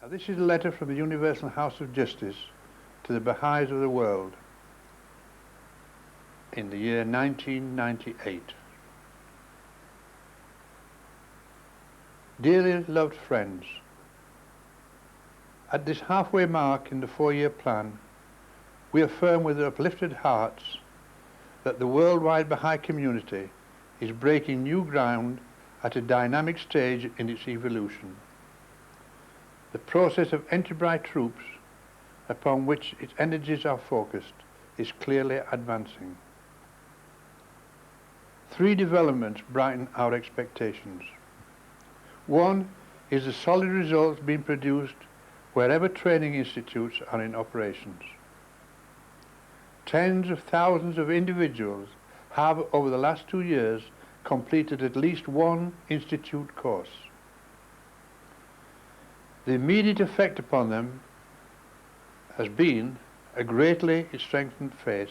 Now, this is a letter from the Universal House of Justice to the Baha'is of the world in the year 1998. Dearly loved friends, at this halfway mark in the 4-year plan, we affirm with uplifted hearts that the worldwide Baha'i community is breaking new ground at a dynamic stage in its evolution. The process of entry troops, upon which its energies are focused, is clearly advancing. 3 developments brighten our expectations. One is the solid results being produced wherever training institutes are in operations. Tens of thousands of individuals have, over the last 2 years, completed at least one institute course. The immediate effect upon them has been a greatly strengthened faith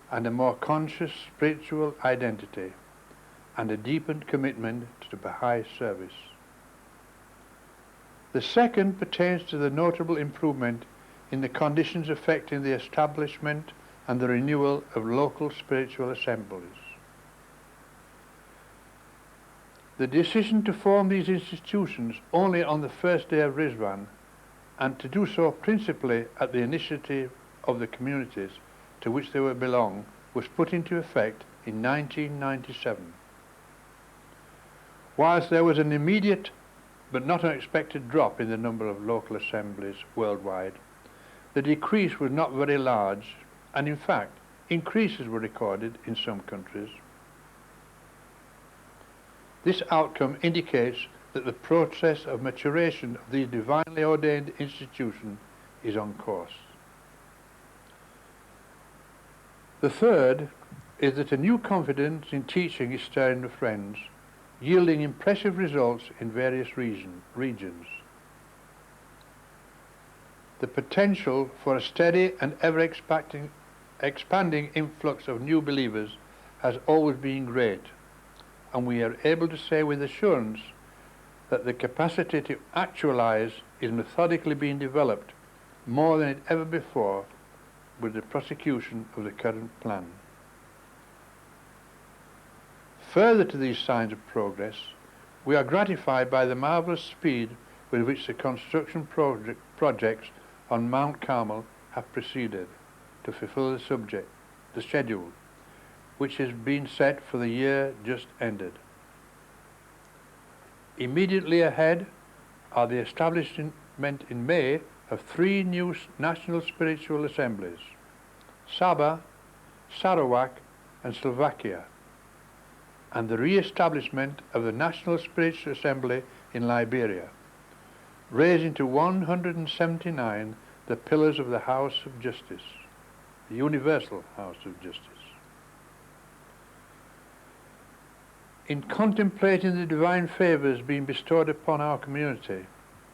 and a more conscious spiritual identity and a deepened commitment to the Baha'i service. The second pertains to the notable improvement in the conditions affecting the establishment and the renewal of local spiritual assemblies. The decision to form these institutions only on the first day of Rizwan, and to do so principally at the initiative of the communities to which they will belong, was put into effect in 1997. Whilst there was an immediate but not unexpected drop in the number of local assemblies worldwide, the decrease was not very large, and in fact increases were recorded in some countries. This outcome indicates that the process of maturation of these divinely ordained institutions is on course. The third is that a new confidence in teaching is stirring the friends, yielding impressive results in various regions. The potential for a steady and ever-expanding influx of new believers has always been great, and we are able to say with assurance that the capacity to actualize is methodically being developed more than it ever before with the prosecution of the current plan. Further to these signs of progress, we are gratified by the marvelous speed with which the construction projects on Mount Carmel have proceeded to fulfill the schedule, which has been set for the year just ended. Immediately ahead are the establishment in May of 3 new national spiritual assemblies: Sabah, Sarawak and Slovakia, and the re-establishment of the National Spiritual Assembly in Liberia, raising to 179 the pillars of the House of Justice, the Universal House of Justice. In contemplating the divine favours being bestowed upon our community,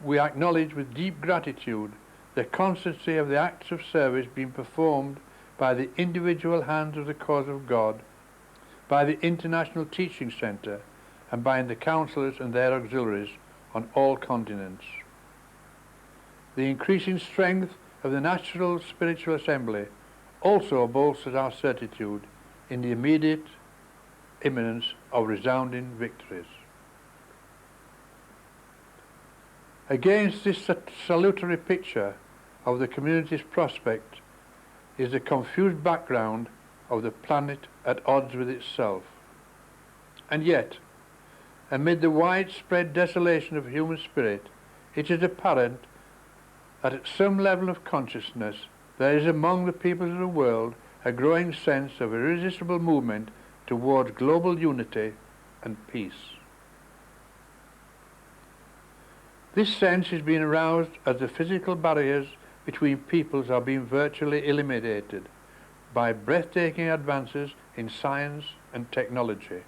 we acknowledge with deep gratitude the constancy of the acts of service being performed by the individual hands of the cause of God, by the International Teaching Centre, and by the counsellors and their auxiliaries on all continents. The increasing strength of the National Spiritual Assembly also bolsters our certitude in the immediate imminence of resounding victories. Against this salutary picture of the community's prospect is the confused background of the planet at odds with itself. And yet, amid the widespread desolation of human spirit, it is apparent that at some level of consciousness there is among the peoples of the world a growing sense of irresistible movement towards global unity and peace. This sense is being aroused as the physical barriers between peoples are being virtually eliminated by breathtaking advances in science and technology.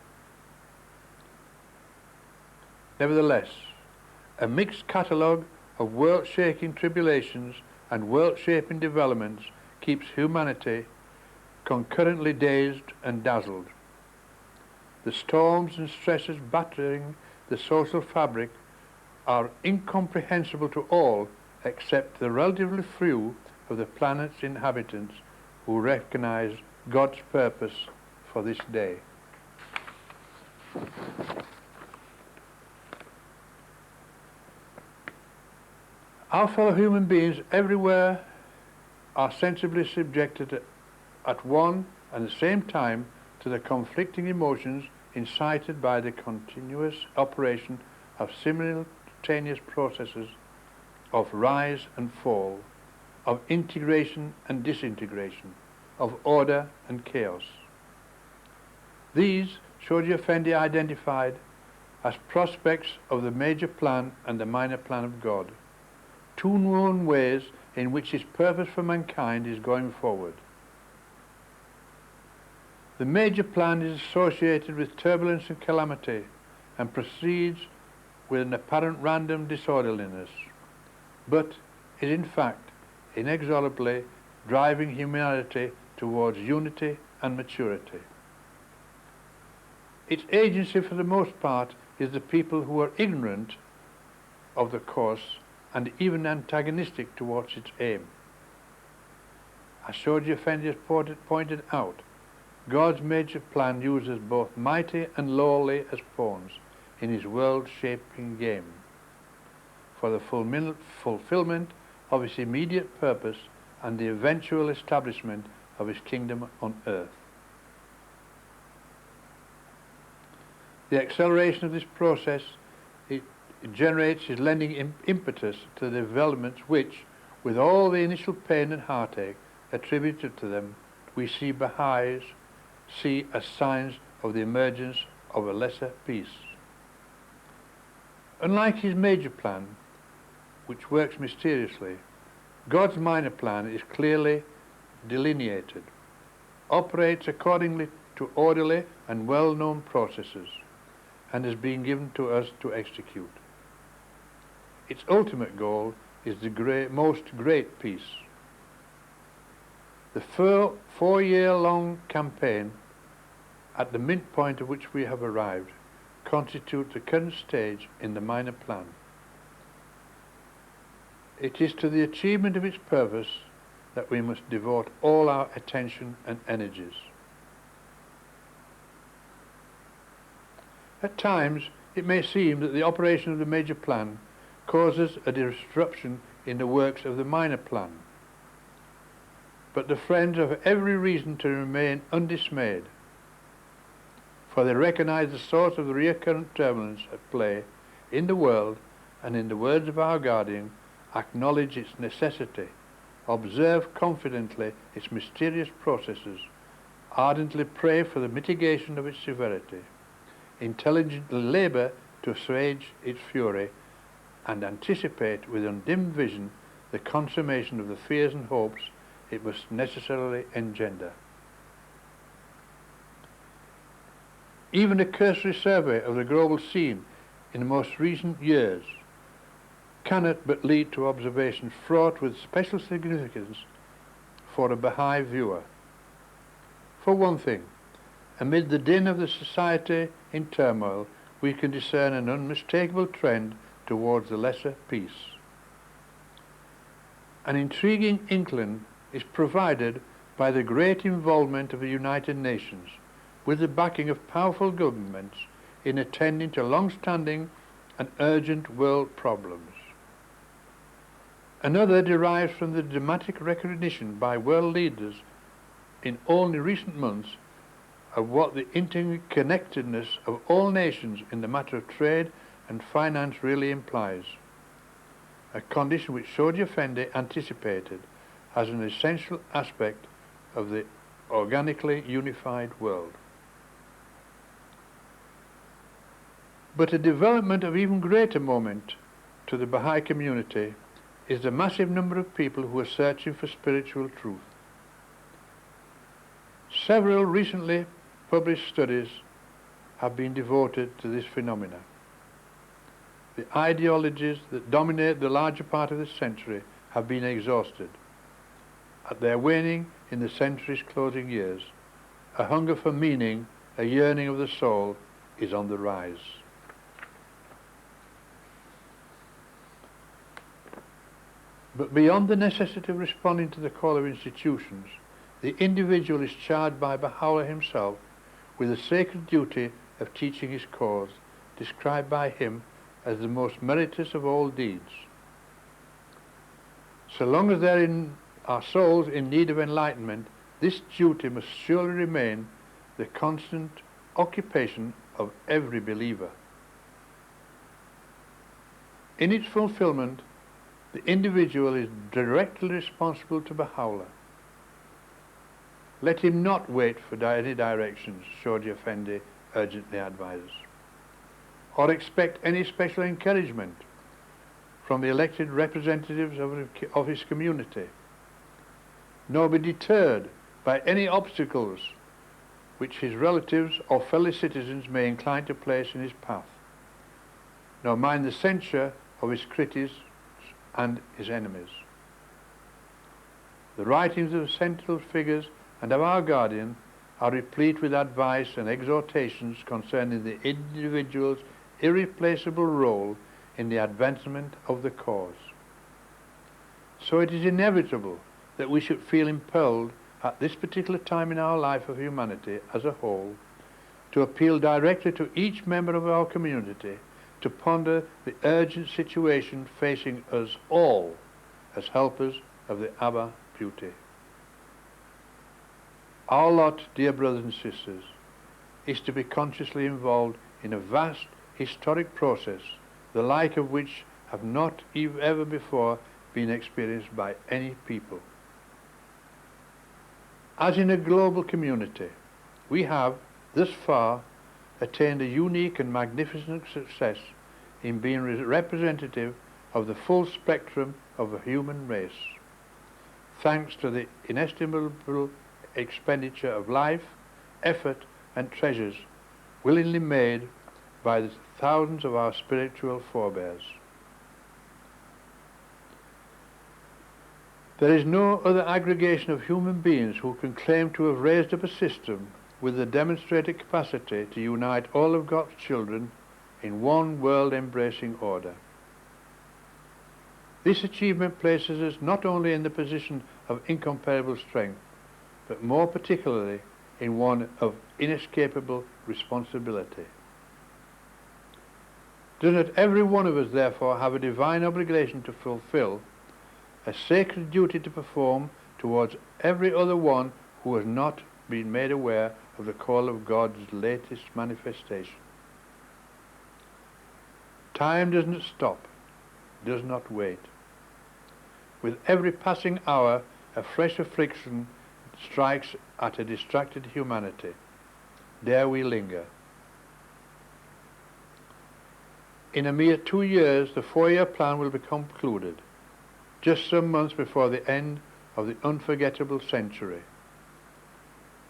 Nevertheless, a mixed catalogue of world-shaking tribulations and world-shaping developments keeps humanity concurrently dazed and dazzled. The storms and stresses battering the social fabric are incomprehensible to all except the relatively few of the planet's inhabitants who recognize God's purpose for this day. Our fellow human beings everywhere are sensibly subjected at one and the same time to the conflicting emotions incited by the continuous operation of simultaneous processes of rise and fall, of integration and disintegration, of order and chaos. These Shoji Effendi identified as prospects of the major plan and the minor plan of God, two known ways in which his purpose for mankind is going forward. The major plan is associated with turbulence and calamity and proceeds with an apparent random disorderliness, but is in fact inexorably driving humanity towards unity and maturity. Its agency for the most part is the people who are ignorant of the course and even antagonistic towards its aim. As Shoji Effendi has pointed out, God's major plan uses both mighty and lowly as pawns in his world-shaping game for the fulfillment of his immediate purpose and the eventual establishment of his kingdom on earth. The acceleration of this process it generates is lending impetus to the developments which, with all the initial pain and heartache attributed to them, we see Baha'is see as signs of the emergence of a lesser peace. Unlike his major plan, which works mysteriously, God's minor plan is clearly delineated, operates accordingly to orderly and well-known processes, and has been given to us to execute. Its ultimate goal is the most great peace. The four-year-long campaign, at the midpoint of which we have arrived, constitutes the current stage in the minor plan. It is to the achievement of its purpose that we must devote all our attention and energies. At times, it may seem that the operation of the major plan causes a disruption in the works of the minor plan. But the friends have every reason to remain undismayed, for they recognize the source of the recurrent turbulence at play in the world, and in the words of our guardian, acknowledge its necessity, observe confidently its mysterious processes, ardently pray for the mitigation of its severity, intelligently labor to assuage its fury, and anticipate with undimmed vision the consummation of the fears and hopes it must necessarily engender. Even a cursory survey of the global scene in the most recent years cannot but lead to observations fraught with special significance for a Baha'i viewer. For one thing, amid the din of the society in turmoil, we can discern an unmistakable trend towards the lesser peace. An intriguing inkling is provided by the great involvement of the United Nations, with the backing of powerful governments in attending to long-standing and urgent world problems. Another derives from the dramatic recognition by world leaders in only recent months of what the interconnectedness of all nations in the matter of trade and finance really implies, a condition which Shoji Effendi anticipated as an essential aspect of the organically unified world. But a development of even greater moment to the Baha'i community is the massive number of people who are searching for spiritual truth. Several recently published studies have been devoted to this phenomena. The ideologies that dominate the larger part of this century have been exhausted. At their waning in the century's closing years, a hunger for meaning, a yearning of the soul, is on the rise. But beyond the necessity of responding to the call of institutions, the individual is charged by Baha'u'llah himself with the sacred duty of teaching his cause, described by him as the most meritorious of all deeds. So long as there are souls in need of enlightenment, this duty must surely remain the constant occupation of every believer. In its fulfillment, the individual is directly responsible to Baha'u'llah. Let him not wait for any directions, Shoji Effendi urgently advises, or expect any special encouragement from the elected representatives of his community, nor be deterred by any obstacles which his relatives or fellow citizens may incline to place in his path, nor mind the censure of his critics and his enemies. The writings of the central figures and of our guardian are replete with advice and exhortations concerning the individual's irreplaceable role in the advancement of the cause. So it is inevitable that we should feel impelled at this particular time in our life of humanity as a whole to appeal directly to each member of our community to ponder the urgent situation facing us all as helpers of the Abba beauty. Our lot, dear brothers and sisters, is to be consciously involved in a vast historic process, the like of which have not ever before been experienced by any people. As in a global community, we have, thus far, attained a unique and magnificent success in being representative of the full spectrum of the human race, thanks to the inestimable expenditure of life, effort and treasures willingly made by the thousands of our spiritual forebears. There is no other aggregation of human beings who can claim to have raised up a system with the demonstrated capacity to unite all of God's children in one world-embracing order. This achievement places us not only in the position of incomparable strength, but more particularly in one of inescapable responsibility. Does not every one of us therefore have a divine obligation to fulfill, a sacred duty to perform towards every other one who has not been made aware of the call of God's latest manifestation? Time does not stop, does not wait. With every passing hour, a fresh affliction strikes at a distracted humanity. There we linger. In a mere 2 years, the 4-year plan will be concluded, just some months before the end of the unforgettable century.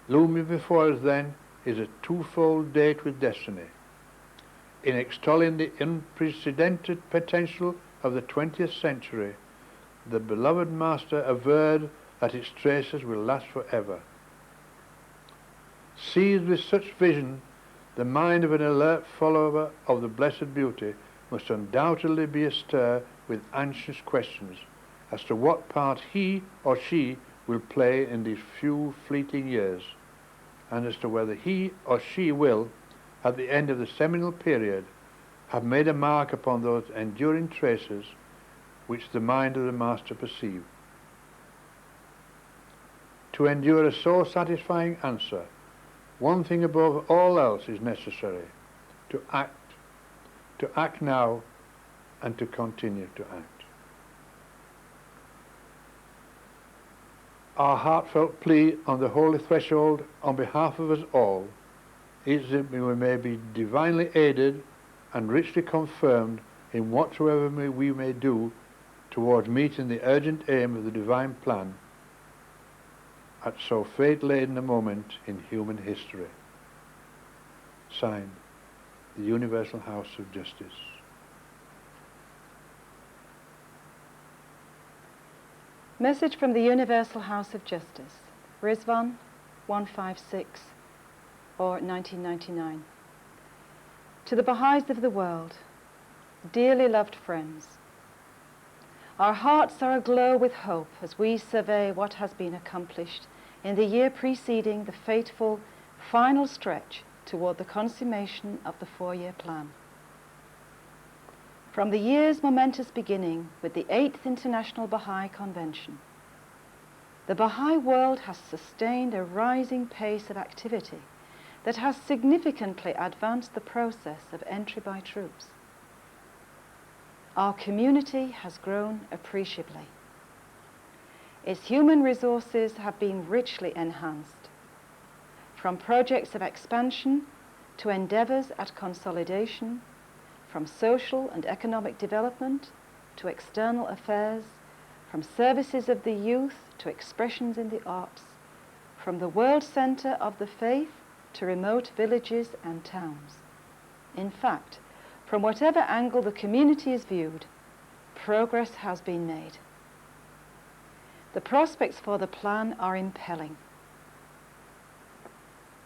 Looming before us then is a twofold date with destiny. In extolling the unprecedented potential of the 20th century, the beloved Master averred that its traces will last forever. Seized with such vision, the mind of an alert follower of the Blessed Beauty must undoubtedly be astir with anxious questions as to what part he or she will play in these few fleeting years, and as to whether he or she will, at the end of the seminal period, have made a mark upon those enduring traces which the mind of the Master perceived. To endure a soul-satisfying answer, one thing above all else is necessary: to act now, and to continue to act. Our heartfelt plea on the holy threshold on behalf of us all is that we may be divinely aided and richly confirmed in whatsoever we may do towards meeting the urgent aim of the divine plan at so fate-laden a moment in human history. Signed, the Universal House of Justice. Message from the Universal House of Justice, Rizwan 156, or 1999. To the Baha'is of the world, dearly loved friends, Our hearts are aglow with hope as we survey what has been accomplished in the year preceding the fateful final stretch toward the consummation of the 4-year plan. From the year's momentous beginning with the 8th International Baha'i Convention, the Baha'i world has sustained a rising pace of activity that has significantly advanced the process of entry by troops. Our community has grown appreciably. Its human resources have been richly enhanced, from projects of expansion to endeavors at consolidation, from social and economic development to external affairs, from services of the youth to expressions in the arts, from the world center of the faith to remote villages and towns. In fact, from whatever angle the community is viewed, progress has been made. The prospects for the plan are impelling.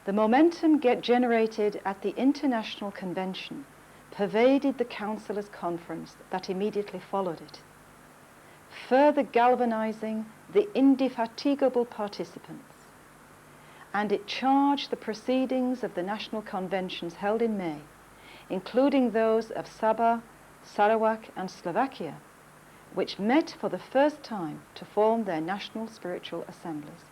The momentum generated at the International Convention pervaded the Councillors' Conference that immediately followed it, further galvanizing the indefatigable participants, and it charged the proceedings of the national conventions held in May, including those of Sabah, Sarawak and Slovakia, which met for the first time to form their national spiritual assemblies.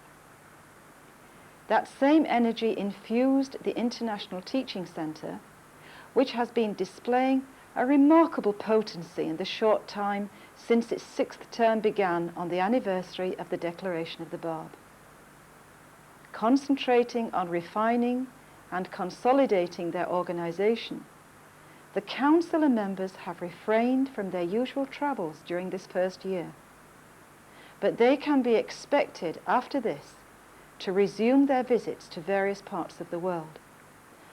That same energy infused the International Teaching Centre, which has been displaying a remarkable potency in the short time since its 6th term began on the anniversary of the Declaration of the Bab. Concentrating on refining and consolidating their organization, the councillor members have refrained from their usual travels during this first year, but they can be expected after this to resume their visits to various parts of the world,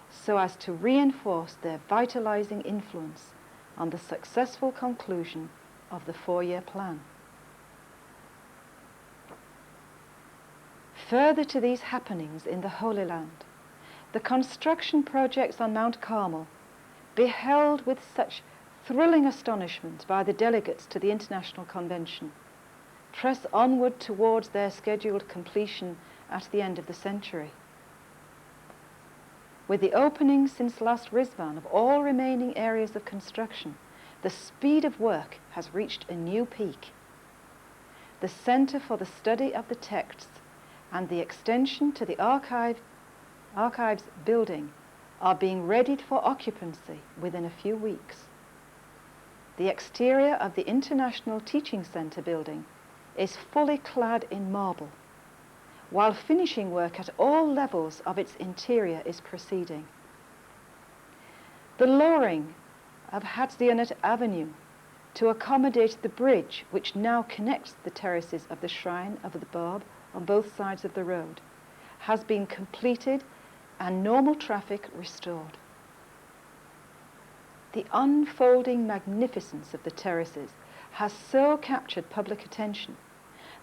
so as to reinforce their vitalizing influence on the successful conclusion of the 4-year plan. Further to these happenings in the Holy Land, the construction projects on Mount Carmel, beheld with such thrilling astonishment by the delegates to the International Convention, press onward towards their scheduled completion at the end of the century. With the opening since last Rizwan of all remaining areas of construction, the speed of work has reached a new peak. The Centre for the Study of the Texts and the extension to the archives building are being readied for occupancy within a few weeks. The exterior of the International Teaching Centre building is fully clad in marble, while finishing work at all levels of its interior is proceeding. The lowering of Hatzionat Avenue to accommodate the bridge which now connects the terraces of the Shrine of the Bab on both sides of the road has been completed and normal traffic restored. The unfolding magnificence of the terraces has so captured public attention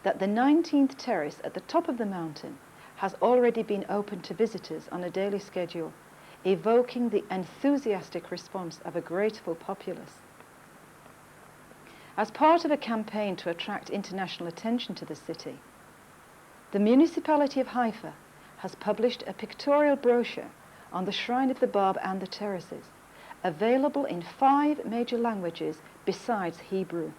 that the 19th terrace at the top of the mountain has already been opened to visitors on a daily schedule, evoking the enthusiastic response of a grateful populace. As part of a campaign to attract international attention to the city, the municipality of Haifa has published a pictorial brochure on the Shrine of the Bab and the terraces, available in 5 major languages besides Hebrew.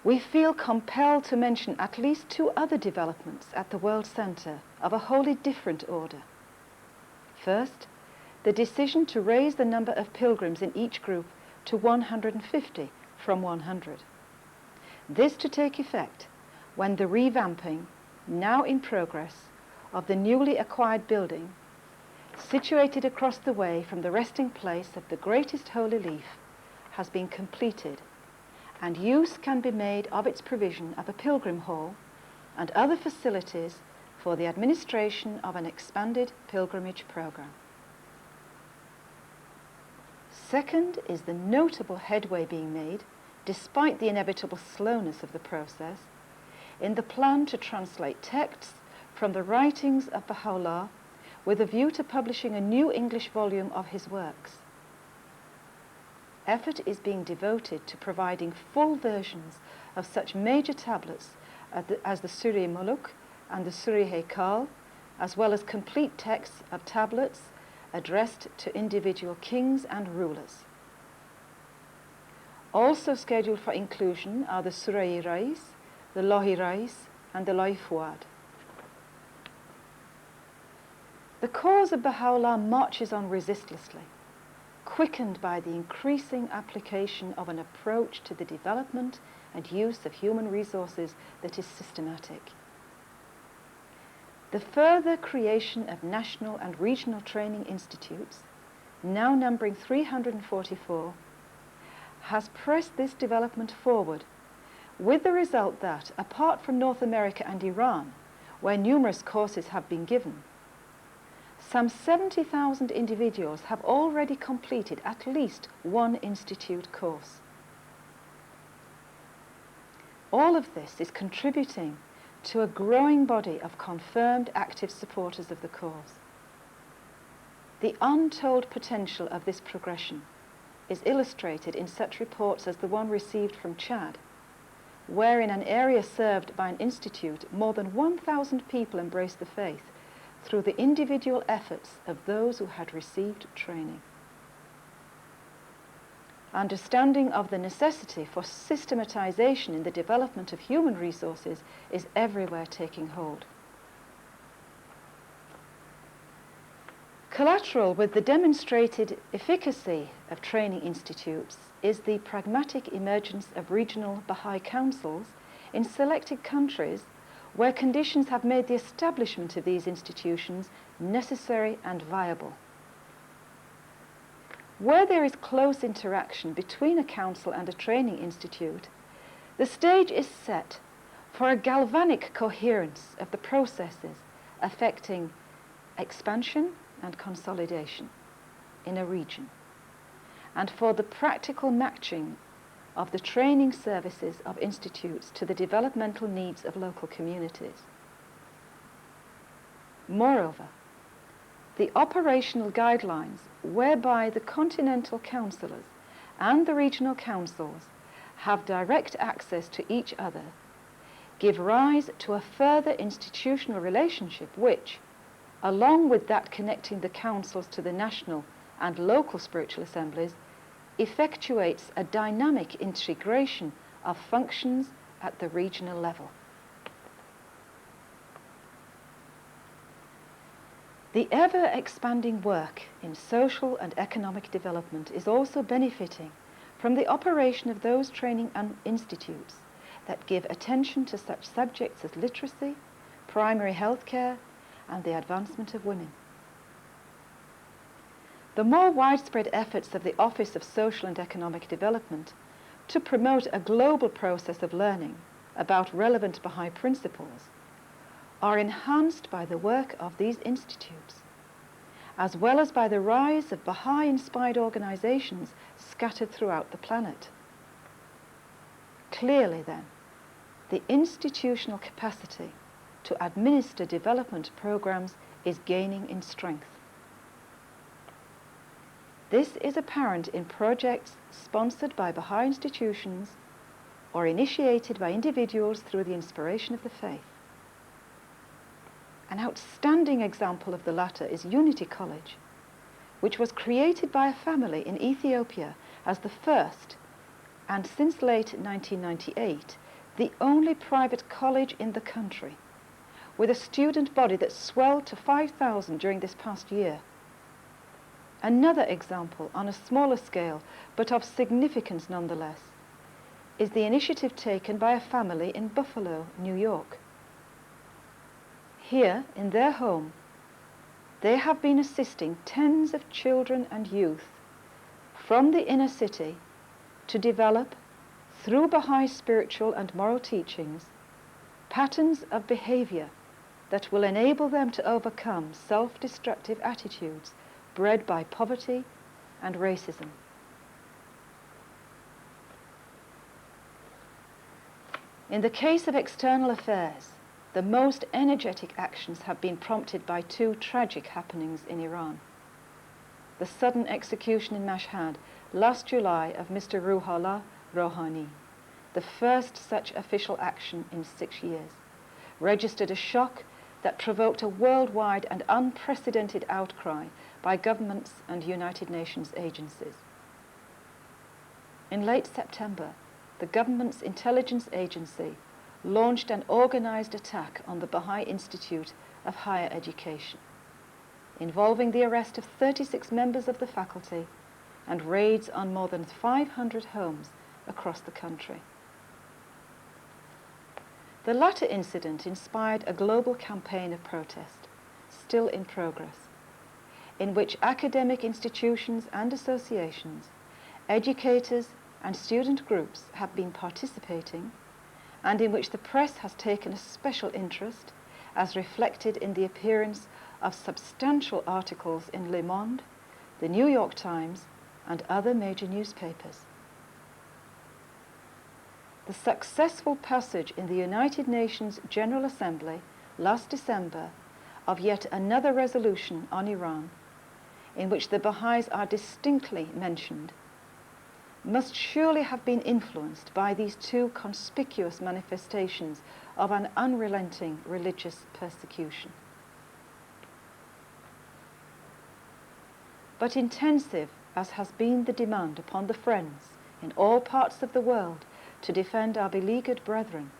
We feel compelled to mention at least 2 other developments at the World Centre of a wholly different order. First, the decision to raise the number of pilgrims in each group to 150 from 100. This to take effect when the revamping, now in progress, of the newly acquired building, situated across the way from the resting place of the greatest holy leaf, has been completed, and use can be made of its provision of a pilgrim hall and other facilities for the administration of an expanded pilgrimage program. Second is the notable headway being made, despite the inevitable slowness of the process, in the plan to translate texts from the writings of Baha'u'llah with a view to publishing a new English volume of his works. effort is being devoted to providing full versions of such major tablets as the Surah Muluk and the Surah Haykal, as well as complete texts of tablets addressed to individual kings and rulers. Also scheduled for inclusion are the Surah Rais, the Lohi Rais, and the Lohi Fuad. The cause of Baha'u'llah marches on resistlessly, quickened by the increasing application of an approach to the development and use of human resources that is systematic. The further creation of national and regional training institutes, now numbering 344, has pressed this development forward, with the result that, apart from North America and Iran, where numerous courses have been given, some 70,000 individuals have already completed at least one institute course. All of this is contributing to a growing body of confirmed active supporters of the cause. The untold potential of this progression is illustrated in such reports as the one received from Chad, where in an area served by an institute, more than 1,000 people embraced the faith through the individual efforts of those who had received training. Understanding of the necessity for systematization in the development of human resources is everywhere taking hold. Collateral with the demonstrated efficacy of training institutes is the pragmatic emergence of regional Baha'i councils in selected countries where conditions have made the establishment of these institutions necessary and viable. Where there is close interaction between a council and a training institute, the stage is set for a galvanic coherence of the processes affecting expansion and consolidation in a region, and for the practical matching of the training services of institutes to the developmental needs of local communities. Moreover, the operational guidelines whereby the continental councillors and the regional councils have direct access to each other give rise to a further institutional relationship which, along with that connecting the councils to the national and local spiritual assemblies, effectuates a dynamic integration of functions at the regional level. The ever-expanding work in social and economic development is also benefiting from the operation of those training institutes that give attention to such subjects as literacy, primary health care, and the advancement of women. The more widespread efforts of the Office of Social and Economic Development to promote a global process of learning about relevant Baha'i principles are enhanced by the work of these institutes, as well as by the rise of Baha'i-inspired organizations scattered throughout the planet. Clearly, then, the institutional capacity to administer development programs is gaining in strength. This is apparent in projects sponsored by Baha'i institutions or initiated by individuals through the inspiration of the faith. An outstanding example of the latter is Unity College, which was created by a family in Ethiopia as the first, and since late 1998, the only private college in the country, with a student body that swelled to 5,000 during this past year. Another example, on a smaller scale, but of significance nonetheless, is the initiative taken by a family in Buffalo, New York. Here, in their home, they have been assisting tens of children and youth from the inner city to develop, through Baha'i spiritual and moral teachings, patterns of behavior that will enable them to overcome self-destructive attitudes bred by poverty and racism. In the case of external affairs, the most energetic actions have been prompted by two tragic happenings in Iran. the sudden execution in Mashhad last July of Mr. Ruhollah Rouhani, the first such official action in 6 years, registered a shock that provoked a worldwide and unprecedented outcry by governments and United Nations agencies. In late September, the government's intelligence agency launched an organized attack on the Baha'i Institute of Higher Education, involving the arrest of 36 members of the faculty and raids on more than 500 homes across the country. The latter incident inspired a global campaign of protest, still in progress, in which academic institutions and associations, educators and student groups have been participating, and in which the press has taken a special interest, as reflected in the appearance of substantial articles in Le Monde, the New York Times, and other major newspapers. The successful passage in the United Nations General Assembly last December of yet another resolution on Iran, in which the Baha'is are distinctly mentioned, must surely have been influenced by these two conspicuous manifestations of an unrelenting religious persecution. But intensive as has been the demand upon the Friends in all parts of the world to defend our beleaguered brethren,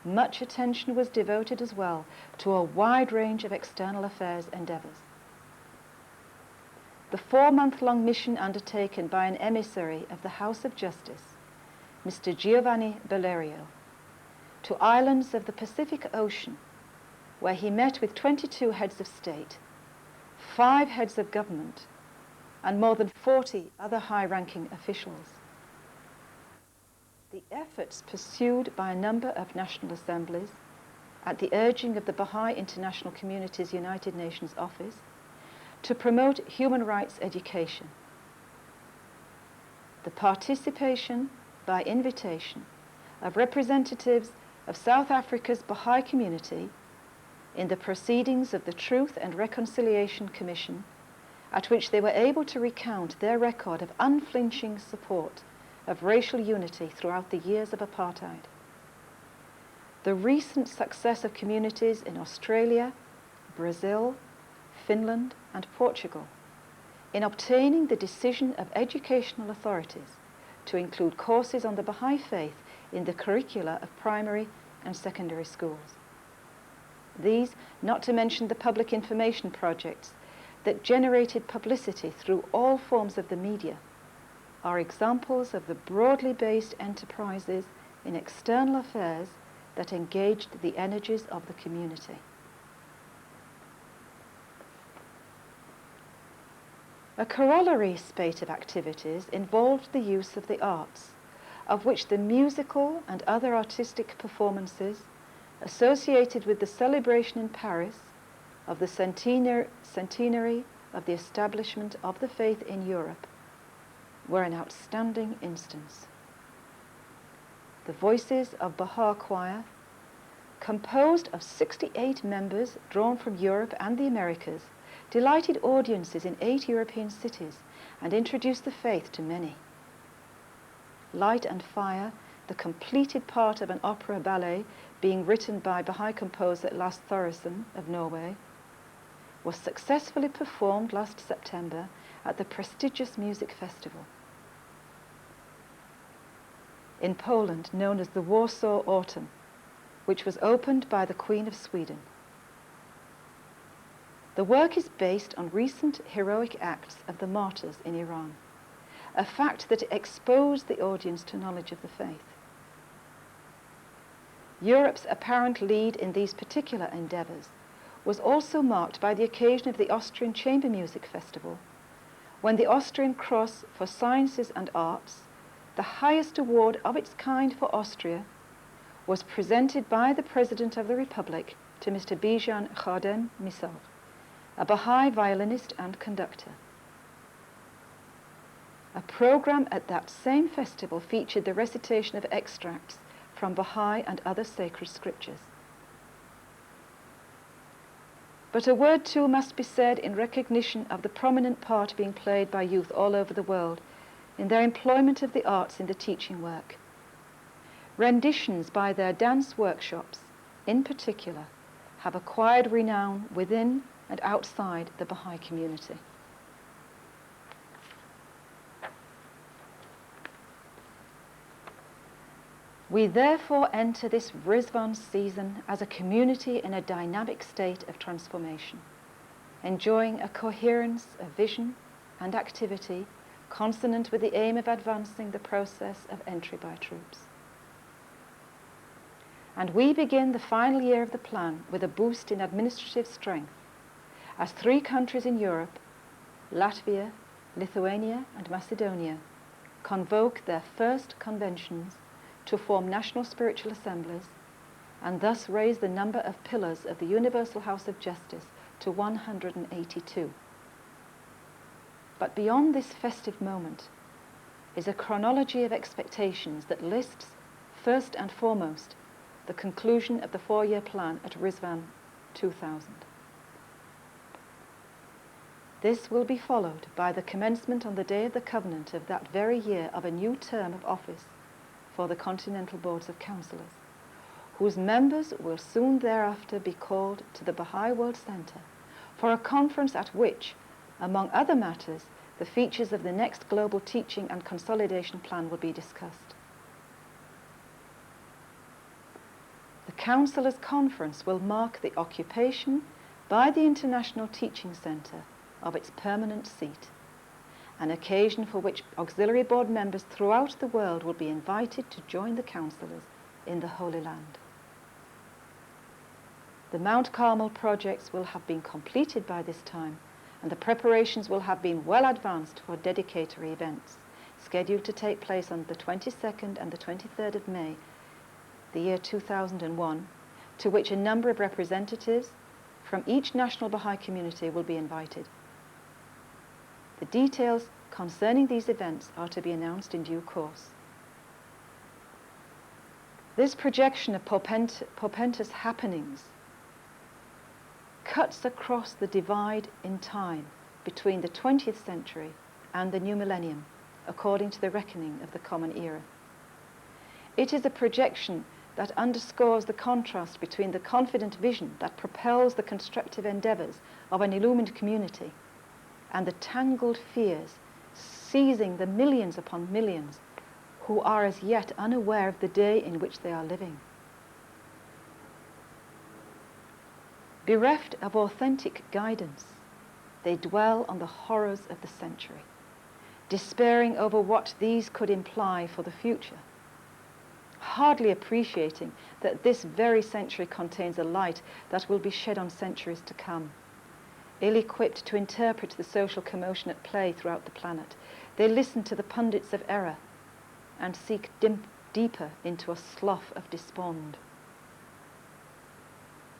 much attention was devoted as well to a wide range of external affairs endeavours. The 4-month-long mission undertaken by an emissary of the House of Justice, Mr. Giovanni Bellerio, to islands of the Pacific Ocean, where he met with 22 heads of state, 5 heads of government, and more than 40 other high-ranking officials. The efforts pursued by a number of national assemblies at the urging of the Baha'i International Community's United Nations Office to promote human rights education. The participation by invitation of representatives of South Africa's Baha'i community in the proceedings of the Truth and Reconciliation Commission, at which they were able to recount their record of unflinching support of racial unity throughout the years of apartheid. The recent success of communities in Australia, Brazil, Finland, and Portugal in obtaining the decision of educational authorities to include courses on the Baha'i faith in the curricula of primary and secondary schools. These, not to mention the public information projects that generated publicity through all forms of the media, are examples of the broadly based enterprises in external affairs that engaged the energies of the community. A corollary spate of activities involved the use of the arts, of which the musical and other artistic performances associated with the celebration in Paris of the centenary of the establishment of the faith in Europe were an outstanding instance. The Voices of Baha Choir, composed of 68 members drawn from Europe and the Americas, delighted audiences in 8 European cities and introduced the faith to many. Light and Fire, the completed part of an opera ballet being written by Baha'i composer Lars Thoresen of Norway, was successfully performed last September at the prestigious music festival. In Poland, known as the Warsaw Autumn, which was opened by the Queen of Sweden. The work is based on recent heroic acts of the martyrs in Iran, a fact that exposed the audience to knowledge of the faith. Europe's apparent lead in these particular endeavours was also marked by the occasion of the Austrian Chamber Music Festival, when the Austrian Cross for Sciences and Arts, the highest award of its kind for Austria, was presented by the President of the Republic to Mr. Bijan Khadem Misal, a Baha'i violinist and conductor. A program at that same festival featured the recitation of extracts from Baha'i and other sacred scriptures. But a word too must be said in recognition of the prominent part being played by youth all over the world in their employment of the arts in the teaching work. Renditions by their dance workshops, in particular, have acquired renown within and outside the Baha'i community. We therefore enter this Rizwan season as a community in a dynamic state of transformation, enjoying a coherence of vision and activity consonant with the aim of advancing the process of entry by troops. And we begin the final year of the plan with a boost in administrative strength, as 3 countries in Europe, Latvia, Lithuania and Macedonia, convoke their first conventions to form national spiritual assemblies and thus raise the number of pillars of the Universal House of Justice to 182. But beyond this festive moment is a chronology of expectations that lists, first and foremost, the conclusion of the 4-year plan at Rizwan 2000. This will be followed by the commencement on the day of the covenant of that very year of a new term of office for the Continental Boards of Councillors, whose members will soon thereafter be called to the Baha'i World Centre for a conference at which, among other matters, the features of the next global teaching and consolidation plan will be discussed. The Councillors' Conference will mark the occupation by the International Teaching Centre of its permanent seat, an occasion for which auxiliary board members throughout the world will be invited to join the councillors in the Holy Land. The Mount Carmel projects will have been completed by this time, and the preparations will have been well advanced for dedicatory events, scheduled to take place on the 22nd and the 23rd of May, the year 2001, to which a number of representatives from each national Baha'i community will be invited. The details concerning these events are to be announced in due course. This projection of portentous happenings cuts across the divide in time between the 20th century and the new millennium, according to the reckoning of the Common Era. It is a projection that underscores the contrast between the confident vision that propels the constructive endeavours of an illumined community and the tangled fears seizing the millions upon millions who are as yet unaware of the day in which they are living. Bereft of authentic guidance, they dwell on the horrors of the century, despairing over what these could imply for the future, hardly appreciating that this very century contains a light that will be shed on centuries to come. Ill-equipped to interpret the social commotion at play throughout the planet, they listen to the pundits of error and seek deeper into a slough of despond.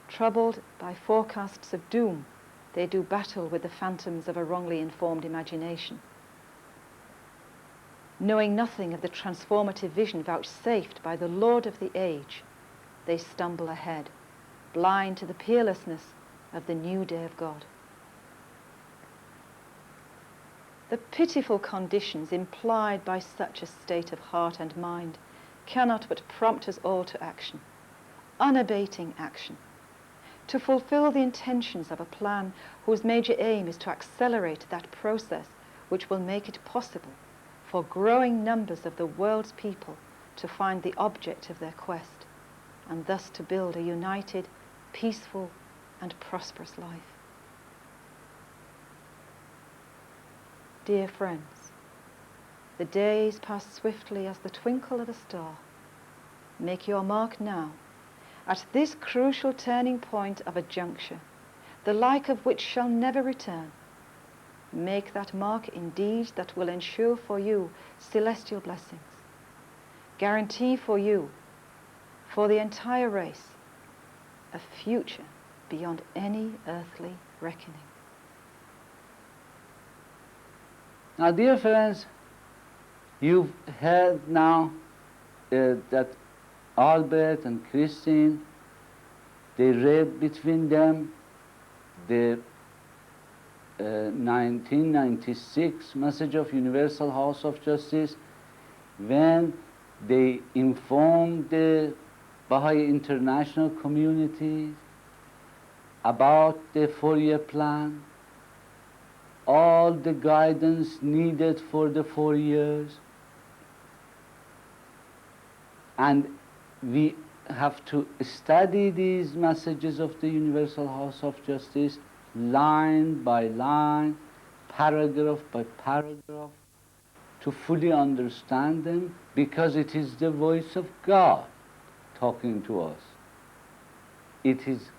Troubled by forecasts of doom, they do battle with the phantoms of a wrongly informed imagination. Knowing nothing of the transformative vision vouchsafed by the Lord of the age, they stumble ahead, blind to the peerlessness of the new day of God. The pitiful conditions implied by such a state of heart and mind cannot but prompt us all to action, unabating action, to fulfill the intentions of a plan whose major aim is to accelerate that process which will make it possible for growing numbers of the world's people to find the object of their quest, and thus to build a united, peaceful, and prosperous life. Dear friends, the days pass swiftly as the twinkle of a star. Make your mark now, at this crucial turning point of a juncture, the like of which shall never return. Make that mark in deeds that will ensure for you celestial blessings, guarantee for you, for the entire race, a future beyond any earthly reckoning. Now, dear friends, you've heard now that Albert and Christine, they read between them the 1996 message of Universal House of Justice, when they informed the Baha'i international community about the 4-year plan, all the guidance needed for the 4 years, and we have to study these messages of the Universal House of Justice line by line, paragraph by paragraph, to fully understand them, because it is the voice of God talking to us. It is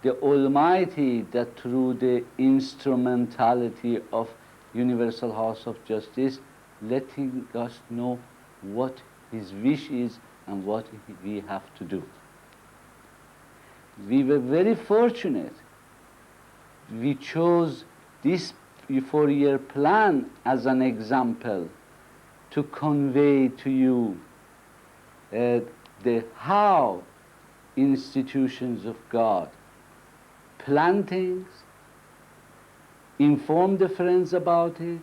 the Almighty that, through the instrumentality of Universal House of Justice, letting us know what His wish is and what we have to do. We were very fortunate. We chose this 4-year plan as an example to convey to you the how institutions of God plan things, inform the friends about it,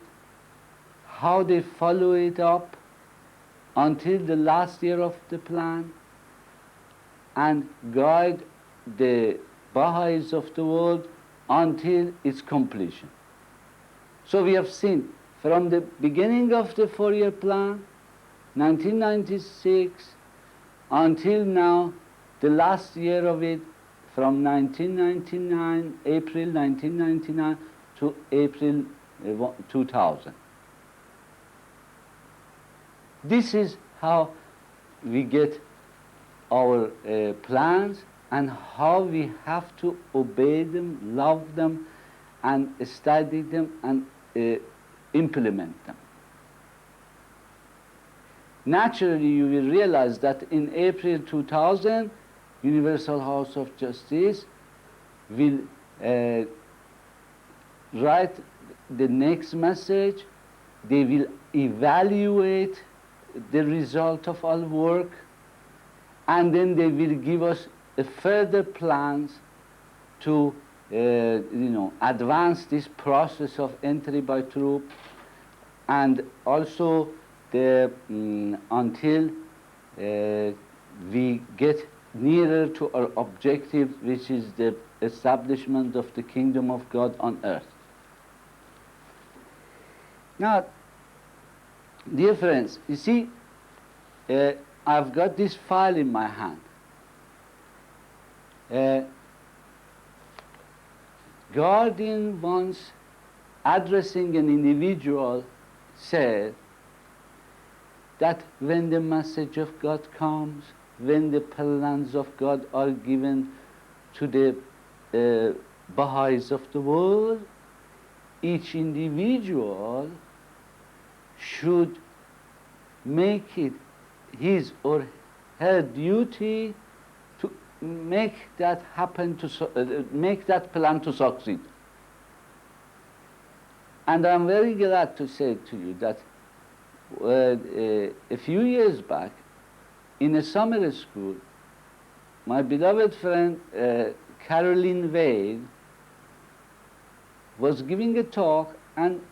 how they follow it up until the last year of the plan, and guide the Baha'is of the world until its completion. So we have seen from the beginning of the 4-year plan, 1996, until now, the last year of it, from 1999, April 1999 to April 2000. This is how we get our plans and how we have to obey them, love them, and study them and implement them. Naturally, you will realize that in April 2000, Universal House of Justice will write the next message. They will evaluate the result of our work, and then they will give us further plans to advance this process of entry by troop, and also until we get nearer to our objective, which is the establishment of the kingdom of God on earth. Now, dear friends, you see, I've got this file in my hand. Guardian, once addressing an individual, said that when the message of God comes, when the plans of God are given to the Baha'is of the world, each individual should make it his or her duty to make that happen, to make that plan to succeed. And I'm very glad to say to you that a few years back, in a summer school, my beloved friend Caroline Wade was giving a talk, and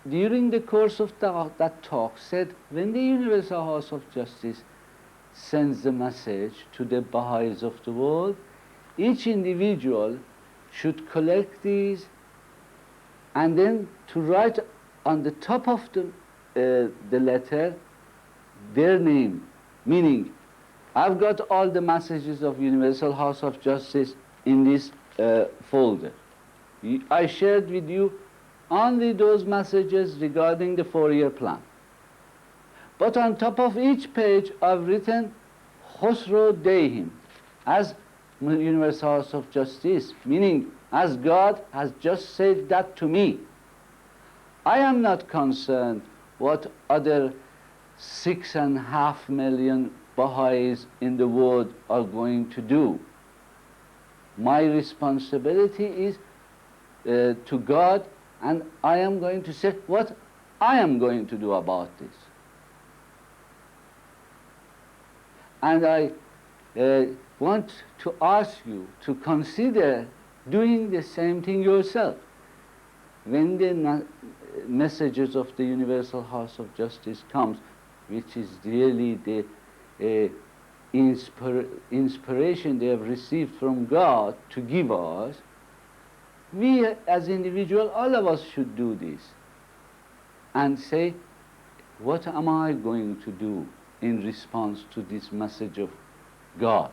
during the course of that talk said, when the Universal House of Justice sends the message to the Baha'is of the world, each individual should collect these and then to write on the top of the letter their name, meaning I've got all the messages of Universal House of Justice in this folder. I shared with you only those messages regarding the 4-year plan. But on top of each page, I've written Khosro Deihim, as Universal House of Justice, meaning as God has just said that to me. I am not concerned what other 6.5 million Baha'is in the world are going to do. My responsibility is to God, and I am going to say what I am going to do about this. And I want to ask you to consider doing the same thing yourself. When the messages of the Universal House of Justice comes, which is really the inspiration they have received from God to give us, we as individuals, all of us should do this and say, what am I going to do in response to this message of God?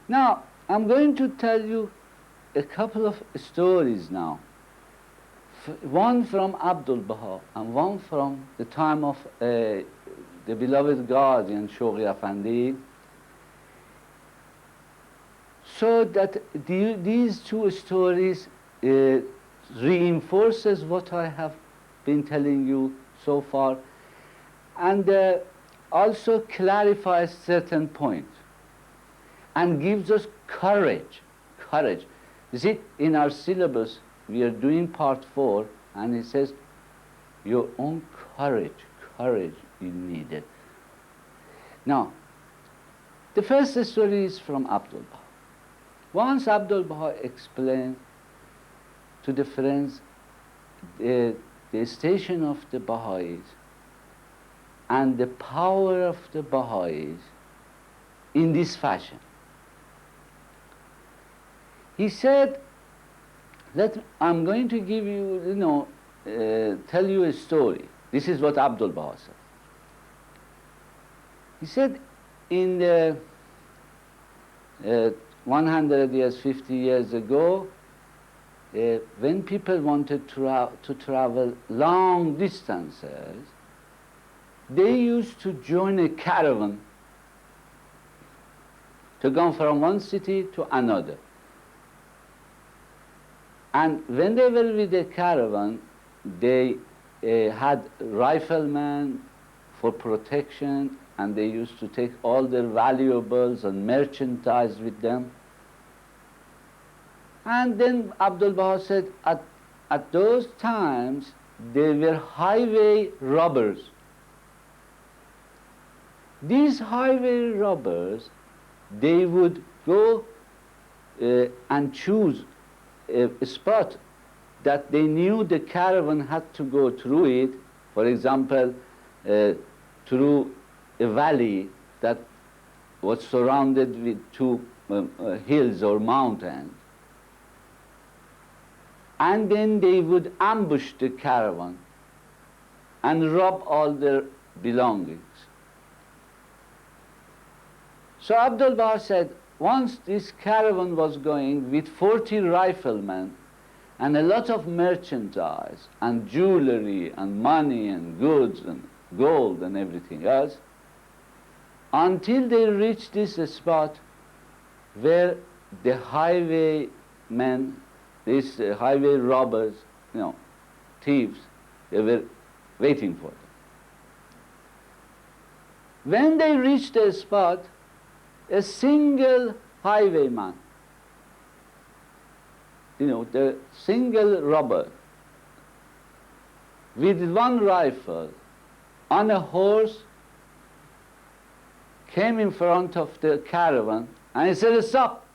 Now, I'm going to tell you a couple of stories now. One from Abdul Baha and one from the time of the beloved guardian Shoghi Afandi, so that these two stories reinforces what I have been telling you so far, and also clarifies certain points and gives us courage. You see, in our syllabus we are doing part 4, and it says your own courage you needed. Now, the first story is from Abdul Baha. Once Abdul Baha explained to the friends the station of the Baha'is and the power of the Baha'is in this fashion. He said, I'm going to give you, tell you a story. This is what Abdul Baha said. He said, in the 100 years, 50 years ago, when people wanted to travel long distances, they used to join a caravan to go from one city to another. And when they were with the caravan, they had riflemen for protection, and they used to take all their valuables and merchandise with them. And then Abdul Baha said, at those times, they were highway robbers. These highway robbers, they would go and choose a spot that they knew the caravan had to go through it, for example, through a valley that was surrounded with two hills or mountains. And then they would ambush the caravan and rob all their belongings. So Abdul Baha said, once this caravan was going with 40 riflemen and a lot of merchandise and jewelry and money and goods and gold and everything else, until they reached this spot where the highwaymen, these highway robbers, thieves, they were waiting for them. When they reached the spot, a single highwayman, the single robber with one rifle on a horse came in front of the caravan and he said, stop.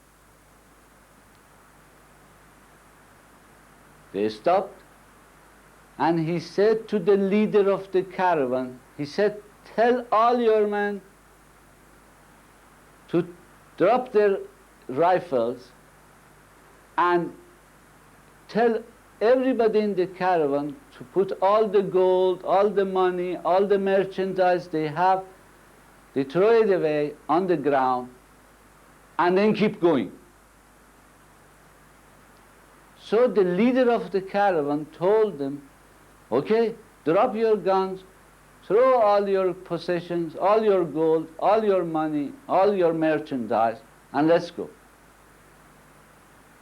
They stopped, and he said to the leader of the caravan, he said, tell all your men to drop their rifles and tell everybody in the caravan to put all the gold, all the money, all the merchandise they have, they throw it away on the ground and then keep going. So the leader of the caravan told them, okay, drop your guns, throw all your possessions, all your gold, all your money, all your merchandise, and let's go.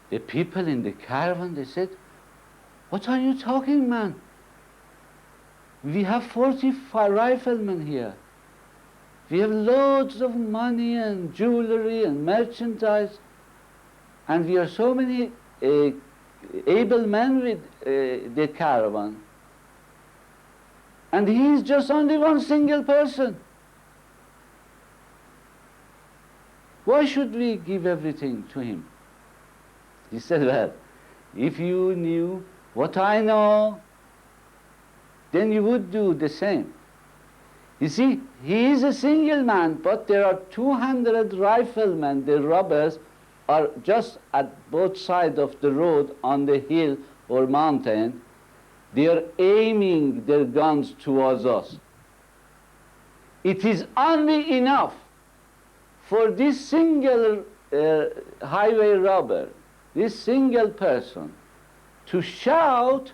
The people in the caravan, they said, what are you talking, man? We have 45 riflemen here. We have loads of money and jewelry and merchandise, and we are so many able men with the caravan. And he is just only one single person. Why should we give everything to him? He said, well, if you knew what I know, then you would do the same. You see, he is a single man, but there are 200 riflemen, the robbers, are just at both sides of the road on the hill or mountain. They are aiming their guns towards us. It is only enough for this single highway robber, this single person, to shout,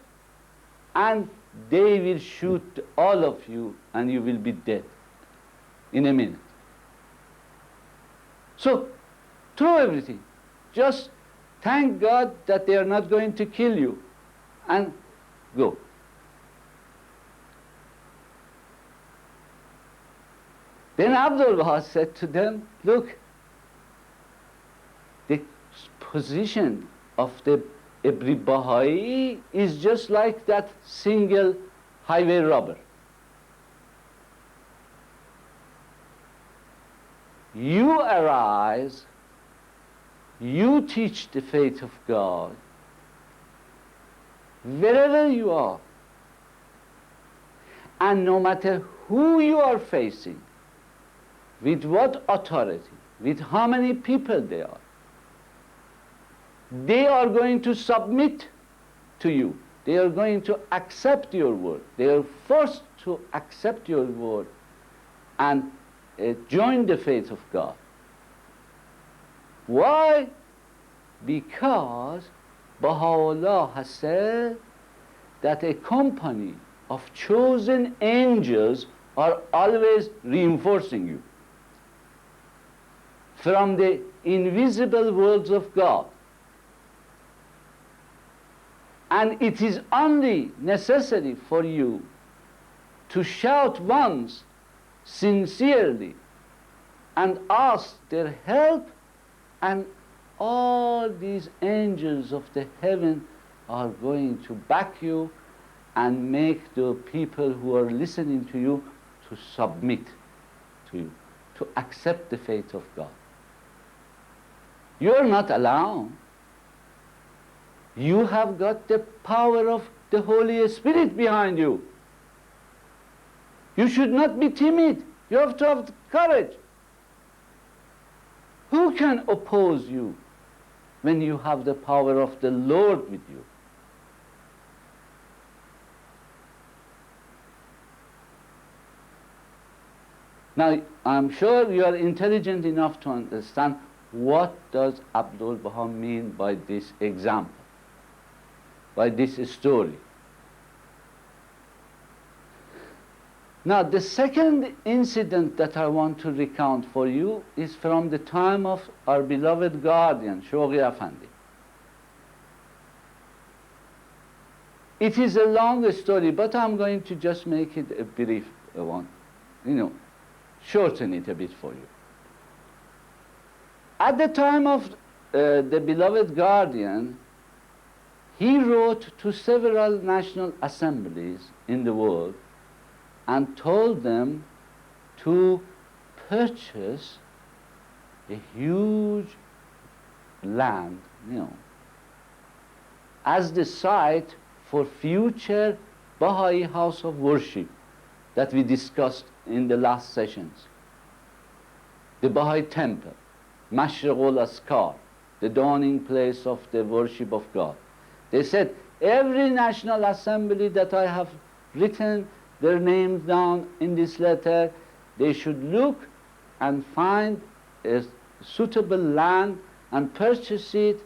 and they will shoot all of you and you will be dead in a minute. So throw everything. Just thank God that they are not going to kill you, and go. Then Abdul Wahab said to them, look, the position of every Baha'i is just like that single highway robber. You arise, you teach the faith of God, wherever you are, and no matter who you are facing, with what authority, with how many people they are going to submit to you. They are going to accept your word. They are forced to accept your word and join the faith of God. Why? Because Baha'u'llah has said that a company of chosen angels are always reinforcing you from the invisible worlds of God. And it is only necessary for you to shout once sincerely and ask their help, and all these angels of the heaven are going to back you and make the people who are listening to you to submit to you, to accept the faith of God. You are not alone. You have got the power of the Holy Spirit behind you. You should not be timid. You have to have courage. Who can oppose you when you have the power of the Lord with you? Now, I'm sure you are intelligent enough to understand what does Abdul Baha mean by this example, by this story. Now, the second incident that I want to recount for you is from the time of our beloved guardian, Shoghi Afandi. It is a long story, but I'm going to just make it a brief one, shorten it a bit for you. At the time of the beloved guardian, he wrote to several national assemblies in the world and told them to purchase a huge land, as the site for future Baha'i house of worship that we discussed in the last sessions. The Baha'i temple, Mashriq al-Askar, the dawning place of the worship of God. They said, every national assembly that I have written their names down in this letter, they should look and find a suitable land and purchase it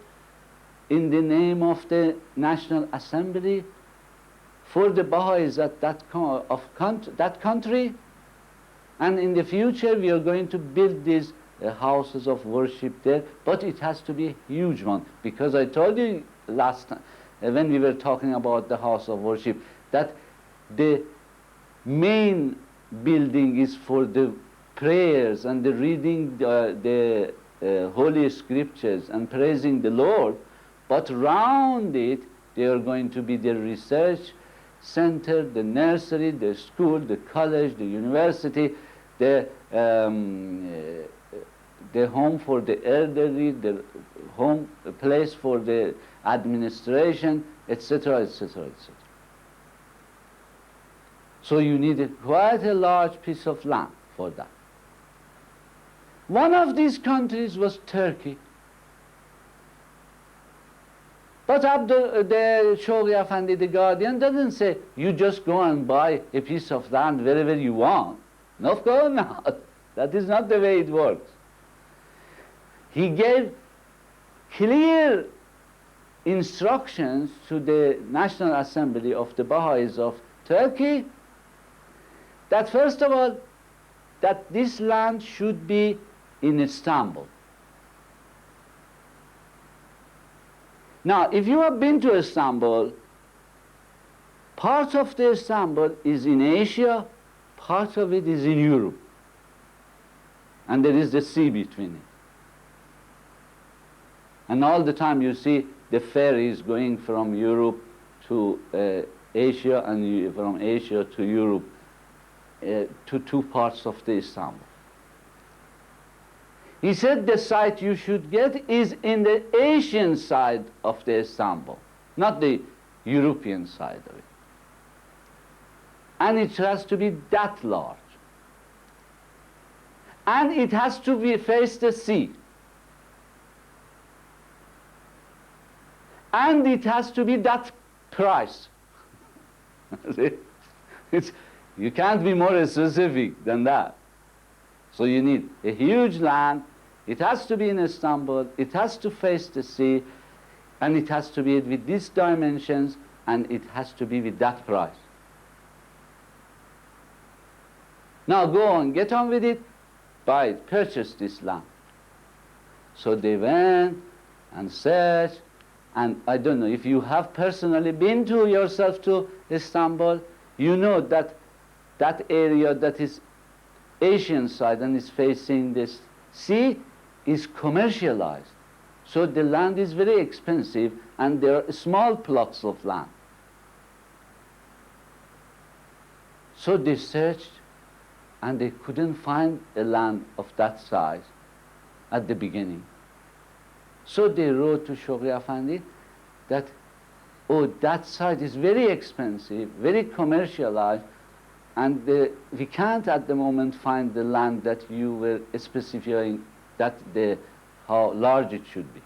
in the name of the National Assembly for the Baha'is at that country. And in the future we are going to build these houses of worship there, but it has to be a huge one, because I told you last time when we were talking about the house of worship that the main building is for the prayers and the reading the holy scriptures and praising the Lord, but round it there are going to be the research center, the nursery, the school, the college, the university, the the home for the elderly, the home, a place for the administration, etc., etc., etc. So you need quite a large piece of land for that. One of these countries was Turkey. But the Shoghi Effendi, the Guardian, doesn't say, you just go and buy a piece of land wherever you want. No, of course not. That is not the way it works. He gave clear instructions to the National Assembly of the Baha'is of Turkey that first of all, that this land should be in Istanbul. Now, if you have been to Istanbul, part of the Istanbul is in Asia, part of it is in Europe. And there is the sea between it. And all the time you see the ferries going from Europe to Asia and from Asia to Europe to two parts of the Istanbul. He said the site you should get is in the Asian side of the Istanbul, not the European side of it. And it has to be that large. And it has to be face the sea. And it has to be that price. You can't be more specific than that. So you need a huge land, it has to be in Istanbul, it has to face the sea, and it has to be with these dimensions, and it has to be with that price. Now go on, get on with it, buy it, purchase this land. So they went and searched, and I don't know, if you have personally been to yourself to Istanbul, you know that that area that is Asian side and is facing this sea is commercialized. So the land is very expensive and there are small plots of land. So they searched and they couldn't find a land of that size at the beginning. So they wrote to Shoghi Effendi that, oh, that site is very expensive, very commercialized, and we can't at the moment find the land that you were specifying how large it should be.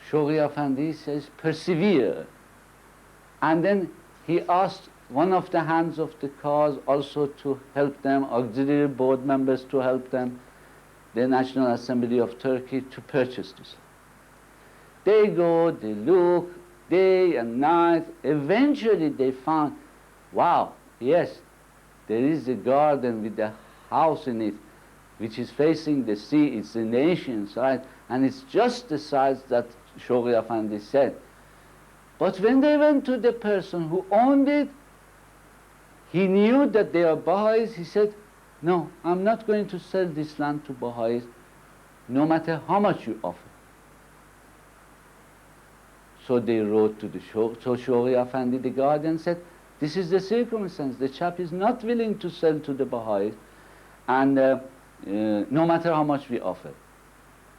Shoghi Effendi says, persevere. And then he asked one of the hands of the cause also to help them, auxiliary board members to help them, the National Assembly of Turkey, to purchase this. They go, they look, day and night. Eventually they found, wow, yes, there is a garden with a house in it, which is facing the sea. It's an Asian side, and it's just the size that Shoghi Effendi said. But when they went to the person who owned it, he knew that they are Baha'is. He said, no, I'm not going to sell this land to Baha'is, no matter how much you offer. So they wrote to the Shoghi Effendi, the Guardian, said, this is the circumstance. The chap is not willing to sell to the Baha'is, and no matter how much we offer.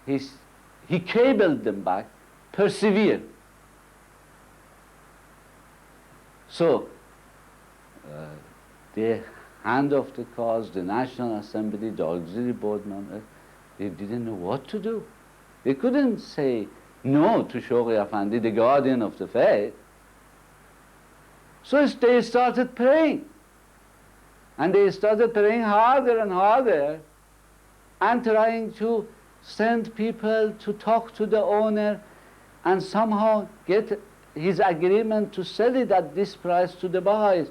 He cabled them back, persevere. So the hand of the cause, the National Assembly, the auxiliary board members, they didn't know what to do. They couldn't say no to Shoghi Effendi, the guardian of the faith. So they started praying. And they started praying harder and harder and trying to send people to talk to the owner and somehow get his agreement to sell it at this price to the Baha'is.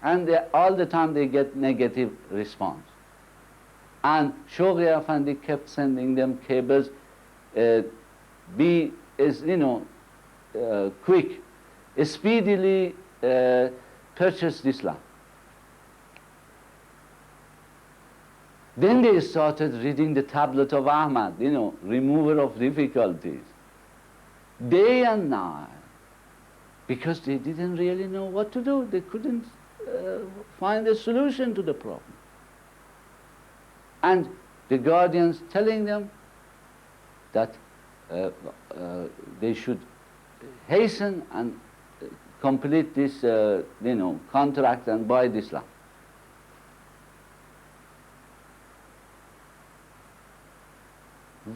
And all the time they get negative response. And Shoghi Effendi kept sending them cables, quick, speedily purchase this land. Then they started reading the tablet of Ahmad, remover of difficulties, day and night, because they didn't really know what to do. They couldn't find a solution to the problem. And the guardians telling them that they should hasten and complete this contract and buy this land.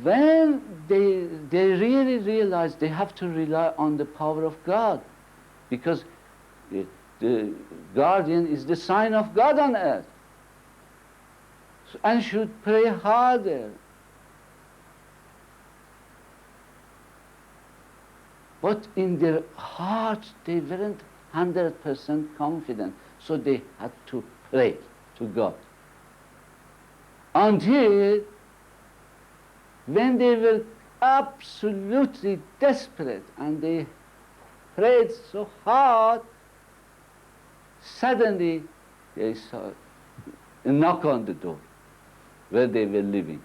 When they really realize they have to rely on the power of God, because the guardian is the sign of God on earth, and should pray harder. But in their hearts they weren't 100% confident, so they had to pray to God. Until when they were absolutely desperate and they prayed so hard, suddenly they saw a knock on the door where they were living.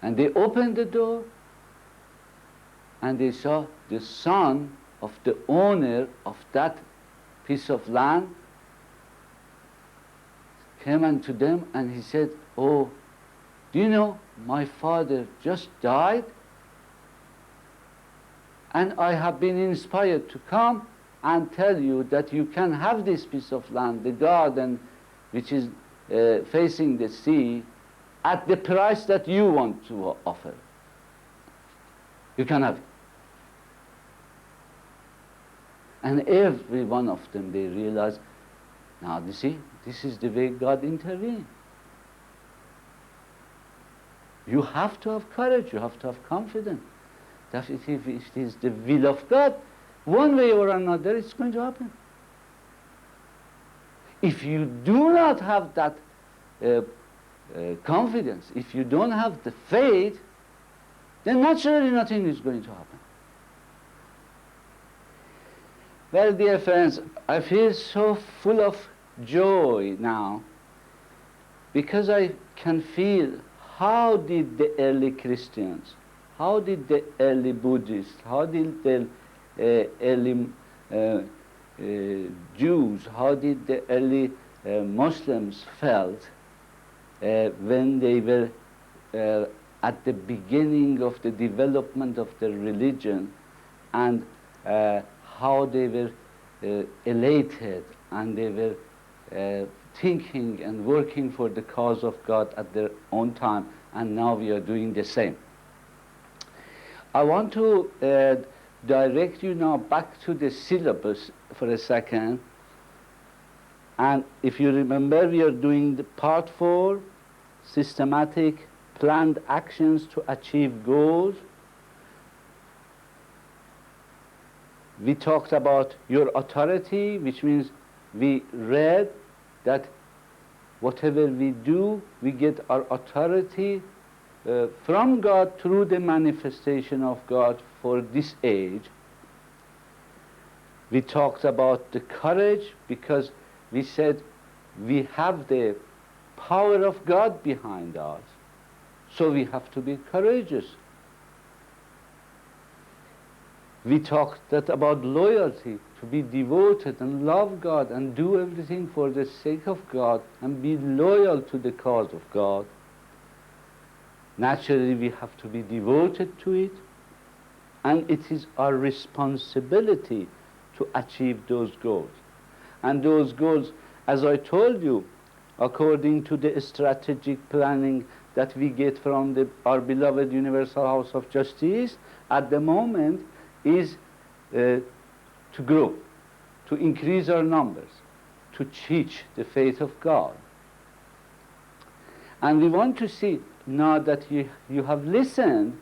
And they opened the door and they saw the son of the owner of that piece of land came unto them, and he said, "Oh, do you know, my father just died, and I have been inspired to come and tell you that you can have this piece of land, the garden which is facing the sea, at the price that you want to offer. You can have it." And every one of them, they realize, now you see, this is the way God intervened. You have to have courage, you have to have confidence that if it is the will of God, one way or another, it's going to happen. If you do not have that confidence, if you don't have the faith, then naturally nothing is going to happen. Well, dear friends, I feel so full of joy now, because I can feel how did the early Christians, how did the early Buddhists, how did the early Jews, how did the early Muslims felt when they were at the beginning of the development of their religion, and how they were elated, and they were thinking and working for the cause of God at their own time, and now we are doing the same. I want to direct you now back to the syllabus for a second, and if you remember, we are doing the part 4, systematic planned actions to achieve goals. We talked about your authority, which means we read that whatever we do, we get our authority from God through the manifestation of God for this age. We talked about the courage, because we said we have the power of God behind us, so we have to be courageous. We talked about loyalty, to be devoted and love God and do everything for the sake of God and be loyal to the cause of God. Naturally, we have to be devoted to it, and it is our responsibility to achieve those goals. And those goals, as I told you, according to the strategic planning that we get from our beloved Universal House of Justice, at the moment is to grow, to increase our numbers, to teach the faith of God. And we want to see, now that you have listened,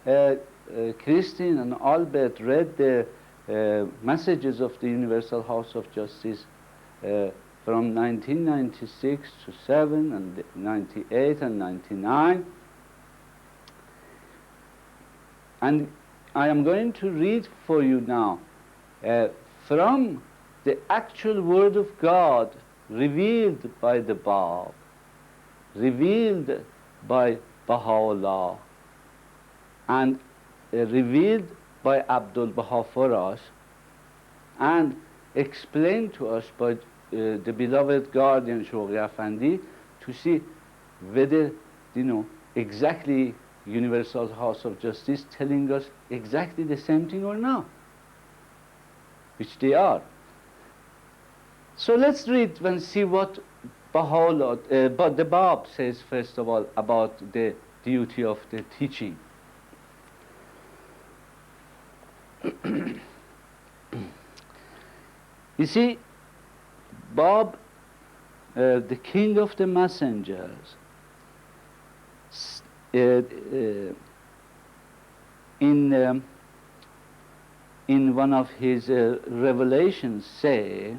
Christine and Albert read the messages of the Universal House of Justice from 1996 to 7 and 98 and 99. And I am going to read for you now from the actual Word of God revealed by the Bab, revealed by Baha'u'llah, and revealed by Abdul Baha for us, and explained to us by the beloved guardian Shoghi Effendi, to see whether, exactly Universal House of Justice telling us exactly the same thing or not, which they are. So let's read and see what but the Bab says first of all about the duty of the teaching. You see, Bab, the king of the messengers, in one of his revelations say,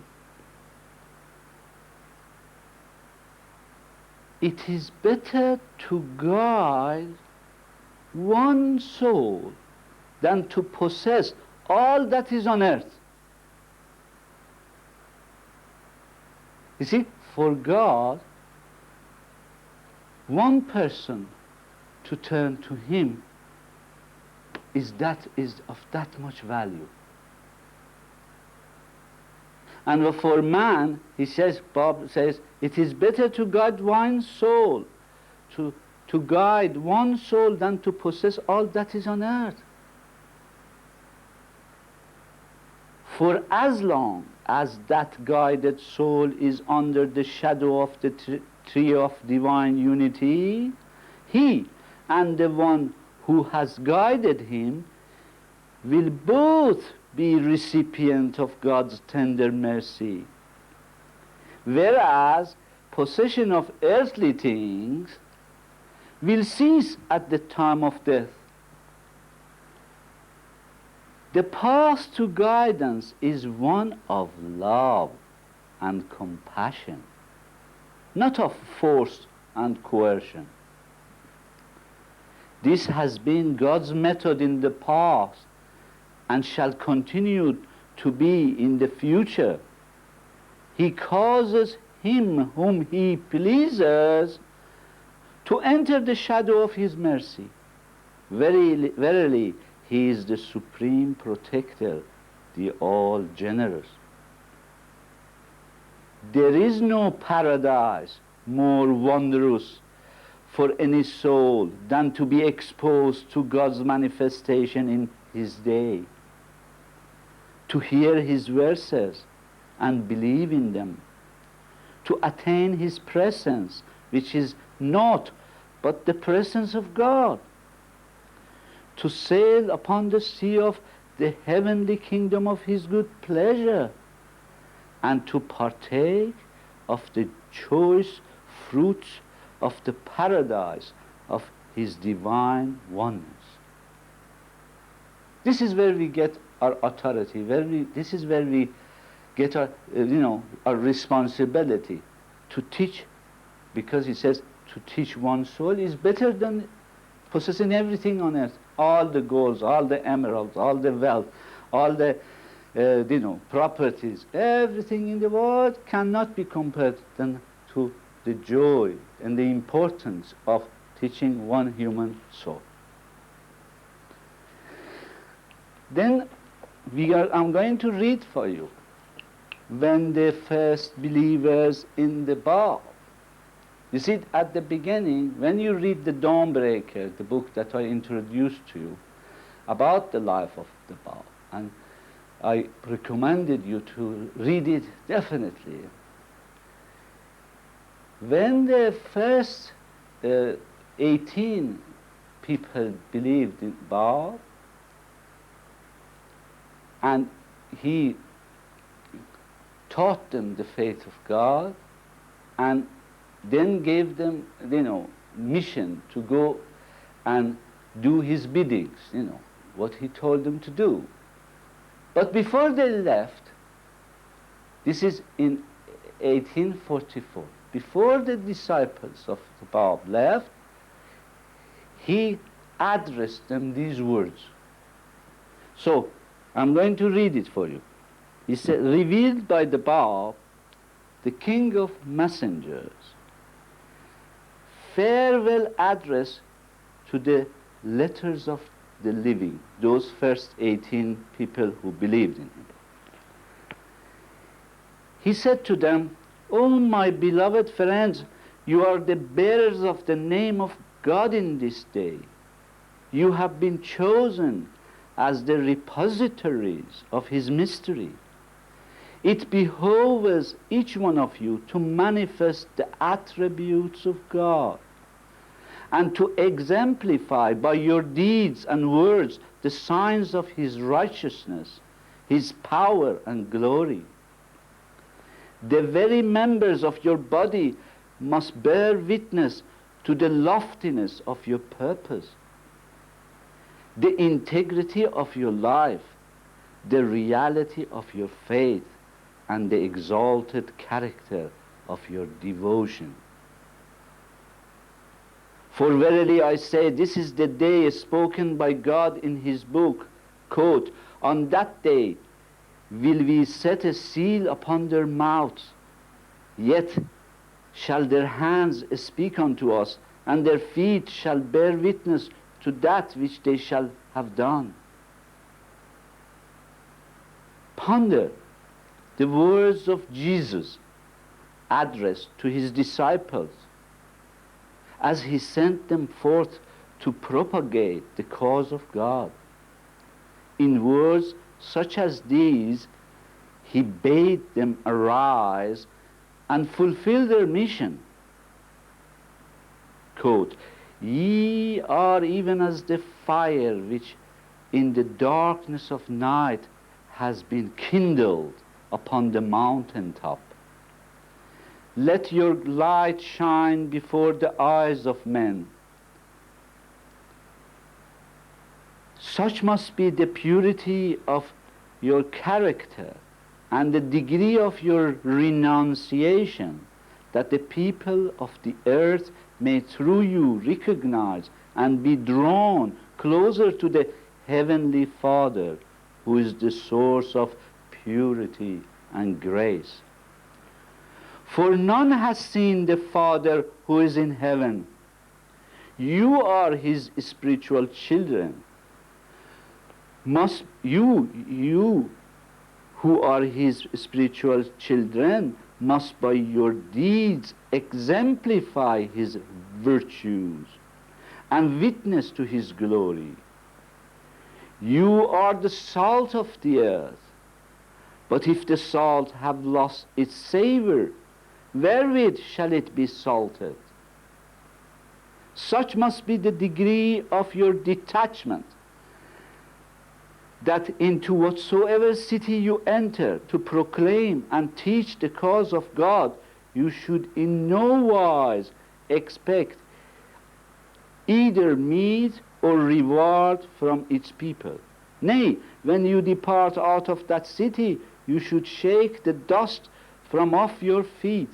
it is better to guide one soul than to possess all that is on earth. You see, for God, one person to turn to Him is of that much value. And for man, he says, Bob says, it is better to guide one soul, to guide one soul than to possess all that is on earth. For as long as that guided soul is under the shadow of the tree of divine unity, he and the one who has guided him will both be recipient of God's tender mercy. Whereas possession of earthly things will cease at the time of death. The path to guidance is one of love and compassion, not of force and coercion. This has been God's method in the past and shall continue to be in the future. He causes him whom he pleases to enter the shadow of his mercy. Verily, he is the supreme protector, the all-generous. There is no paradise more wondrous for any soul than to be exposed to God's manifestation in His day, to hear His verses and believe in them, to attain His presence, which is naught but the presence of God, to sail upon the sea of the heavenly kingdom of His good pleasure, and to partake of the choice fruits of the paradise of His divine oneness. This is where we get our authority, this is where we get our, our responsibility to teach, because he says to teach one soul is better than possessing everything on earth, all the golds, all the emeralds, all the wealth, all the properties, everything in the world cannot be compared to the joy and the importance of teaching one human soul. Then I'm going to read for you when the first believers in the Bab. You see, at the beginning, when you read the Dawnbreaker, the book that I introduced to you about the life of the Bab, and I recommended you to read it definitely. When the first 18 people believed in Bab, and he taught them the faith of God, and then gave them, mission to go and do his biddings, what he told them to do. But before they left, this is in 1844, before the disciples of the Bab left, he addressed them these words. So, I'm going to read it for you. He said, revealed by the Bab, the king of messengers, farewell address to the letters of the living, those first 18 people who believed in him. He said to them, "O my beloved friends, You are the bearers of the name of God in this day. You have been chosen as the repositories of His mystery. It behoves each one of you to manifest the attributes of God and to exemplify by your deeds and words the signs of His righteousness, His power and glory. The very members of your body must bear witness to the loftiness of your purpose, the integrity of your life, the reality of your faith, and the exalted character of your devotion. For verily I say, this is the day spoken by God in His book, quote, on that day will we set a seal upon their mouths, yet shall their hands speak unto us, and their feet shall bear witness to that which they shall have done. Ponder the words of Jesus addressed to His disciples as He sent them forth to propagate the cause of God. In words such as these, He bade them arise and fulfill their mission. Quote, ye are even as the fire which in the darkness of night has been kindled upon the mountaintop. Let your light shine before the eyes of men. Such must be the purity of your character and the degree of your renunciation, that the people of the earth may through you recognize and be drawn closer to the Heavenly Father, who is the source of purity and grace. For none has seen the Father who is in heaven. You are His spiritual children. You who are His spiritual children must by your deeds exemplify His virtues and witness to His glory. You are the salt of the earth. But if the salt have lost its savor, wherewith shall it be salted? Such must be the degree of your detachment, that into whatsoever city you enter to proclaim and teach the cause of God, you should in no wise expect either meed or reward from its people. Nay, when you depart out of that city, you should shake the dust from off your feet.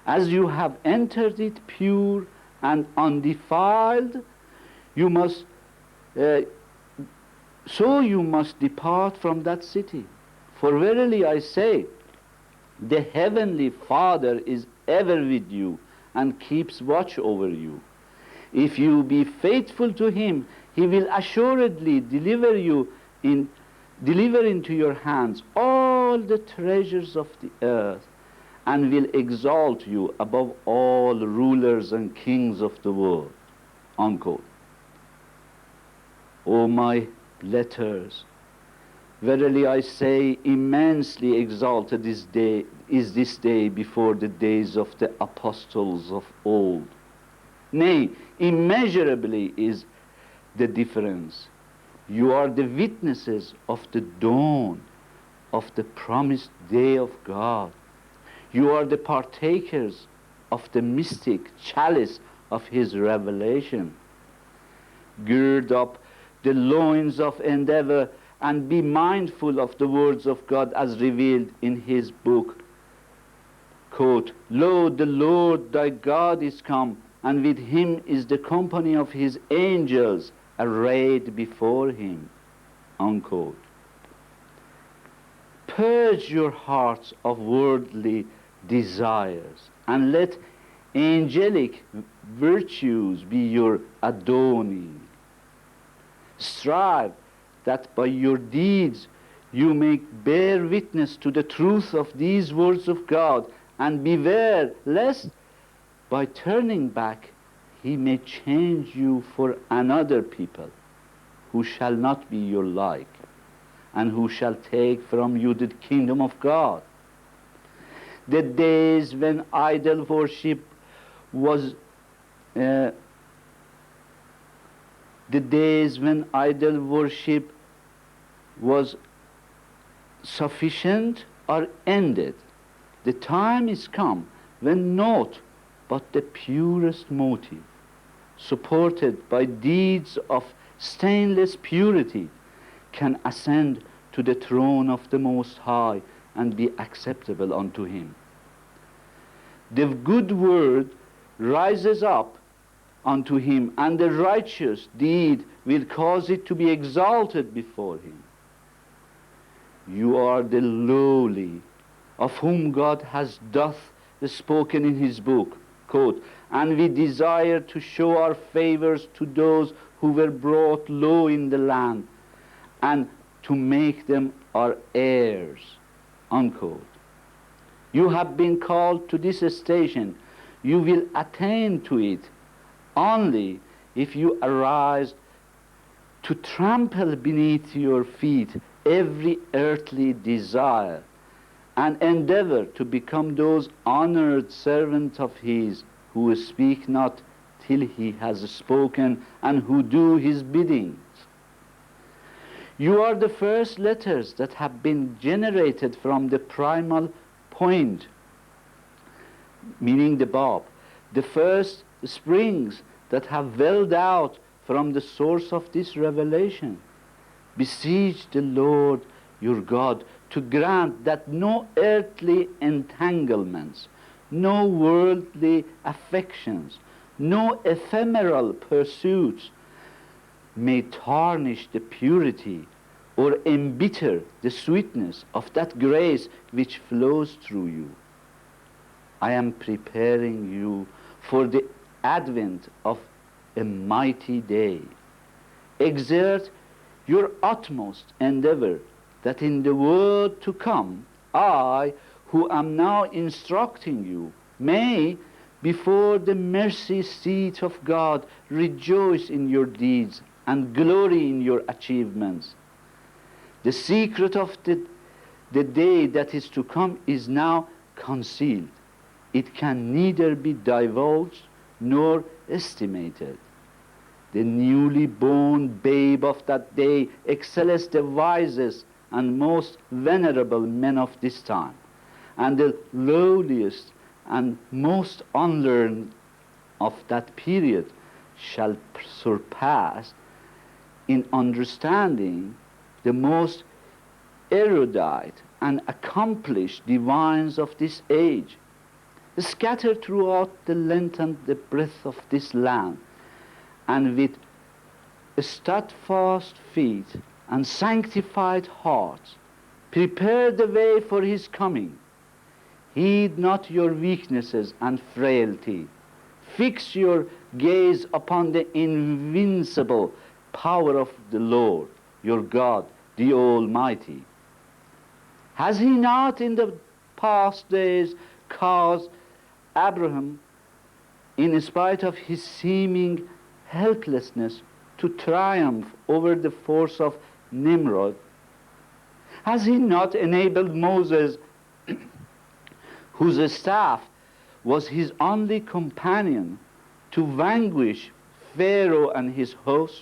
As you have entered it pure and undefiled, you must depart from that city. For verily I say, the Heavenly Father is ever with you and keeps watch over you. If you be faithful to Him, He will assuredly deliver into your hands all the treasures of the earth, and will exalt you above all rulers and kings of the world. Unquote. O my letters, verily I say, immensely exalted is this day before the days of the apostles of old. Nay, immeasurably is the difference. You are the witnesses of the dawn of the promised day of God. You are the partakers of the mystic chalice of His revelation. Gird up the loins of endeavor and be mindful of the words of God as revealed in His book. Quote, lo, the Lord thy God is come, and with Him is the company of His angels arrayed before Him. Unquote. Purge your hearts of worldly desires, and let angelic virtues be your adorning. Strive that by your deeds you may bear witness to the truth of these words of God, and beware lest by turning back, he may change you for another people who shall not be your like, and who shall take from you the kingdom of God. The days when idol worship was sufficient are ended. The time is come when naught but the purest motive, supported by deeds of stainless purity, can ascend to the throne of the Most High and be acceptable unto him. The good word rises up unto him, and the righteous deed will cause it to be exalted before him. You are the lowly, of whom God has doth spoken in his book, quote, and we desire to show our favors to those who were brought low in the land, and to make them our heirs, unquote. You have been called to this station. You will attain to it only if you arise to trample beneath your feet every earthly desire, and endeavor to become those honored servants of his who speak not till he has spoken, and who do his biddings. You are the first letters that have been generated from the primal point, meaning the Bab, the first springs that have welled out from the source of this revelation. Beseech the Lord your God to grant that no earthly entanglements, no worldly affections, no ephemeral pursuits may tarnish the purity or embitter the sweetness of that grace which flows through you. I am preparing you for the advent of a mighty day. Exert your utmost endeavor that in the world to come, I, who am now instructing you, may, before the mercy seat of God, rejoice in your deeds and glory in your achievements. The secret of the day that is to come is now concealed. It can neither be divulged nor estimated. The newly born babe of that day excels the wisest and most venerable men of this time, and the lowliest and most unlearned of that period shall surpass in understanding the most erudite and accomplished divines of this age, scattered throughout the length and the breadth of this land, and with steadfast feet and sanctified hearts prepare the way for his coming. Heed not your weaknesses and frailty. Fix your gaze upon the invincible power of the Lord, your God, the Almighty. Has he not in the past days caused Abraham, in spite of his seeming helplessness, to triumph over the force of Nimrod? Has he not enabled Moses, whose staff was his only companion, to vanquish Pharaoh and his hosts?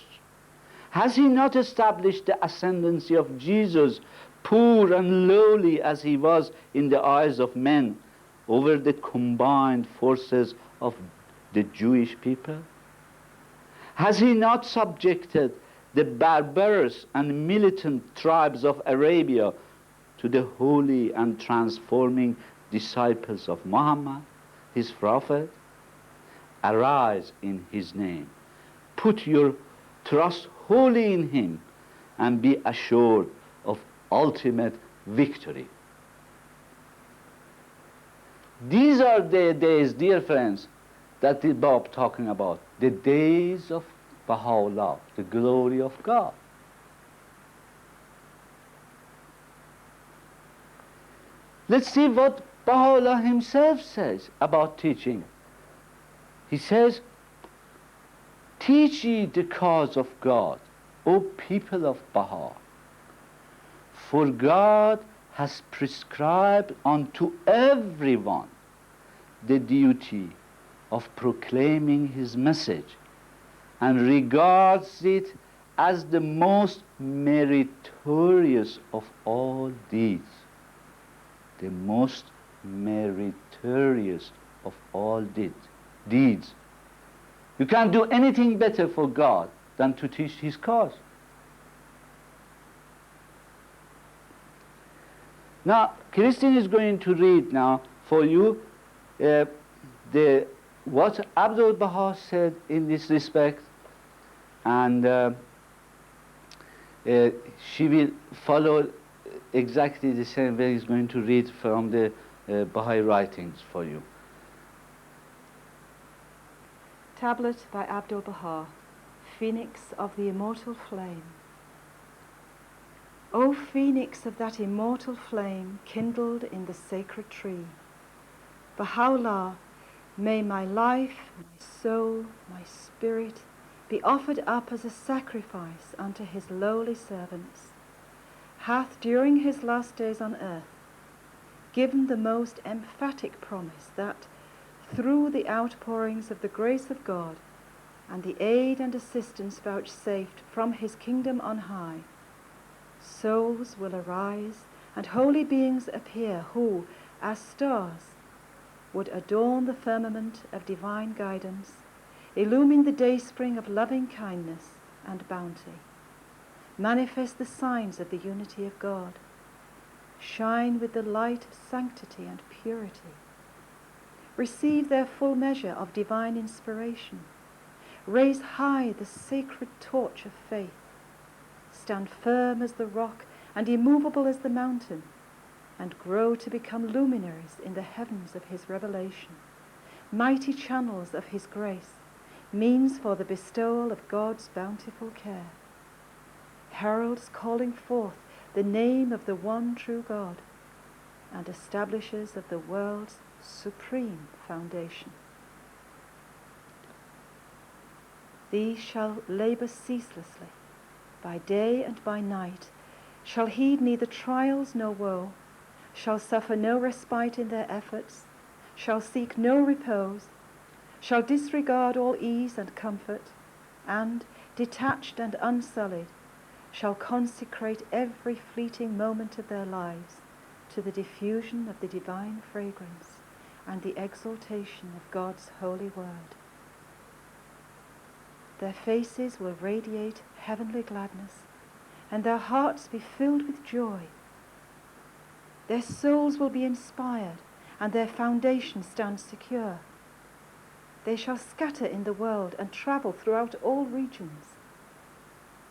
Has he not established the ascendancy of Jesus, poor and lowly as he was in the eyes of men, over the combined forces of the Jewish people? Has he not subjected the barbarous and militant tribes of Arabia to the holy and transforming disciples of Muhammad, his prophet? Arise in his name. Put your trust wholly in him and be assured of ultimate victory. These are the days, dear friends, that the Bab talking about, the days of Baha'u'llah, the glory of God. Let's see what Baha'u'llah himself says about teaching He says, teach ye the cause of God, O people of Baha, for God has prescribed unto everyone the duty of proclaiming his message and regards it as the most meritorious of all deeds. The most meritorious of all deeds. You can't do anything better for God than to teach his cause. Now, Christine is going to read now for you what Abdul Baha said in this respect, and she will follow exactly the same way. He's going to read from the Baha'i writings for you. Tablet by Abdul Baha, Phoenix of the Immortal Flame. O Phoenix of that immortal flame kindled in the sacred tree, Baha'u'llah, may my life, my soul, my spirit be offered up as a sacrifice unto his lowly servants, hath during his last days on earth given the most emphatic promise that through the outpourings of the grace of God and the aid and assistance vouchsafed from his kingdom on high, souls will arise and holy beings appear who, as stars, would adorn the firmament of divine guidance, illumine the dayspring of loving kindness and bounty, manifest the signs of the unity of God, shine with the light of sanctity and purity, receive their full measure of divine inspiration, raise high the sacred torch of faith, stand firm as the rock and immovable as the mountain, and grow to become luminaries in the heavens of his revelation, mighty channels of his grace, means for the bestowal of God's bountiful care, heralds calling forth the name of the one true God, and establishers of the world's supreme foundation. These shall labor ceaselessly, by day and by night, shall heed neither trials nor woe, shall suffer no respite in their efforts, shall seek no repose, shall disregard all ease and comfort, and, detached and unsullied, shall consecrate every fleeting moment of their lives to the diffusion of the divine fragrance and the exaltation of God's holy word. Their faces will radiate heavenly gladness, and their hearts be filled with joy. Their souls will be inspired, and their foundation stand secure. They shall scatter in the world and travel throughout all regions.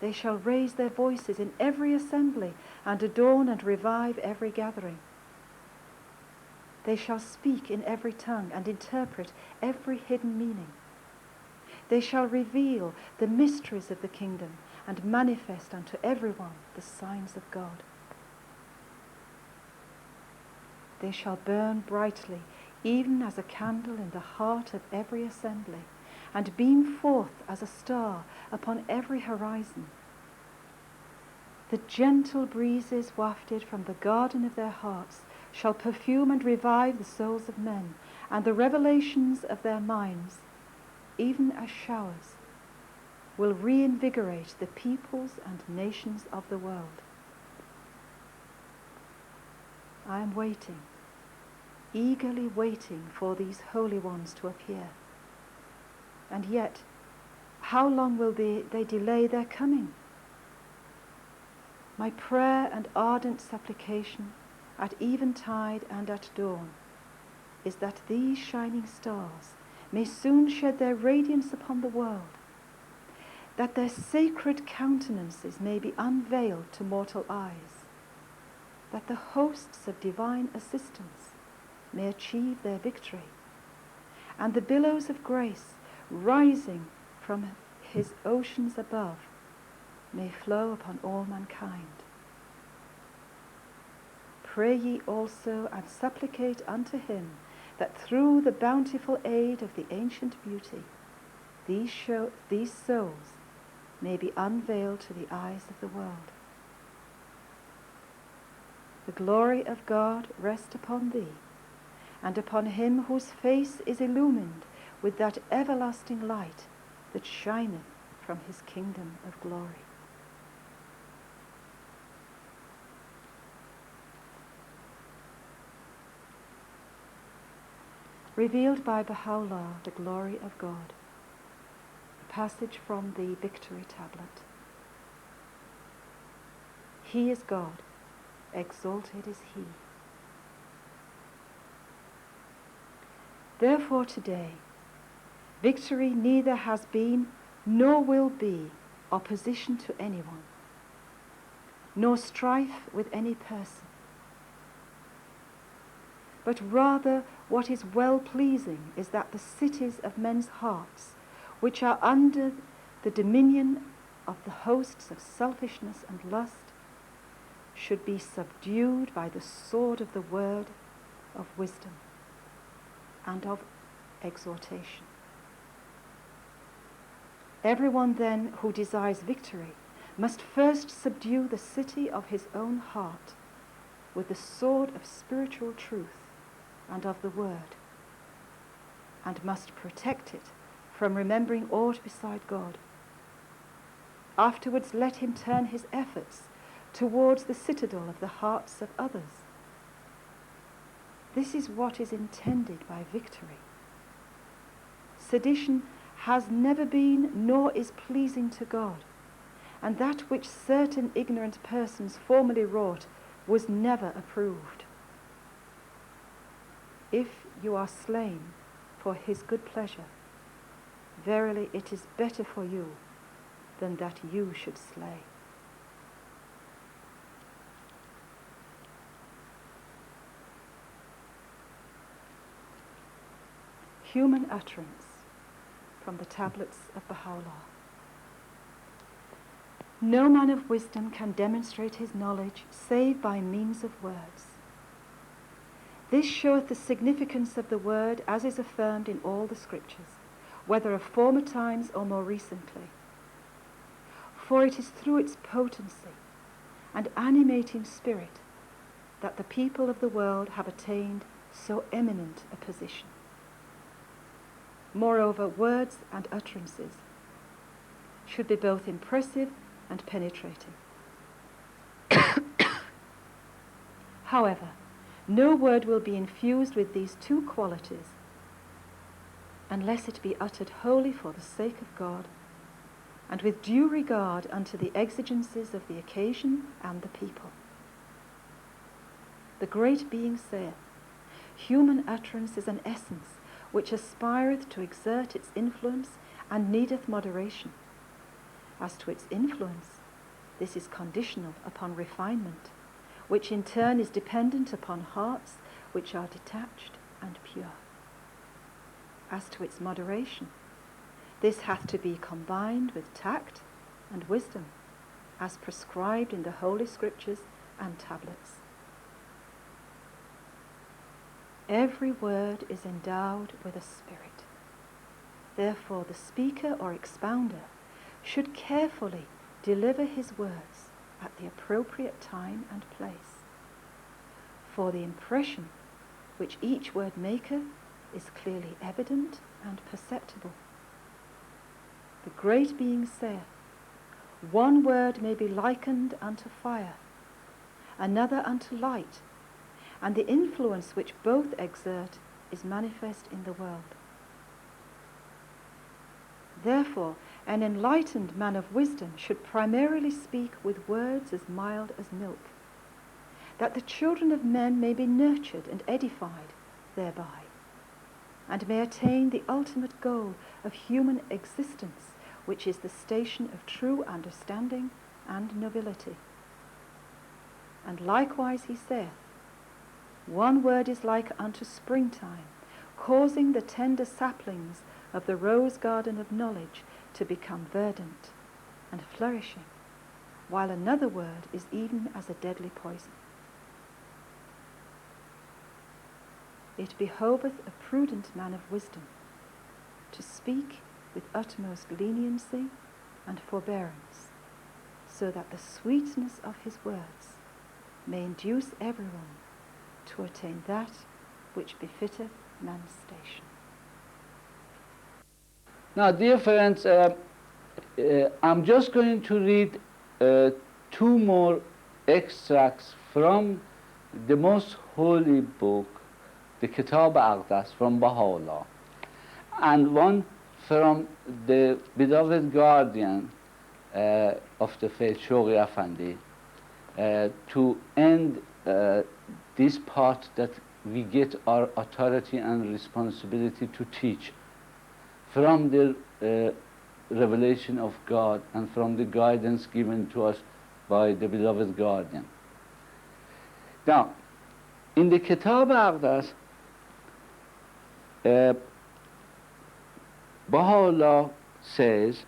They shall raise their voices in every assembly and adorn and revive every gathering. They shall speak in every tongue and interpret every hidden meaning. They shall reveal the mysteries of the kingdom and manifest unto everyone the signs of God. They shall burn brightly, even as a candle in the heart of every assembly, and beam forth as a star upon every horizon. The gentle breezes wafted from the garden of their hearts shall perfume and revive the souls of men, and the revelations of their minds, even as showers, will reinvigorate the peoples and nations of the world. I am waiting, eagerly waiting for these holy ones to appear. And yet, how long will they delay their coming? My prayer and ardent supplication at eventide and at dawn is that these shining stars may soon shed their radiance upon the world, that their sacred countenances may be unveiled to mortal eyes, that the hosts of divine assistance may achieve their victory, and the billows of grace rising from his oceans above may flow upon all mankind. Pray ye also and supplicate unto him that through the bountiful aid of the ancient beauty, these souls may be unveiled to the eyes of the world. The glory of God rest upon thee, and upon him whose face is illumined with that everlasting light that shineth from his kingdom of glory. Revealed by Baha'u'llah, the glory of God. A passage from the Victory Tablet. He is God, exalted is he. Therefore today, victory neither has been nor will be opposition to anyone, nor strife with any person, but rather what is well-pleasing is that the cities of men's hearts, which are under the dominion of the hosts of selfishness and lust, should be subdued by the sword of the word of wisdom and of exhortation. Everyone then who desires victory must first subdue the city of his own heart with the sword of spiritual truth and of the word, and must protect it from remembering aught beside God. Afterwards let him turn his efforts towards the citadel of the hearts of others. This is what is intended by victory. Sedition has never been nor is pleasing to God, and that which certain ignorant persons formerly wrought was never approved. If you are slain for his good pleasure, verily it is better for you than that you should slay. Human utterance from the tablets of Baha'u'llah. No man of wisdom can demonstrate his knowledge save by means of words. This showeth the significance of the word as is affirmed in all the scriptures, whether of former times or more recently. For it is through its potency and animating spirit that the people of the world have attained so eminent a position. Moreover, words and utterances should be both impressive and penetrating. However, no word will be infused with these two qualities unless it be uttered wholly for the sake of God and with due regard unto the exigencies of the occasion and the people. The great being saith, human utterance is an essence which aspireth to exert its influence and needeth moderation. As to its influence, this is conditional upon refinement, which in turn is dependent upon hearts which are detached and pure. As to its moderation, this hath to be combined with tact and wisdom, as prescribed in the Holy Scriptures and tablets. Every word is endowed with a spirit. Therefore the speaker or expounder should carefully deliver his words at the appropriate time and place. For the impression which each word maketh is clearly evident and perceptible. The great being saith, one word may be likened unto fire, another unto light, and the influence which both exert is manifest in the world. Therefore, an enlightened man of wisdom should primarily speak with words as mild as milk, that the children of men may be nurtured and edified thereby, and may attain the ultimate goal of human existence, which is the station of true understanding and nobility. And likewise he saith, one word is like unto springtime, causing the tender saplings of the rose garden of knowledge to become verdant and flourishing, while another word is even as a deadly poison. it behoveth a prudent man of wisdom to speak with utmost leniency and forbearance, so that the sweetness of his words may induce everyone to attain that which befitteth man's station. Now, dear friends, I'm just going to read two more extracts from the most holy book, the Kitab Aqdas from Baha'u'llah, and one from the beloved guardian of the faith, Shoghi Afandi, to end this part that we get our authority and responsibility to teach from the revelation of God and from the guidance given to us by the beloved guardian. Now, in the Kitab Aqdas, Baha'u'llah says,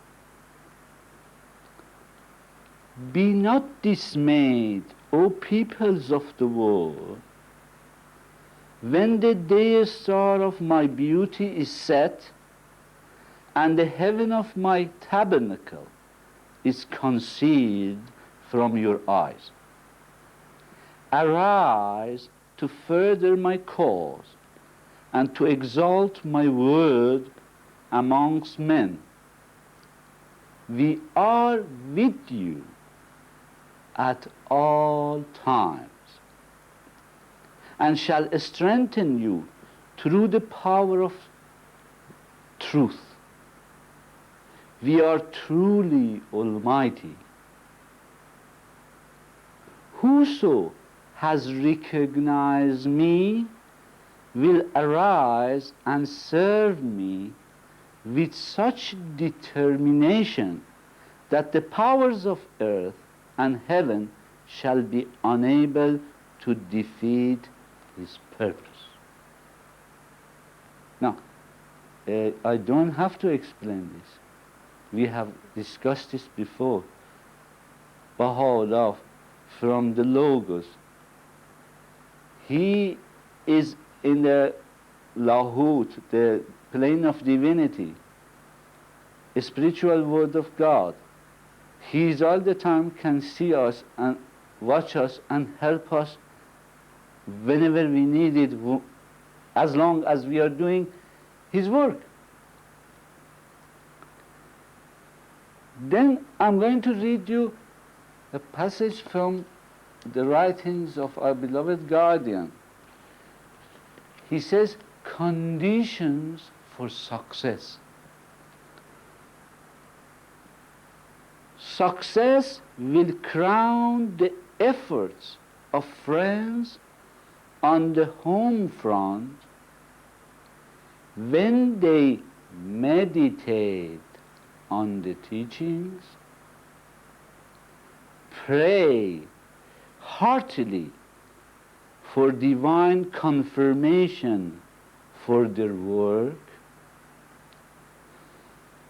"Be not dismayed, O peoples of the world, when the day star of my beauty is set and the heaven of my tabernacle is concealed from your eyes. Arise to further my cause and to exalt my word amongst men. We are with you at all times, and shall strengthen you through the power of truth. We are truly almighty. Whoso has recognized me will arise and serve me with such determination that the powers of earth and heaven shall be unable to defeat his purpose." Now, I don't have to explain this. We have discussed this before. Baha'u'llah, from the Logos, he is in the Lahut, the plane of divinity, a spiritual word of God. He is all the time can see us and watch us and help us whenever we need it, as long as we are doing his work. Then I'm going to read you a passage from the writings of our beloved guardian. He says, conditions for success. Success will crown the efforts of friends on the home front when they meditate on the teachings, pray heartily for divine confirmation for their work,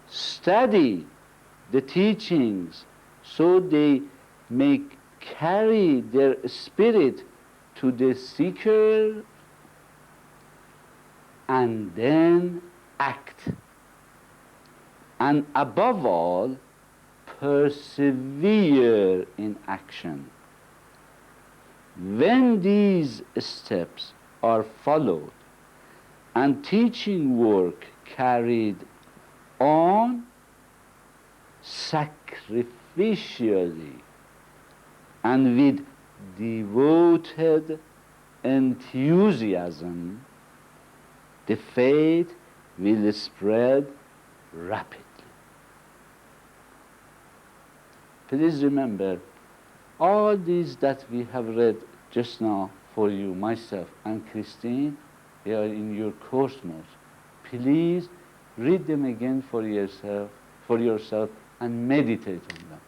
study the teachings so they may carry their spirit to the seeker, and then act. And above all, persevere in action. When these steps are followed and teaching work carried on sacrificially and with devoted enthusiasm, the faith will spread rapidly. Please remember, all these that we have read just now for you, myself and Christine, they are in your course notes. Please read them again for yourself and meditate on them.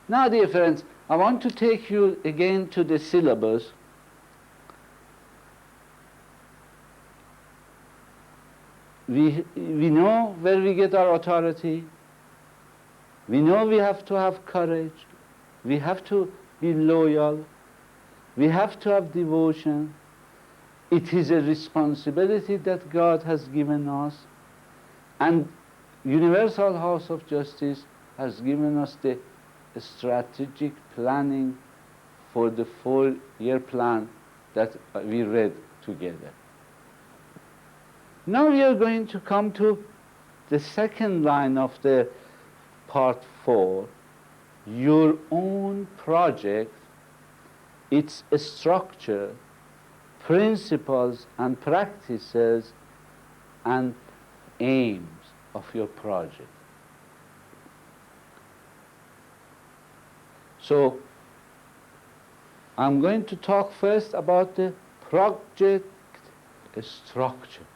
Now, dear friends, I want to take you again to the syllabus. We know where we get our authority. We know we have to have courage. We have to be loyal. We have to have devotion. It is a responsibility that God has given us. And Universal House of Justice has given us the strategic planning for the 4-year plan that we read together. Now we are going to come to the second line of the part 4, your own project, its structure, principles and practices and aims of your project. So I'm going to talk first about the project structure.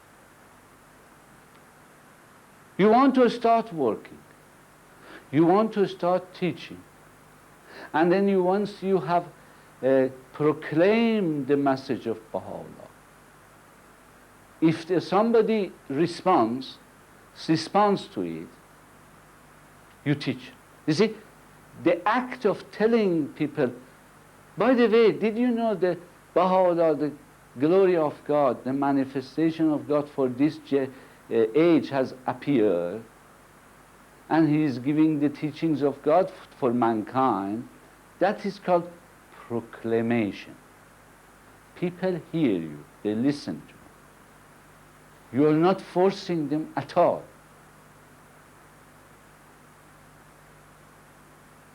You want to start working. You want to start teaching. And then once you have proclaimed the message of Baha'u'llah, if somebody responds to it, you teach. You see, the act of telling people, by the way, did you know that Baha'u'llah, the glory of God, the manifestation of God for this age has appeared, and he is giving the teachings of God for mankind, that is called proclamation. People hear you, they listen to you. You are not forcing them at all.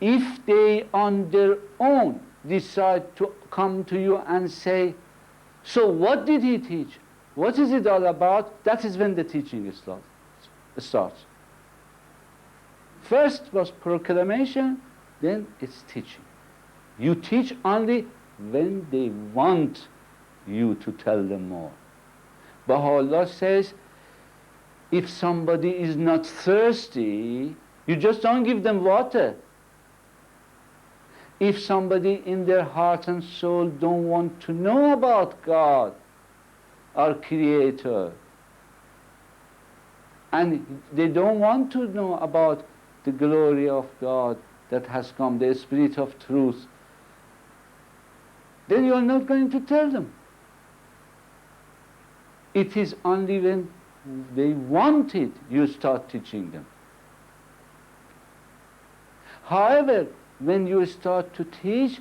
If they on their own decide to come to you and say, so what did he teach? What is it all about? That is when the teaching starts. First was proclamation, then it's teaching. You teach only when they want you to tell them more. Baha'u'llah says, if somebody is not thirsty, you just don't give them water. If somebody in their heart and soul don't want to know about God, our Creator, and they don't want to know about the glory of God that has come, the Spirit of truth, then you are not going to tell them. It is only when they want it you start teaching them. However, when you start to teach,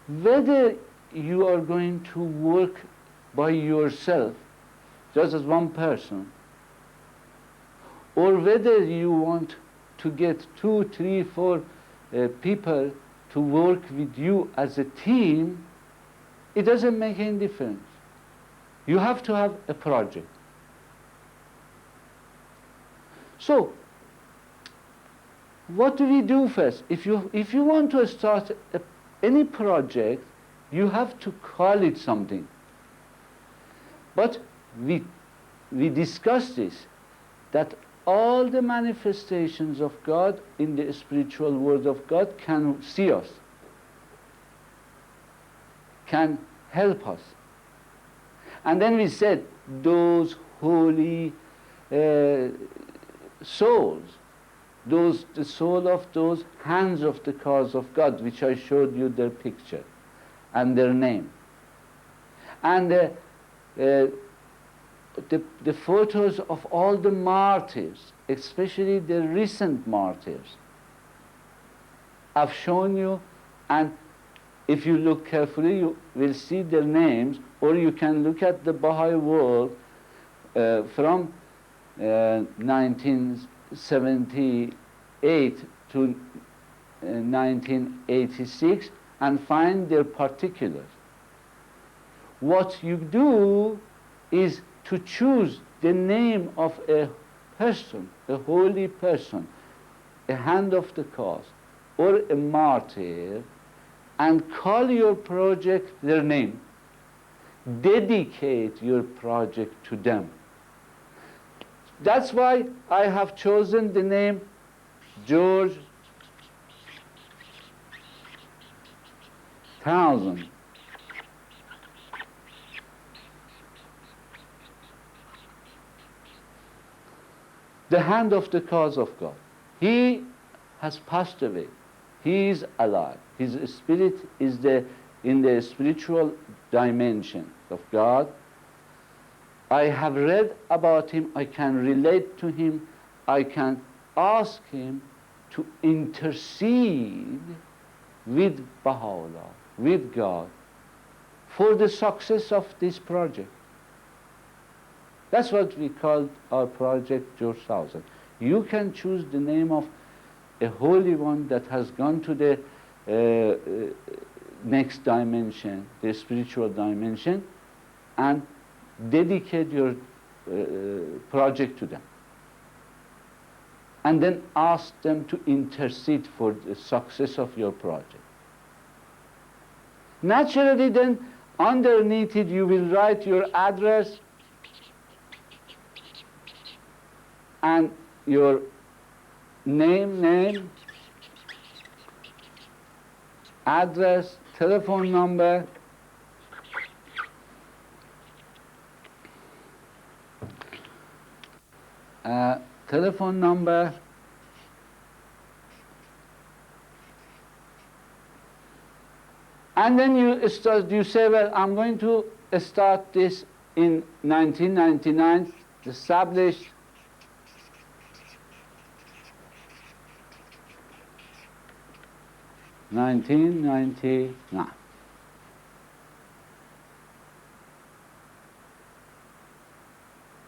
whether you are going to work by yourself, just as one person, or whether you want to get 2, 3, 4 people to work with you as a team, it doesn't make any difference. You have to have a project. So, what do we do first? If you want to start any project, you have to call it something. But we discussed this, that all the manifestations of God in the spiritual world of God can see us, can help us. And then we said, those holy souls, the soul of those hands of the cause of God, which I showed you their picture and their name. And the photos of all the martyrs, especially the recent martyrs, I've shown you, and if you look carefully, you will see their names, or you can look at the Baha'i world from 1978 to 1986 and find their particulars. What you do is to choose the name of a person, a holy person, a hand of the cause, or a martyr, and call your project their name. Dedicate your project to them. That's why I have chosen the name George Townsend. The hand of the cause of God. He has passed away. He is alive. His spirit is in the spiritual dimension of God. I have read about him. I can relate to him. I can ask him to intercede with Baha'u'llah, with God, for the success of this project. That's what we called our project George 1000. You can choose the name of a holy one that has gone to the next dimension, the spiritual dimension, and dedicate your project to them. And then ask them to intercede for the success of your project. Naturally then, underneath it you will write your address and your name, address, telephone number, telephone number, and then you say, well, I'm going to start this in 1999, established 1999.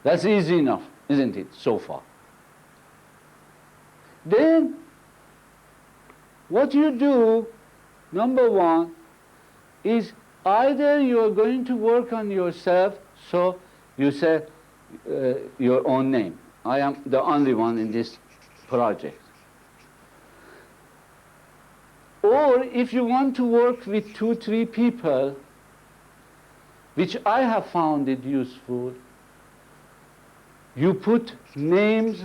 That's easy enough, isn't it, so far? Then, what you do, number one, is either you are going to work on yourself, so you say your own name. I am the only one in this project. Or if you want to work with 2, 3 people, which I have found it useful, you put names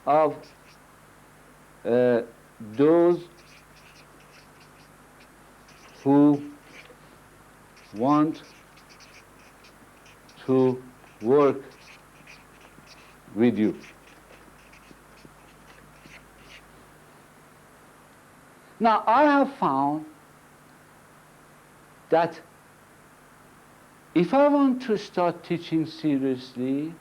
of those who want to work with you. Now, I have found that if I want to start teaching seriously,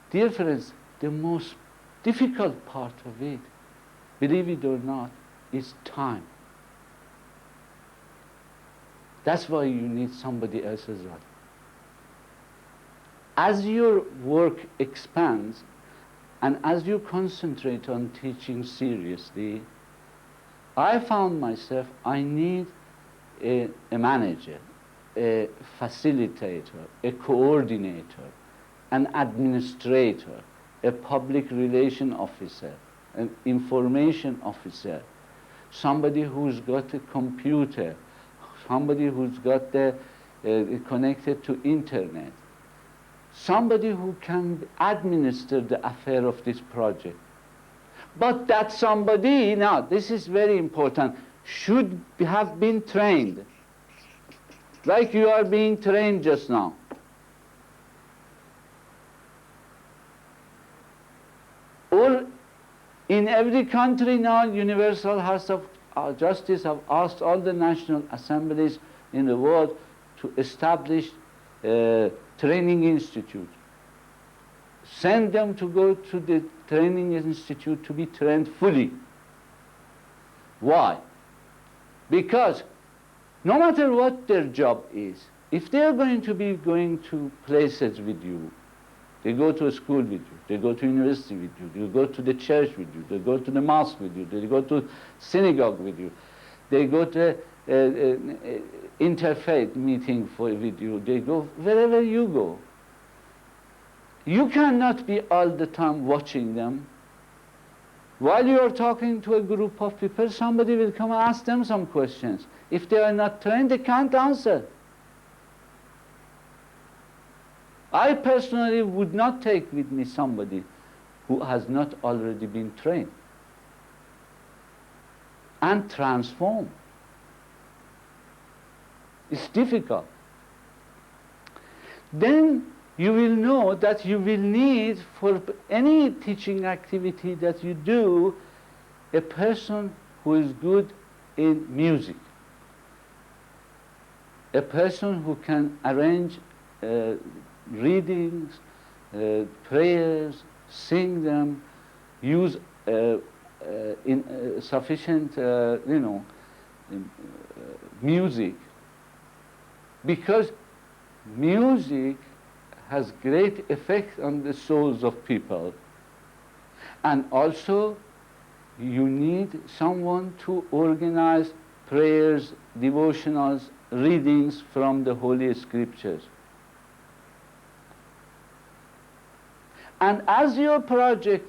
dear friends, the most difficult part of it, believe it or not, is time. That's why you need somebody else as well. As your work expands, and as you concentrate on teaching seriously, I found myself, I need a manager, a facilitator, a coordinator, an administrator, a public relation officer, an information officer, somebody who's got a computer, somebody who's got connected to internet, somebody who can administer the affair of this project. But that somebody, now this is very important, should have been trained, like you are being trained just now. Or in every country now, Universal House of Justice have asked all the national assemblies in the world to establish training institute. Send them to go to the training institute to be trained fully. Why? Because no matter what their job is, if they are going to be going to places with you, they go to a school with you, they go to university with you, they go to the church with you, they go to the mosque with you, they go to synagogue with you, they go to interfaith meeting with you, they go wherever you go. You cannot be all the time watching them. While you are talking to a group of people, somebody will come and ask them some questions. If they are not trained, they can't answer. I personally would not take with me somebody who has not already been trained and transformed. It's difficult. Then you will know that you will need, for any teaching activity that you do, a person who is good in music, a person who can arrange readings, prayers, sing them, use in sufficient, music, because music has great effect on the souls of people. And also, you need someone to organize prayers, devotionals, readings from the Holy Scriptures. And as your project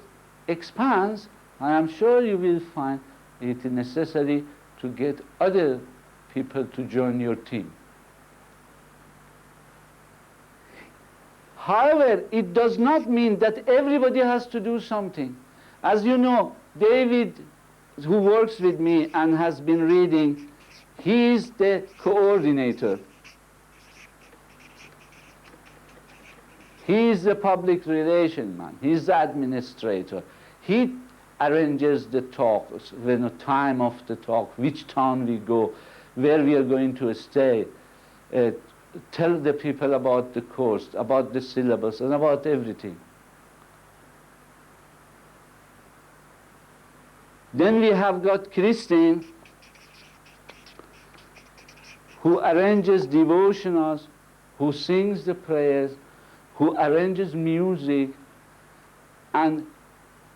expands, I am sure you will find it necessary to get other people to join your team. However, it does not mean that everybody has to do something. As you know, David, who works with me and has been reading, he is the coordinator. He is the public relation man. He is the administrator. He arranges the talks, when the time of the talk, which town we go, where we are going to stay, tell the people about the course, about the syllabus, and about everything. Then we have got Christine, who arranges devotionals, who sings the prayers, who arranges music, and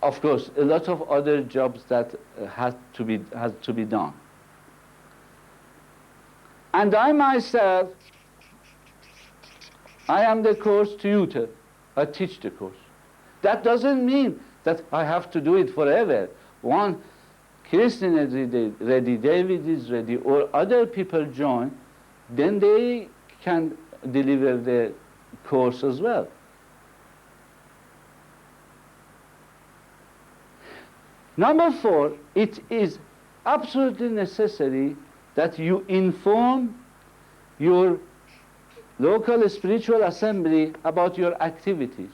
of course a lot of other jobs that has to be done. And I myself, I am the course tutor. I teach the course. That doesn't mean that I have to do it forever. One Christian is ready, David is ready, or other people join, then they can deliver the course as well. Number 4, it is absolutely necessary that you inform your local spiritual assembly about your activities,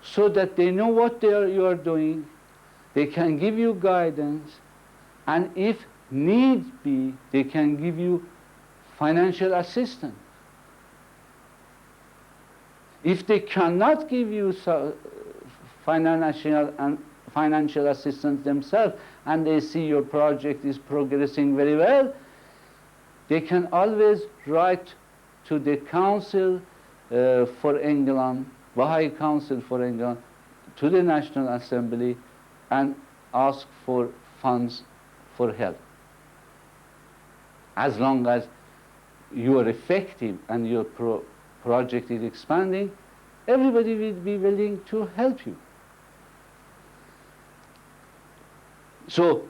so that they know what you are doing, they can give you guidance, and if need be, they can give you financial assistance. If they cannot give you financial assistance themselves, and they see your project is progressing very well, they can always write to the Council for England, Baha'i Council for England, to the National Assembly, and ask for funds for help. As long as you are effective and your project is expanding, everybody will be willing to help you. So,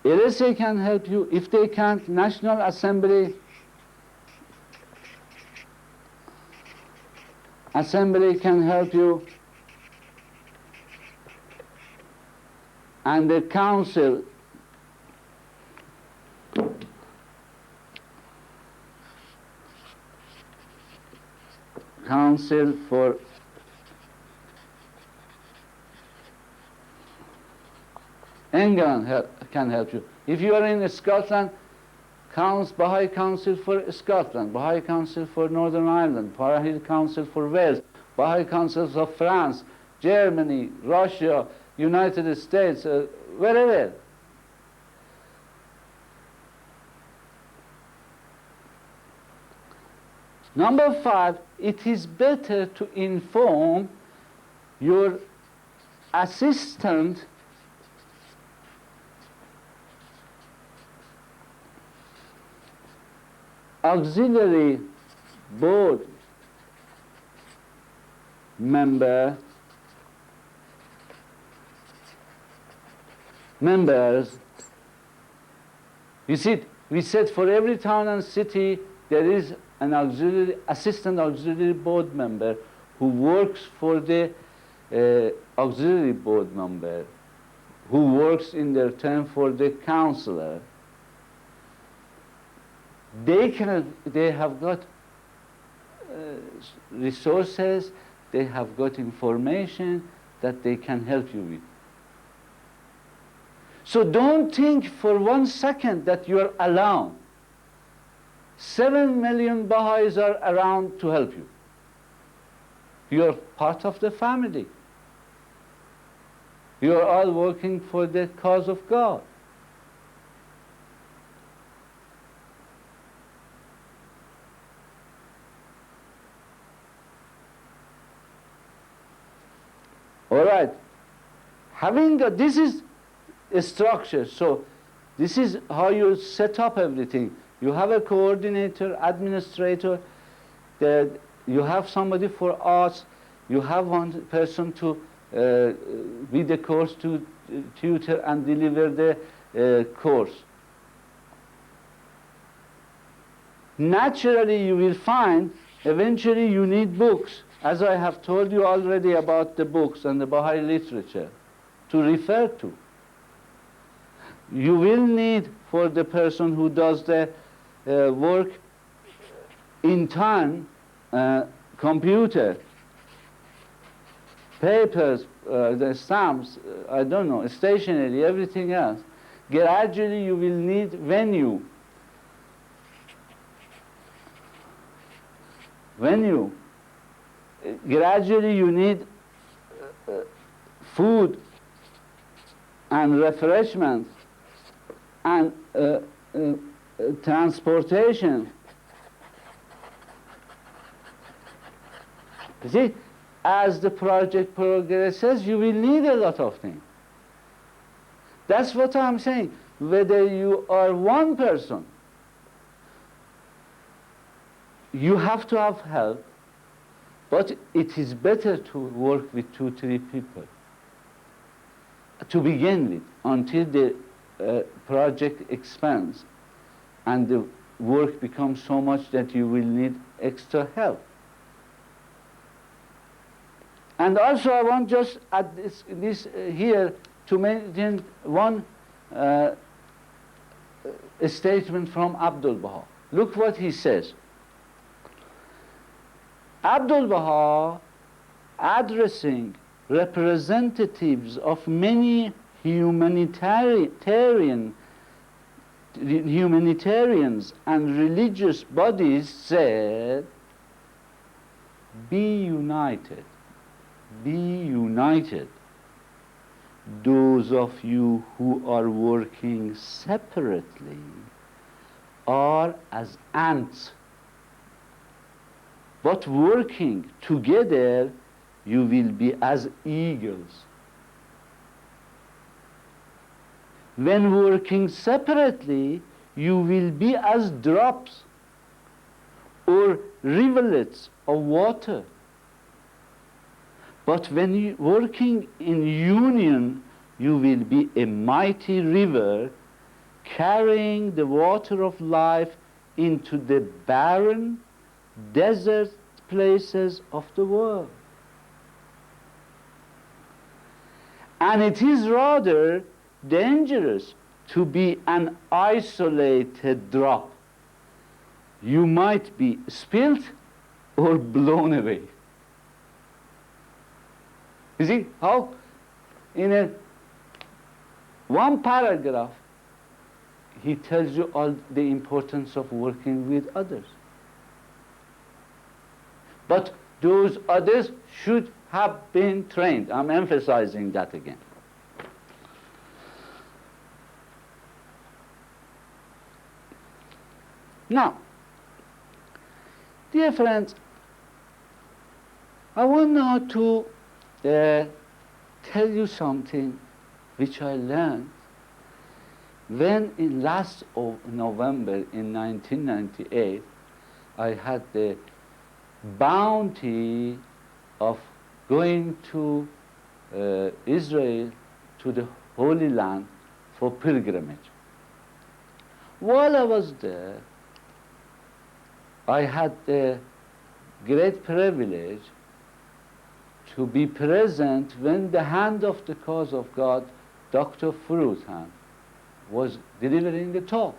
LSA can help you. If they can't, National Assembly can help you, and the Council for England can help you. If you are in Scotland, Baha'i Council for Scotland, Baha'i Council for Northern Ireland, Baha'i Council for Wales, Baha'i Councils of France, Germany, Russia, United States, wherever. Number 5, it is better to inform your assistant auxiliary board members. You see, we said for every town and city there is an assistant auxiliary board member who works for the auxiliary board member, who works in their turn for the counselor. They have got resources, they have got information that they can help you with. So don't think for 1 second that you are alone. 7 million Baha'is are around to help you. You are part of the family. You are all working for the cause of God. All right. This is a structure. So this is how you set up everything. You have a coordinator, administrator, you have somebody for arts, you have one person to be the course to tutor and deliver the course. Naturally, you will find eventually you need books, as I have told you already about the books and the Baha'i literature to refer to. You will need, for the person who does the work in time, computer, papers, the stamps, I don't know, stationery, everything else. Gradually you will need venue. Gradually you need food and refreshment and transportation. You see, as the project progresses, you will need a lot of things. That's what I'm saying. Whether you are one person, you have to have help, but it is better to work with 2, 3 people to begin with, until the project expands and the work becomes so much that you will need extra help. And also I want just at this here to mention one statement from Abdul Baha. Look what he says. Abdul Baha, addressing representatives of many humanitarians and religious bodies, said, "Be united, be united. Those of you who are working separately are as ants, but working together you will be as eagles. When working separately, you will be as drops or rivulets of water. But when you working in union, you will be a mighty river carrying the water of life into the barren, desert places of the world. And it is rather dangerous to be an isolated drop. You might be spilt or blown away." You see how in one paragraph he tells you all the importance of working with others. But those others should have been trained. I'm emphasizing that again. Now, dear friends, I want now to tell you something which I learned when in last November in 1998 I had the bounty of going to Israel, to the Holy Land for pilgrimage. While I was there, I had the great privilege to be present when the hand of the cause of God, Dr. Fruithan, was delivering a talk.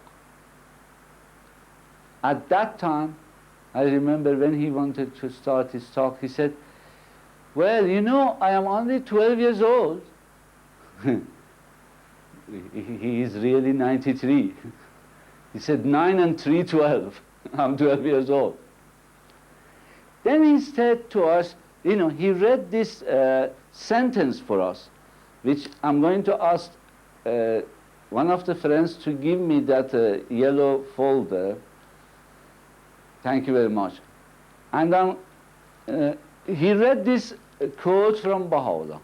At that time, I remember when he wanted to start his talk, he said, well, you know, I am only 12 years old. He is really 93. He said, 9 and 3, 12. I'm 12 years old. Then he said to us, you know, he read this sentence for us, which I'm going to ask one of the friends to give me that yellow folder. Thank you very much. And he read this quote from Baha'u'llah,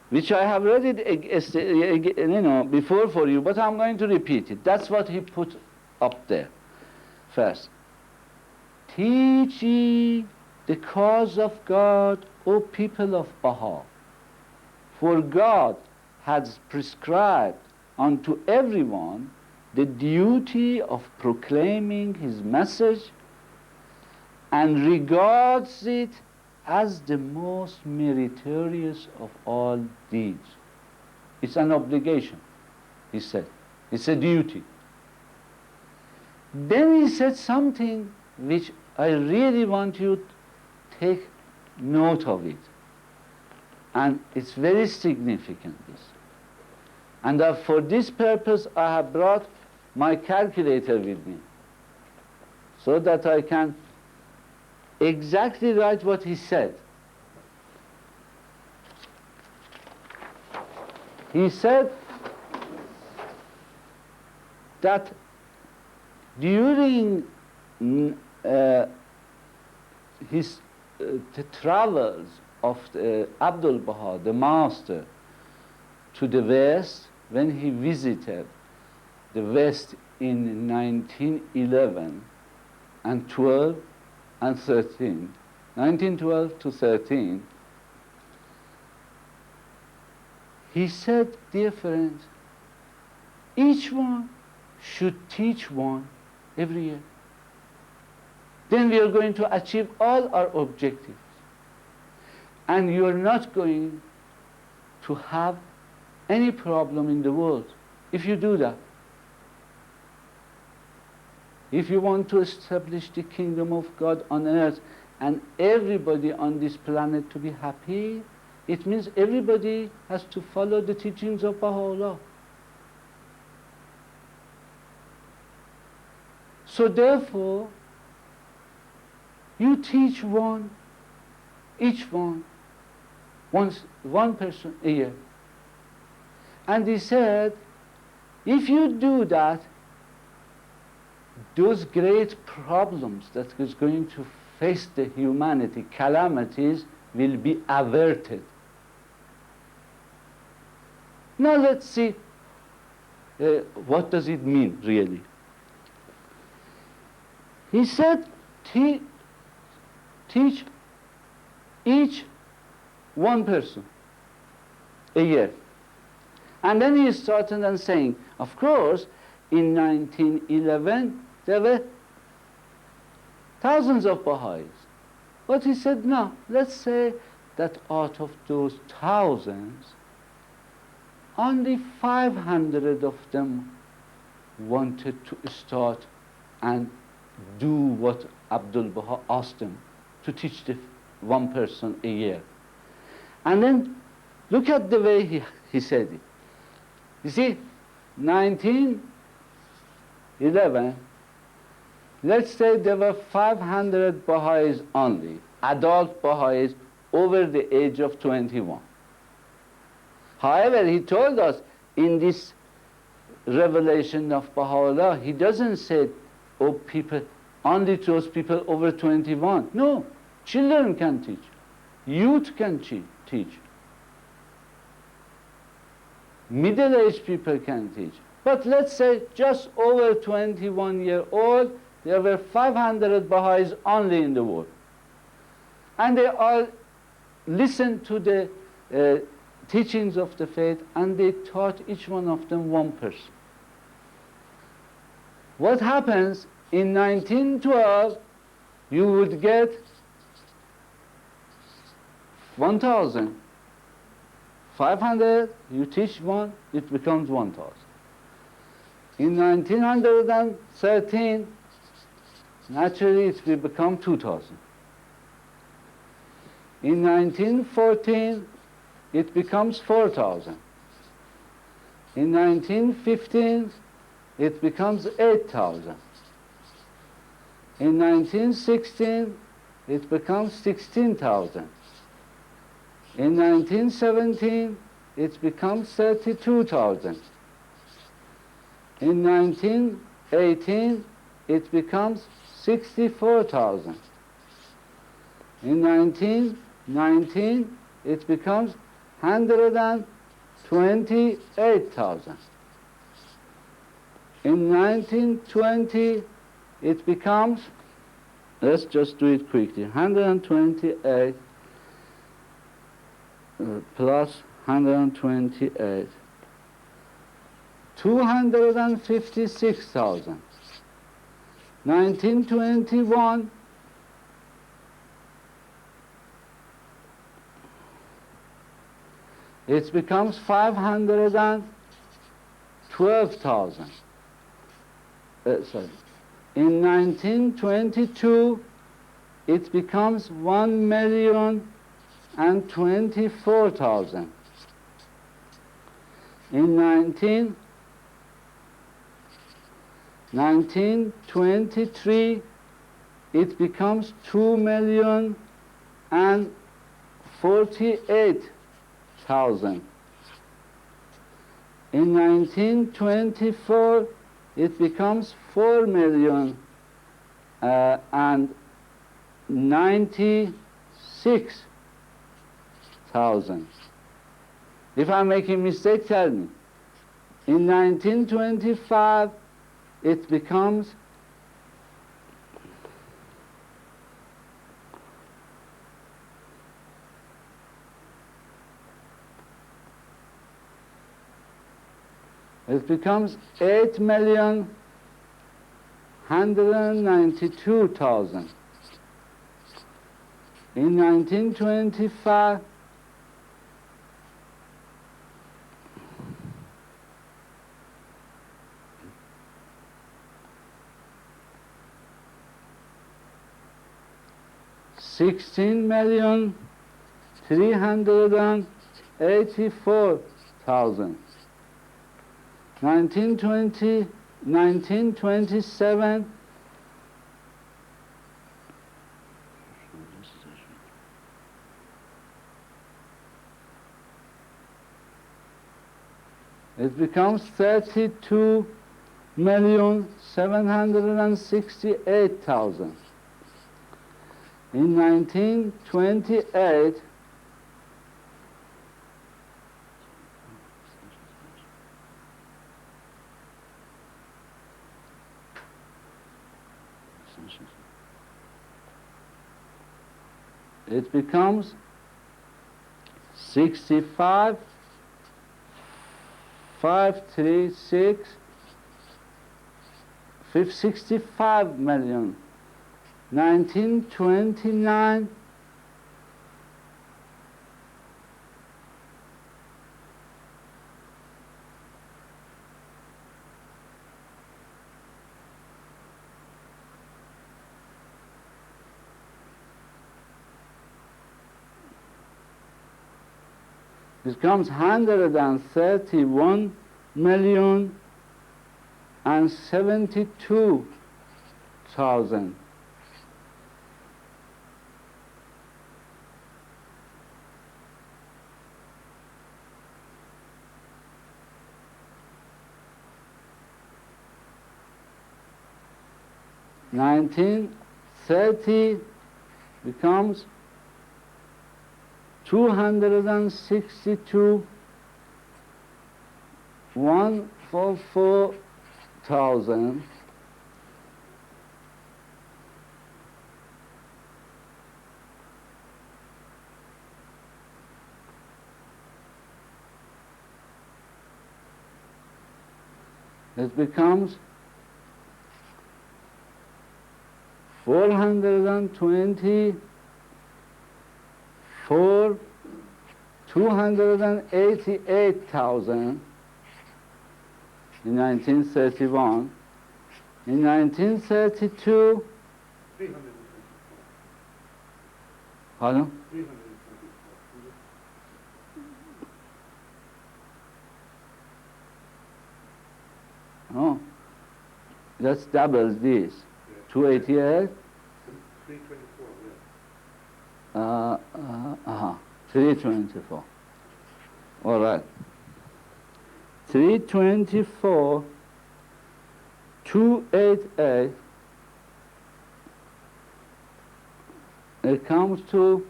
which I have read it you know, before for you, but I'm going to repeat it. That's what he put up there first. Teach ye the cause of God, O people of Baha, for God has prescribed unto everyone the duty of proclaiming his message and regards it as the most meritorious of all deeds. It's an obligation, he said. It's a duty. Then he said something which I really want you to take note of it. And it's very significant, this. And for this purpose, I have brought my calculator with me, so that I can exactly write what he said. He said that during his the travels of Abdul Baha, the master, to the West, when he visited the West in 1911 and 12 and 13, 1912 to 13, he said, dear friends, each one should teach one every year. Then we are going to achieve all our objectives. And you are not going to have any problem in the world if you do that. If you want to establish the kingdom of God on earth and everybody on this planet to be happy, it means everybody has to follow the teachings of Baha'u'llah. So therefore, you teach one, each one, one person a year. And he said, if you do that, those great problems that is going to face the humanity, calamities, will be averted. Now let's see what does it mean really. He said, teach each one person a year. And then he started and saying, of course, in 1911, there were thousands of Baha'is. But he said, no, let's say that out of those thousands, only 500 of them wanted to start and do what Abdul Baha asked them, to teach the one person a year. And then look at the way he said it. You see, 1911, let's say there were 500 Baha'is only, adult Baha'is over the age of 21. However, he told us in this revelation of Baha'u'llah, he doesn't say, oh people, only those people over 21. No, children can teach, youth can teach. Middle-aged people can teach. But let's say just over 21-year-old, there were 500 Baha'is only in the world. And they all listened to the teachings of the faith, and they taught each one of them one person. What happens in 1912, you would get 1,000. 500, you teach one, it becomes 1,000. In 1913, Naturally, it will become 2,000. In 1914, it becomes 4,000. In 1915, it becomes 8,000. In 1916, it becomes 16,000. In 1917, it becomes 32,000. In 1918, it becomes 64,000. In 1919, it becomes 128,000. In 1920, it becomes, let's just do it quickly, 128 plus 128, 256,000. 1921, it becomes 512,000. Sorry. In 1922, it becomes 1,024,000. In 1923, it becomes 2,048,000. In 1924, it becomes 4,096,000. If I'm making a mistake, tell me. In 1925, it becomes it becomes 8,192,000. In 1925, $16,384,000. 1927, it becomes 32,768,000. In 1928, it becomes 65 million. 1929, it becomes 131,072,000. In 1930 becomes 262,144,000. It becomes 288,000 in 1931. In 1932, 324. Pardon? 324. Oh, that's double this. Yeah. 288. 324, yeah. 324. All right. 324, 288. It comes to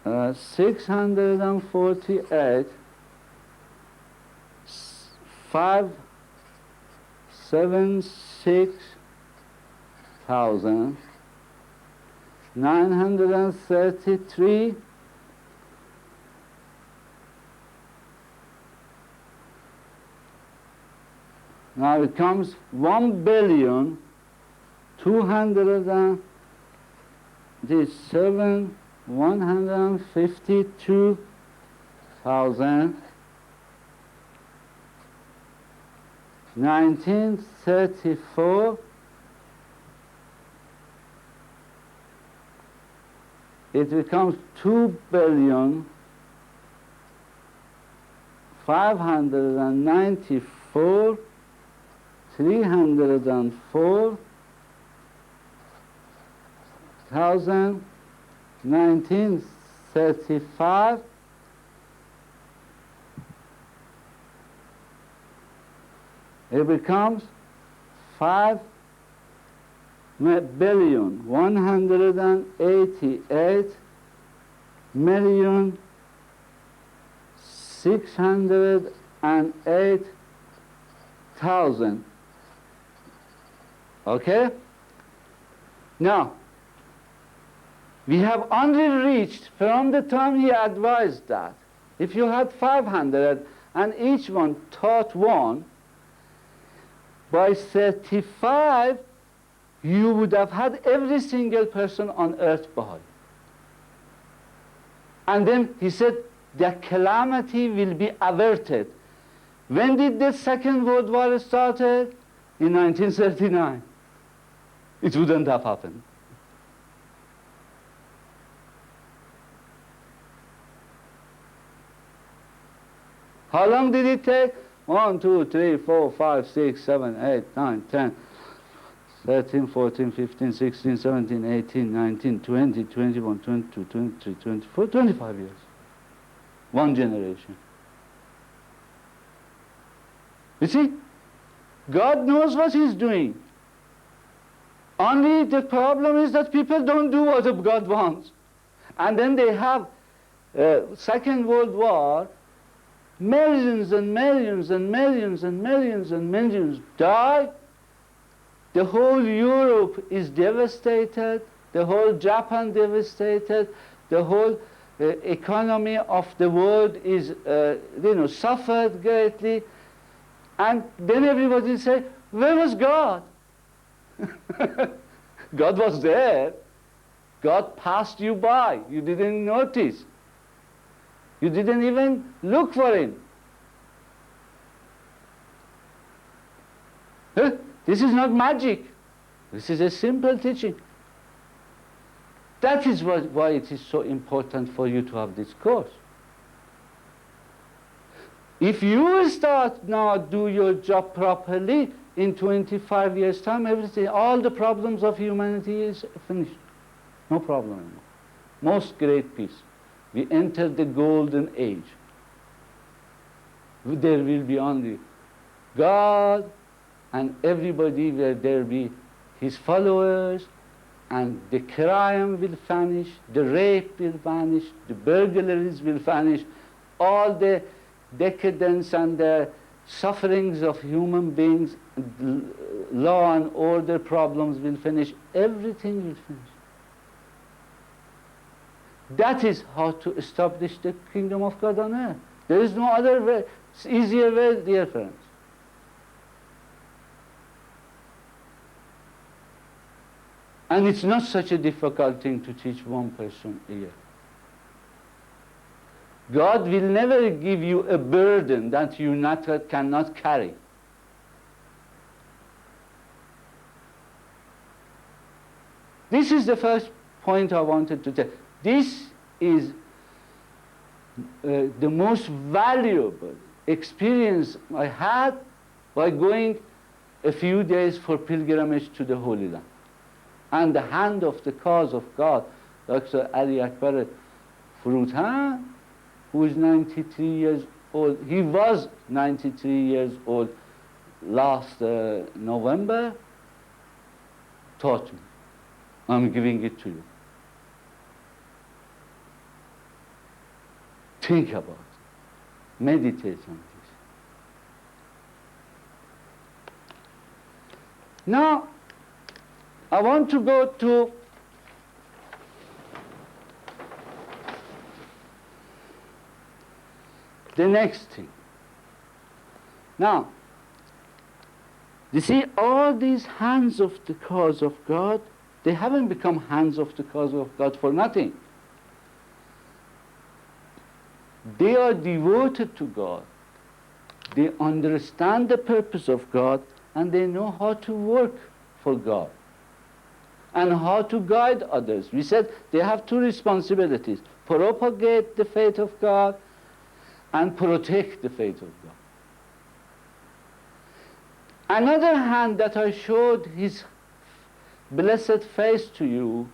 648, 576,933. Now it comes 1,52,1934. It becomes 2,594,304. 1935. It becomes 5,188,608,000. Okay? Now, we have only reached from the time he advised that. If you had 500 and each one taught one, by 35 you would have had every single person on earth Baha'i. And then he said the calamity will be averted. When did the Second World War started? In 1939. It wouldn't have happened. How long did it take? 1, 2, 3, 4, 5, 6, 7, 8, 9, 10, 13, 14, 15, 16, 17, 18, 19, 20, 21, 22, 23, 24, 25 years. One generation. You see? God knows what He's doing. Only the problem is that people don't do what God wants. And then they have Second World War, millions and millions and millions and millions and millions die. The whole Europe is devastated, the whole Japan devastated, the whole economy of the world is, suffered greatly. And then everybody say, where was God? God was there. God passed you by. You didn't notice. You didn't even look for Him. This is not magic. This is a simple teaching. That is why it is so important for you to have this course. If you start now do your job properly, in 25 years' time, everything, all the problems of humanity is finished. No problem anymore. Most great peace. We enter the golden age. There will be only God and everybody where there be His followers, and the crime will vanish, the rape will vanish, the burglaries will vanish, all the decadence and the sufferings of human beings, law and order problems will finish, everything will finish. That is how to establish the kingdom of God on earth. There is no other way, easier way, dear friends. And it's not such a difficult thing to teach one person a year. God will never give you a burden that you cannot carry. This is the first point I wanted to tell. This is the most valuable experience I had by going a few days for pilgrimage to the Holy Land. And the hand of the cause of God, Dr. Ali Akbar Frutan, who is 93 years old, he was 93 years old last November, taught me. I'm giving it to you. Think about it. Meditate on this. Now, I want to go to the next thing. Now, you see, all these hands of the cause of God, they haven't become hands of the cause of God for nothing. They are devoted to God. They understand the purpose of God, and they know how to work for God and how to guide others. We said they have two responsibilities: propagate the faith of God and protect the faith of God. Another hand that I showed his blessed face to you,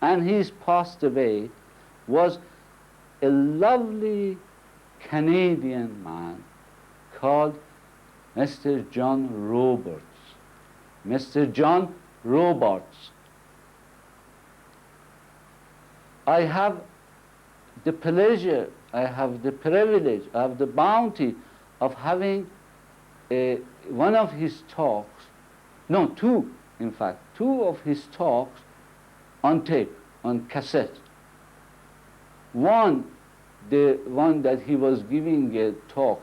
and he's passed away, was a lovely Canadian man called Mr. John Roberts. Mr. John Roberts. I have the pleasure, I have the privilege, I have the bounty of having one of his talks, no, two, in fact, two of his talks on tape, on cassette. One, the one that he was giving a talk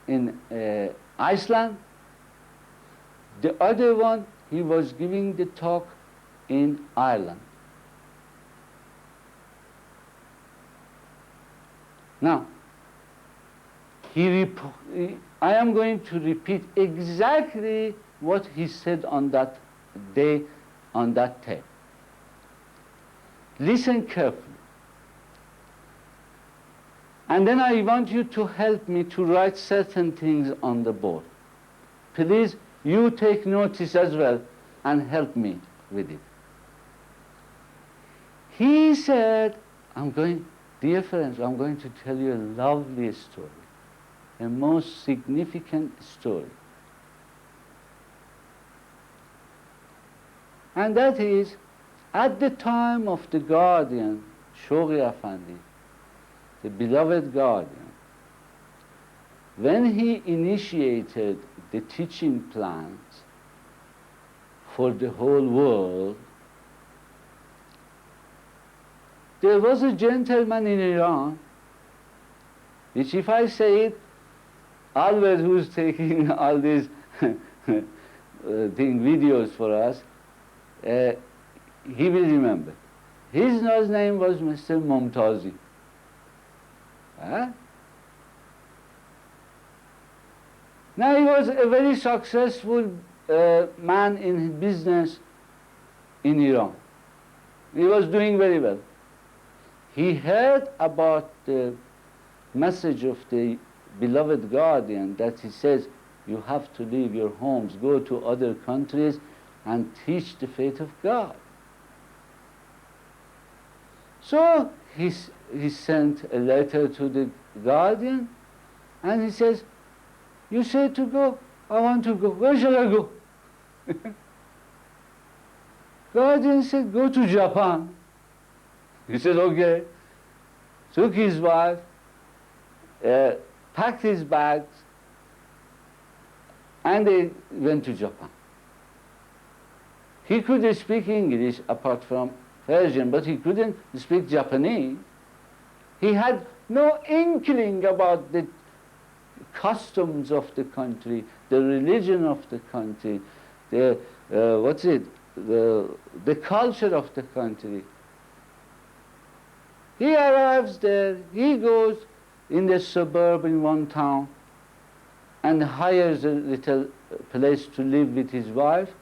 in Iceland. The other one, he was giving the talk in Ireland. Now, I am going to repeat exactly what he said on that day, on that tape. Listen carefully. And then I want you to help me to write certain things on the board. Please, you take notice as well and help me with it. He said, dear friends, I'm going to tell you a lovely story, a most significant story. And that is, at the time of the guardian, Shoghi Effendi, the beloved guardian, when he initiated the teaching plans for the whole world, there was a gentleman in Iran, which if I say it, Albert, who's taking all these videos for us, he will remember. His name was Mr. Momtazi. Now he was a very successful man in business in Iran. He was doing very well. He heard about the message of the beloved guardian that he says, you have to leave your homes, go to other countries and teach the faith of God. So he sent a letter to the guardian, and he says, you say to go, I want to go. Where shall I go? Guardian said, go to Japan. He said, okay. Took his wife, packed his bags, and they went to Japan. He could speak English apart from Persian, but he couldn't speak Japanese. He had no inkling about the customs of the country, the religion of the country, the culture of the country. He arrives there, he goes in the suburb in one town and hires a little place to live with his wife,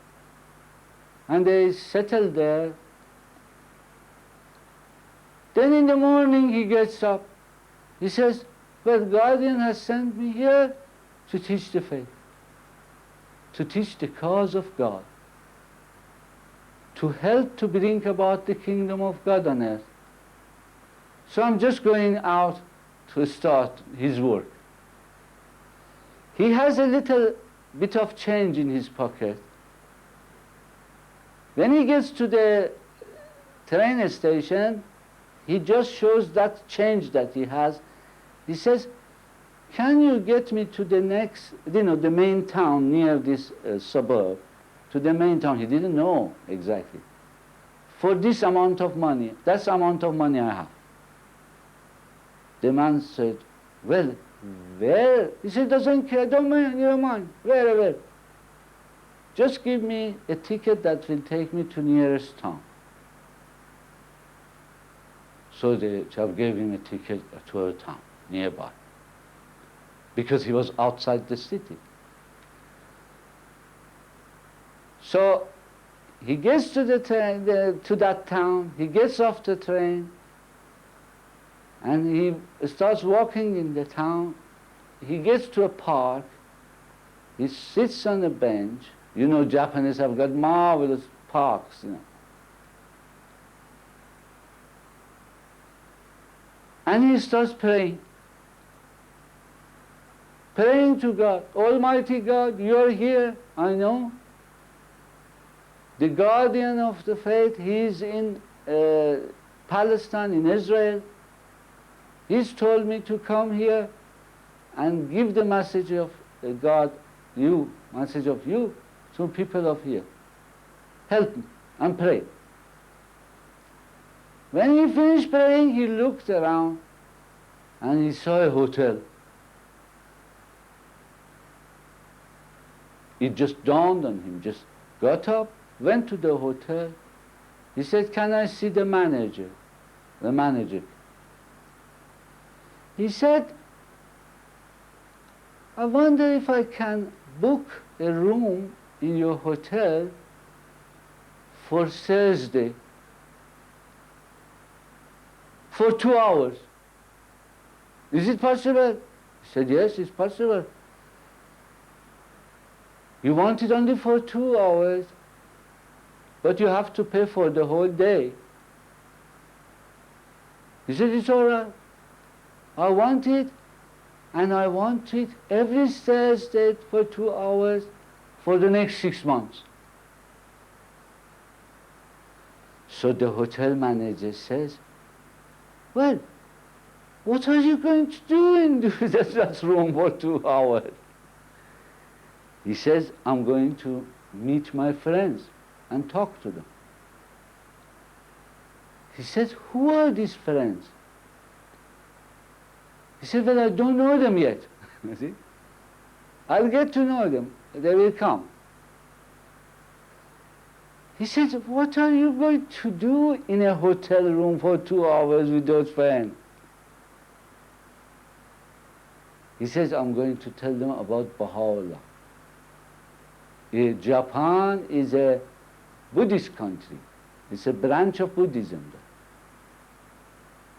and they settle there Then in the morning he gets up. He says, well, guardian has sent me here to teach the faith, to teach the cause of God, to help to bring about the kingdom of God on earth. So I'm just going out to start his work. He has a little bit of change in his pocket. When he gets to the train station, he just shows that change that he has. He says, can you get me to the next, the main town near this suburb, to the main town? He didn't know exactly. For this amount of money, that's the amount of money I have. The man said, well, where? He said, doesn't care, don't mind, you don't mind, where? Just give me a ticket that will take me to nearest town. So the chap gave him a ticket to a town nearby, because he was outside the city. So he gets to the train, to that town, he gets off the train, and he starts walking in the town. He gets to a park, he sits on a bench. You know, Japanese have got marvelous parks, And he starts praying. Praying to God, Almighty God, you're here, I know. The guardian of the faith, he's in Palestine, in Israel. He's told me to come here and give the message of God, message of you to people of here. Help me and pray. When he finished praying, he looked around and he saw a hotel. It just dawned on him, just got up, went to the hotel. He said, can I see the manager? The manager. He said, I wonder if I can book a room in your hotel for Thursday for 2 hours. Is it possible? He said, yes, it's possible. You want it only for 2 hours, but you have to pay for the whole day. He said, it's all right. I want it, and I want it every Thursday for 2 hours for the next 6 months. So the hotel manager says, well, what are you going to do in that room for 2 hours? He says, I'm going to meet my friends and talk to them. He says, who are these friends? He said, well, I don't know them yet. You see? I'll get to know them. They will come. He said, what are you going to do in a hotel room for 2 hours with those friends? He says, I'm going to tell them about Baha'u'llah. Japan is a Buddhist country. It's a branch of Buddhism.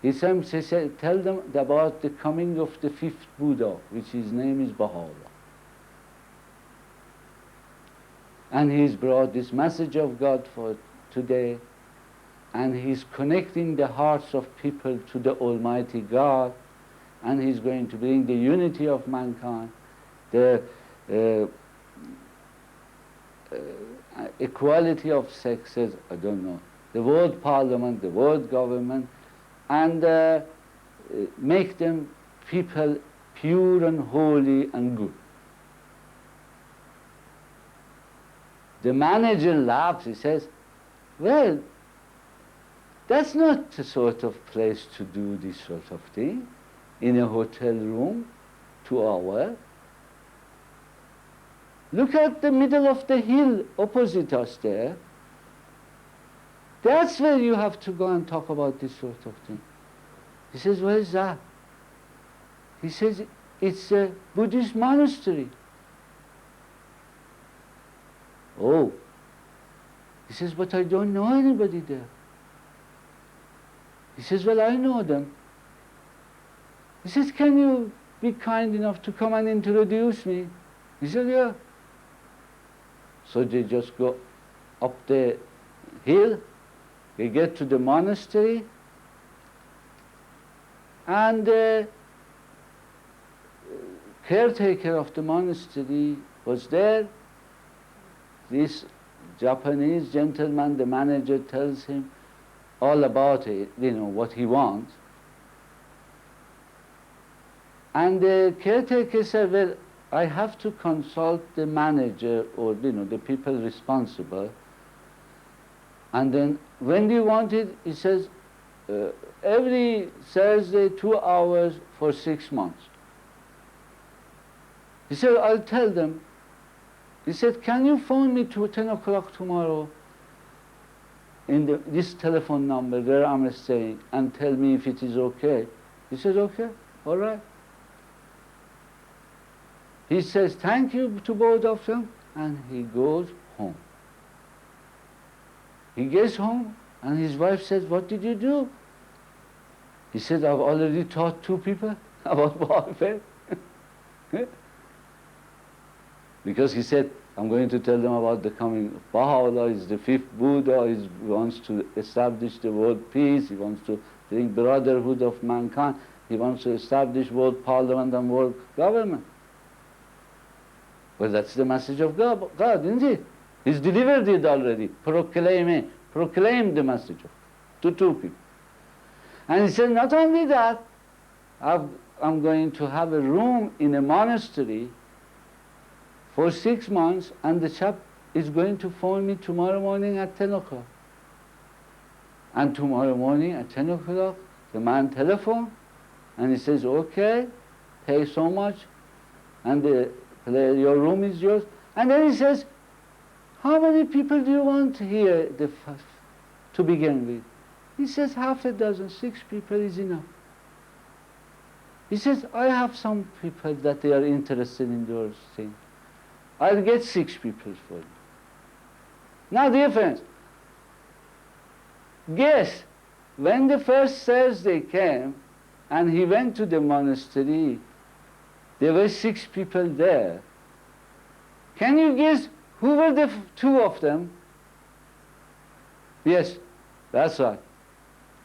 He said, tell them about the coming of the 5th Buddha, which his name is Baha'u'llah. And he's brought this message of God for today, and he's connecting the hearts of people to the Almighty God, and he's going to bring the unity of mankind, the equality of sexes, I don't know, the world parliament, the world government, and make them people pure and holy and good. The manager laughs, he says, well, that's not the sort of place to do this sort of thing in a hotel room, 2 hours. Look at the middle of the hill opposite us there. That's where you have to go and talk about this sort of thing. He says, where is that? He says, it's a Buddhist monastery. Oh. He says, but I don't know anybody there. He says, well, I know them. He says, can you be kind enough to come and introduce me? He said, yeah. So they just go up the hill, they get to the monastery, and the caretaker of the monastery was there. This Japanese gentleman, the manager, tells him all about it, what he wants. And the caretaker said, well, I have to consult the manager or, the people responsible. And then, when do you want it? He says, every Thursday, 2 hours for 6 months. He said, I'll tell them. He said, can you phone me to 10 o'clock tomorrow in this telephone number where I'm staying and tell me if it is okay? He said, okay, all right. He says, thank you to both of them, and he goes home. He gets home, and his wife says, what did you do? He said, I've already taught 2 people about Baha'i. Because he said, I'm going to tell them about the coming. Baha'u'llah is the 5th Buddha, he wants to establish the world peace, he wants to bring brotherhood of mankind, he wants to establish world parliament and world government. Well, that's the message of God, isn't it? He's delivered it already. Proclaim the message to 2 people. And he said, not only that, I'm going to have a room in a monastery for 6 months, and the chap is going to phone me tomorrow morning at 10 o'clock. And tomorrow morning at 10 o'clock, the man telephoned, and he says, okay, pay so much, and your room is yours. And then he says, how many people do you want here to begin with? He says, half a dozen, 6 people is enough. He says, I have some people that they are interested in those things. I'll get 6 people for you. Now, dear friends, guess, when the first Thursday came and he went to the monastery, there were 6 people there. Can you guess who were the 2 of them? Yes, that's right.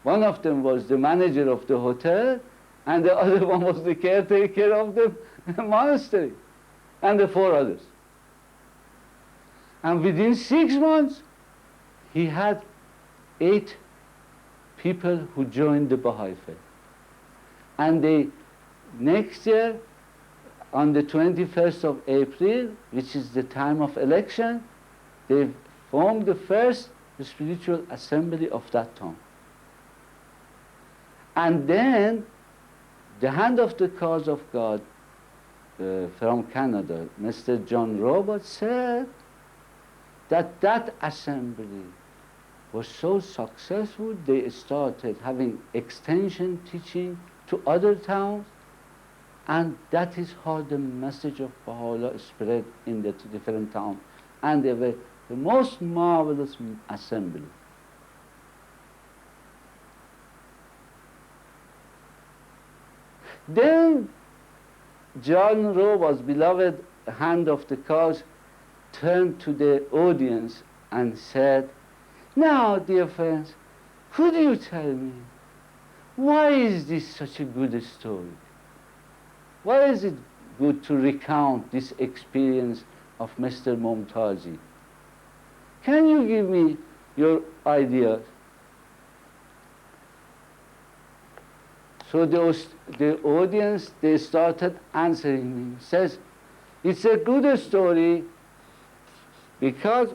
One of them was the manager of the hotel, and the other one was the caretaker of the monastery, and the 4 others. And within 6 months, he had 8 people who joined the Baha'i faith. And next year, on the 21st of April, which is the time of election, they formed the first spiritual assembly of that time. And then, the Hand of the Cause of God from Canada, Mr. John Robert, said that assembly was so successful, they started having extension teaching to other towns, and that is how the message of Baha'u'llah spread in the different towns. And they were the most marvelous assembly. Then John Robert's beloved Hand of the Cause turned to the audience and said, now, dear friends, could you tell me, why is this such a good story? Why is it good to recount this experience of Mr. Mumtazi? Can you give me your ideas? So the audience, they started answering me. Says, it's a good story because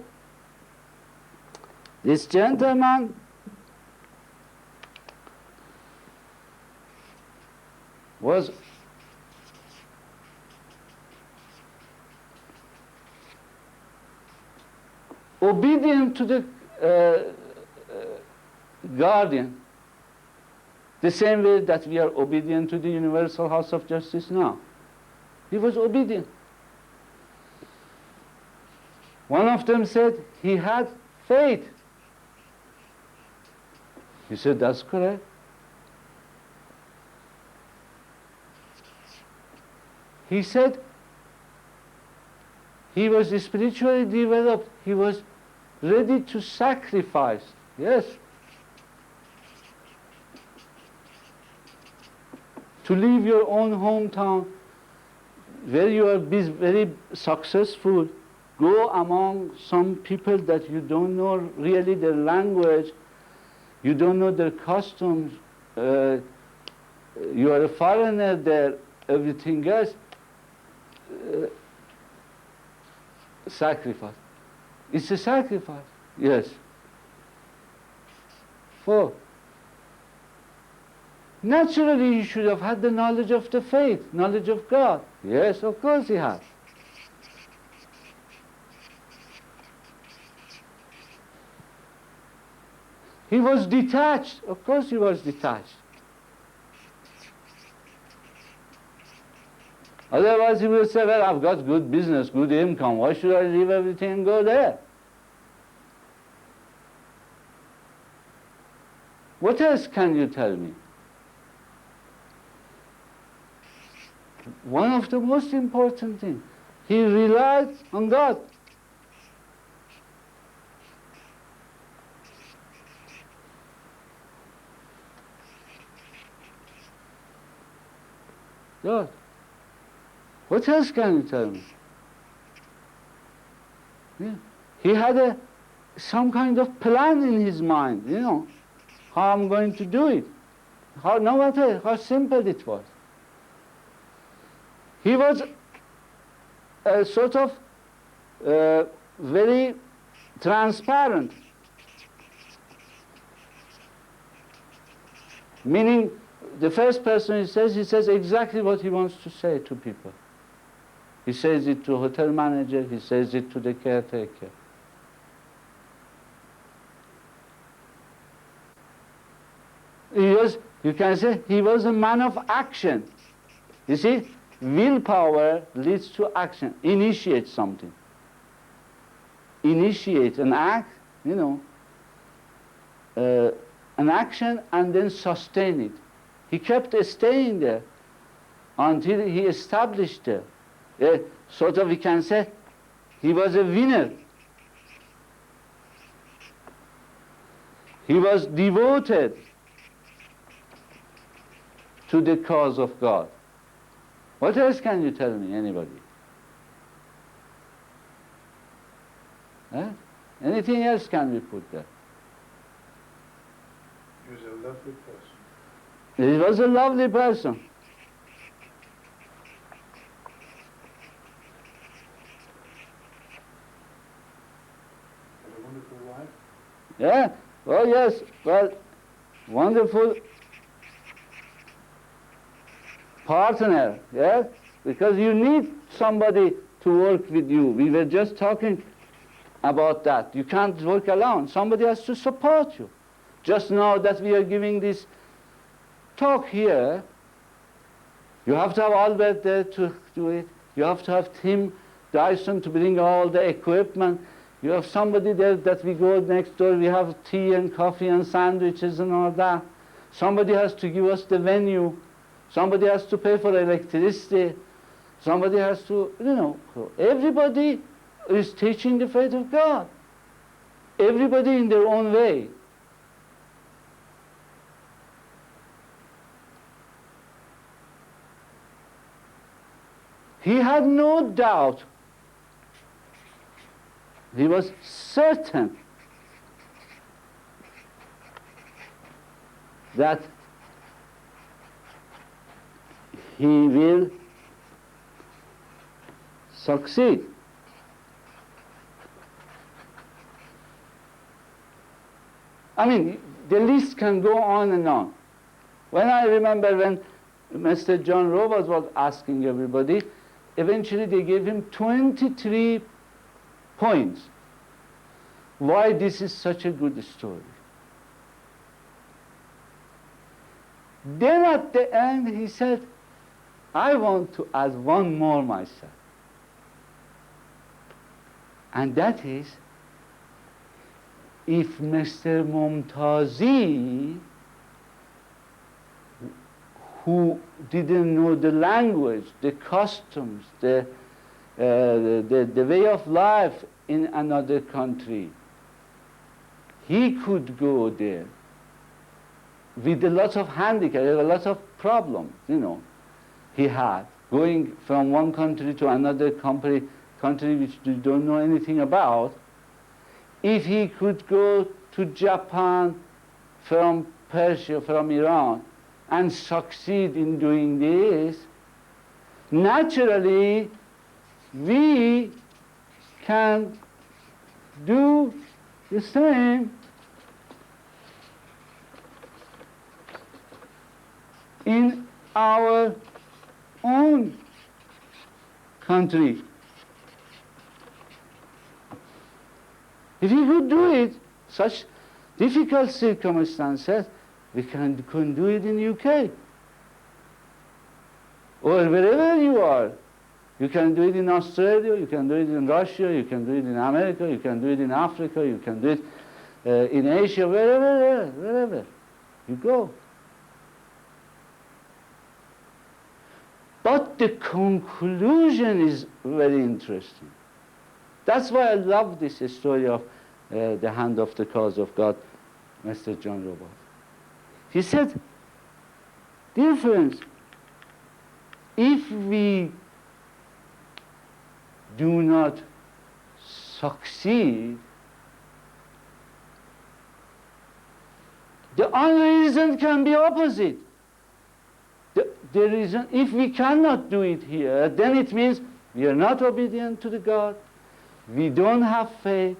this gentleman was obedient to the guardian, the same way that we are obedient to the Universal House of Justice now. He was obedient. One of them said he had faith. He said, that's correct. he said he was spiritually developed. He was ready to sacrifice. Yes. To leave your own hometown where you are very successful, go among some people that you don't know really their language, you don't know their customs, you are a foreigner there, everything else. Sacrifice. It's a sacrifice. Yes. 4. Naturally, he should have had the knowledge of the faith, knowledge of God. Yes, of course he had. He was detached. Of course he was detached. Otherwise he would say, well, I've got good business, good income. Why should I leave everything and go there? What else can you tell me? One of the most important things, he relied on God. God. What else can you tell me? Yeah. He had some kind of plan in his mind, you know, how I'm going to do it. No matter how simple it was. He was a sort of very transparent, meaning the first person he says exactly what he wants to say to people. He says it to a hotel manager, he says it to the caretaker. You can say, he was a man of action. You see, willpower leads to action, initiate something. Initiate an act, you know, an action and then sustain it. He kept staying there until he established there. Sort of, we can say, he was a winner. He was devoted to the cause of God. What else can you tell me, anybody? Anything else can we put there? He was a lovely person. He was a lovely person. Had a wonderful wife. Yeah, well, yes, well, wonderful partner, yeah, because you need somebody to work with you. We were just talking about that. You can't work alone. Somebody has to support you. Just now that we are giving this talk here, you have to have Albert there to do it. You have to have Tim Dyson to bring all the equipment. You have somebody there that we go next door, we have tea and coffee and sandwiches and all that. Somebody has to give us the venue. Somebody has to pay for electricity. Somebody has to, you know, everybody is teaching the faith of God. Everybody in their own way. He had no doubt. He was certain that he will succeed. I mean, the list can go on and on. When I remember when Mr. John Roberts was asking everybody, eventually they gave him 23 points why this is such a good story. Then at the end he said, I want to add one more myself. And that is, if Mr. Mumtazi, who didn't know the language, the customs, the way of life in another country. He could go there with a lot of handicap, a lot of problems, he had, going from one country to another country which you don't know anything about. If he could go to Japan from Persia, from Iran, and succeed in doing this, naturally we can do the same in our own country. If we could do it, such difficult circumstances, we can do it in UK. Or wherever you are. You can do it in Australia, you can do it in Russia, you can do it in America, you can do it in Africa, you can do it in Asia, wherever you go. But the conclusion is very interesting. That's why I love this story of the hand of the cause of God, Mr. John Robert. He said, dear friends, if we do not succeed, the only reason can be opposite. The reason, if we cannot do it here, then it means we are not obedient to the God, we don't have faith,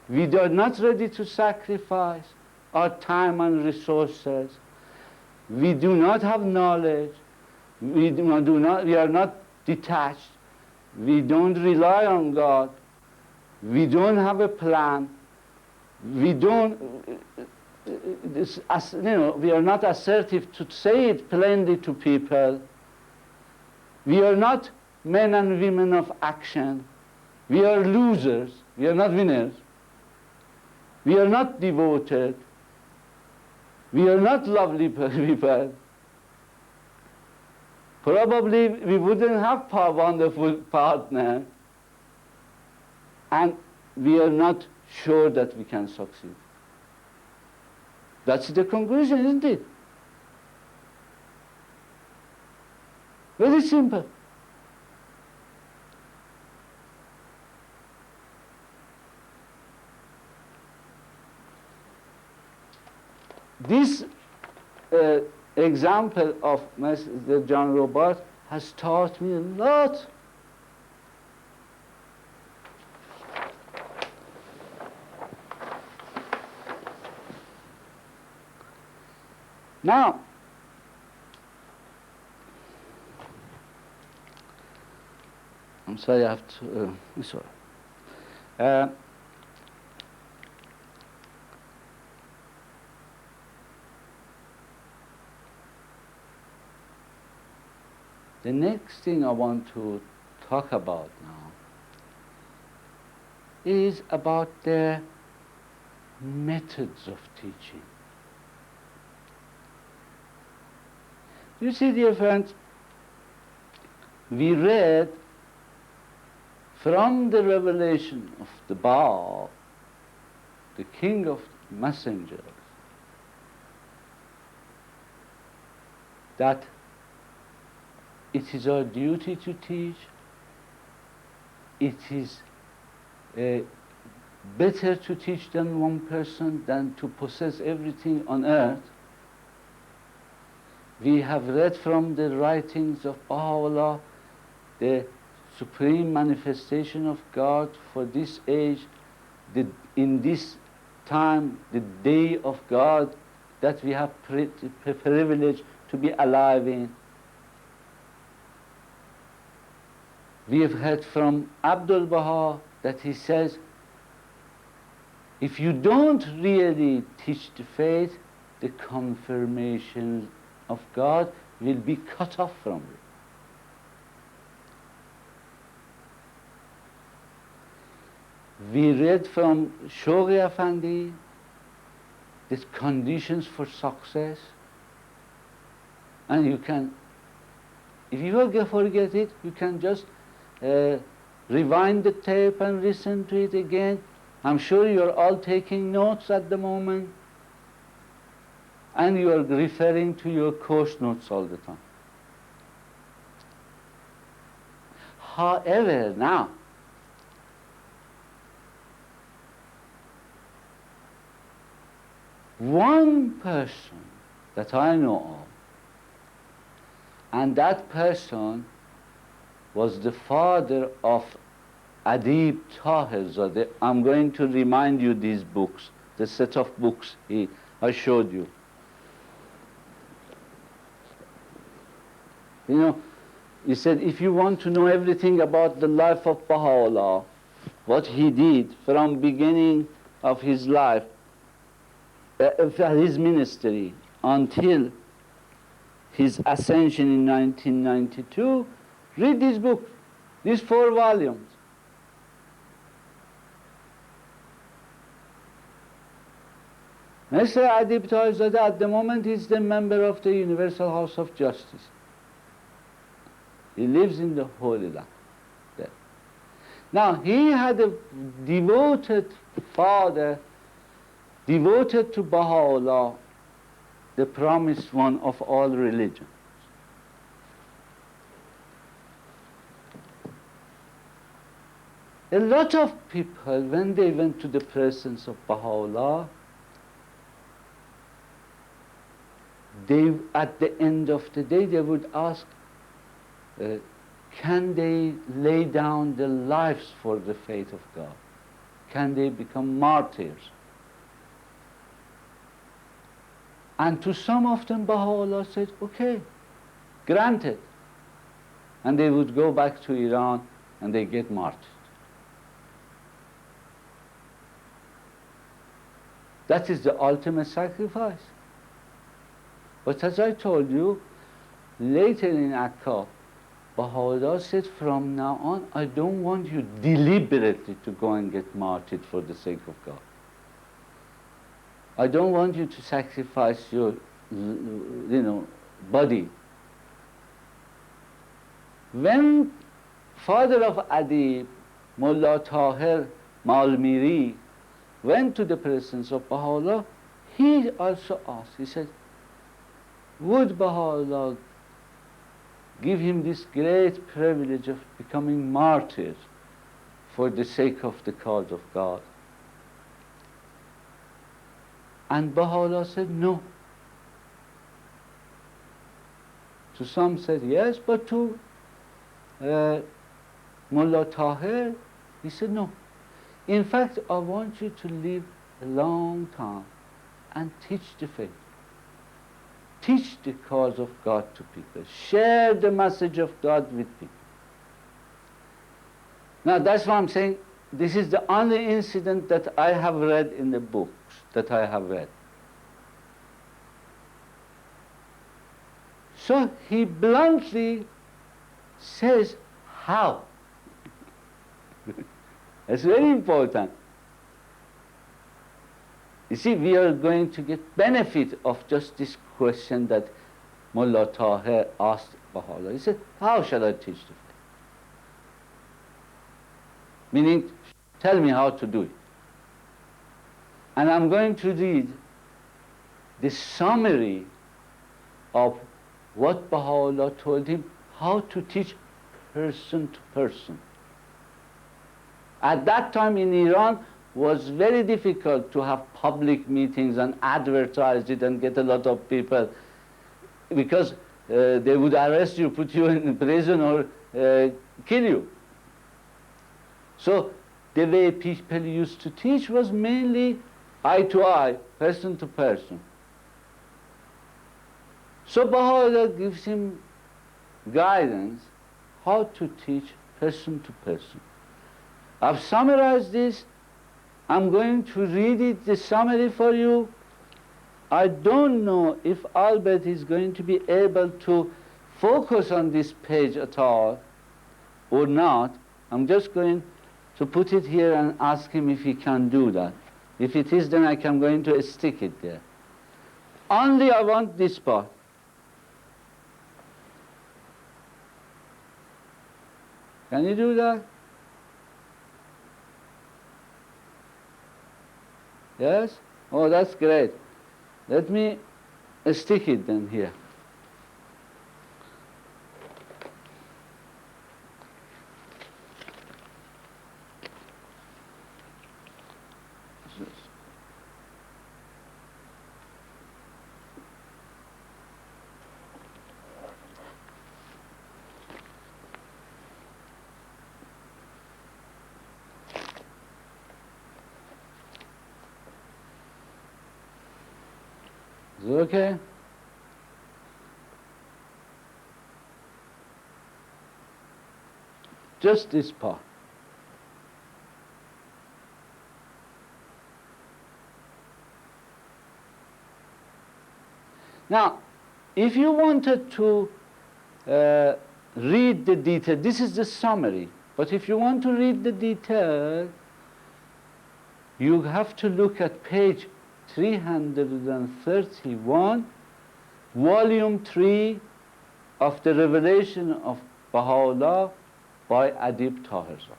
we are not ready to sacrifice our time and resources, we do not have knowledge, we are not detached, we don't rely on God, we don't have a plan, we don't, we are not assertive to say it plainly to people, we are not men and women of action, we are losers, we are not winners, we are not devoted, we are not lovely people. Probably we wouldn't have a wonderful partner, and we are not sure that we can succeed. That's the conclusion, isn't it? Very simple. This example of Mr. John Robert has taught me a lot. Now, I'm sorry, I have to, sorry. The next thing I want to talk about now is about the methods of teaching. You see, dear friends, we read from the revelation of the Baal, the king of messengers, that it is our duty to teach. It is better to teach than one person than to possess everything on earth. We have read from the writings of Baha'u'llah, the supreme manifestation of God for this age, in this time, the day of God that we have privilege to be alive in. We have heard from Abdul Baha that he says, if you don't really teach the faith, the confirmation of God will be cut off from you. We read from Shoghi Effendi the conditions for success. And you can, if you forget it, you can just rewind the tape and listen to it again. I'm sure you're all taking notes at the moment, and you're referring to your course notes all the time. However, now, one person that I know of, and that person was the father of Adib Tahirzadeh. I'm going to remind you these books, the set of books I showed you. You know, he said, if you want to know everything about the life of Baha'u'llah, what he did from beginning of his life, his ministry, until his ascension in 1992, read this book, these 4 volumes. Mr. Adib Tahirzadeh at the moment is the member of the Universal House of Justice. He lives in the Holy Land. There. Now, he had a devoted father, devoted to Baha'u'llah, the promised one of all religions. A lot of people, when they went to the presence of Baha'u'llah, they, at the end of the day, they would ask, can they lay down their lives for the faith of God? Can they become martyrs? And to some of them, Baha'u'llah said, okay, granted. And they would go back to Iran and they get martyred. That is the ultimate sacrifice. But as I told you, later in Akka, Baha'u'llah said, from now on, I don't want you deliberately to go and get martyred for the sake of God. I don't want you to sacrifice your, body. When father of Adib, Mullah Tahir Malmiri, went to the presence of Baha'u'llah, he also asked, he said, would Baha'u'llah give him this great privilege of becoming martyr for the sake of the cause of God? And Baha'u'llah said, no. To some said yes, but to Mullah Tahir, he said no. In fact, I want you to live a long time and teach the faith. Teach the cause of God to people. Share the message of God with people. Now that's why I'm saying this is the only incident that I have read in the books that I have read. So he bluntly says how. It's very important. You see, we are going to get benefit of just this question that Mullah Tahir asked Baha'u'llah. He said, how shall I teach the faith? Meaning, tell me how to do it. And I'm going to read the summary of what Baha'u'llah told him how to teach person to person. At that time in Iran, was very difficult to have public meetings and advertise it and get a lot of people, because they would arrest you, put you in prison, or kill you. So the way people used to teach was mainly eye to eye, person to person. So Baha'u'llah gives him guidance how to teach person to person. I've summarized this. I'm going to read it, the summary for you. I don't know if Albert is going to be able to focus on this page at all or not. I'm just going to put it here and ask him if he can do that. If it is, then I'm going to stick it there. Only I want this part. Can you do that? Yes? Oh, that's great. Let me stick it then here. Is it okay? Just this part. Now, if you wanted to read the detail, this is the summary, but if you want to read the detail, you have to look at page 331, volume 3 of the Revelation of Baha'u'llah by Adib Taherzad,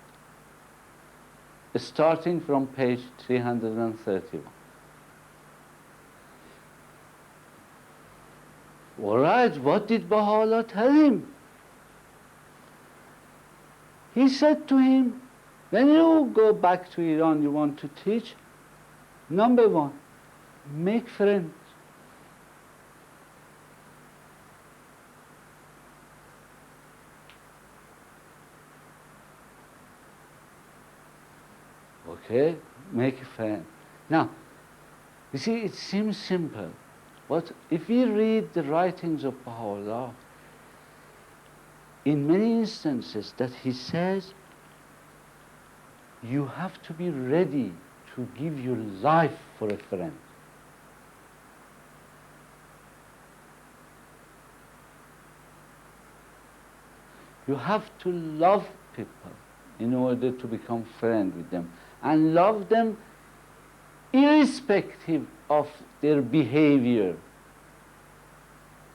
starting from page 331. All right, what did Baha'u'llah tell him? He said to him, when you go back to Iran, you want to teach, number one, make friends. Okay, make a friend. Now, you see, it seems simple, but if we read the writings of Baha'u'llah, in many instances that he says, you have to be ready to give your life for a friend. You have to love people in order to become friend with them, and love them irrespective of their behavior,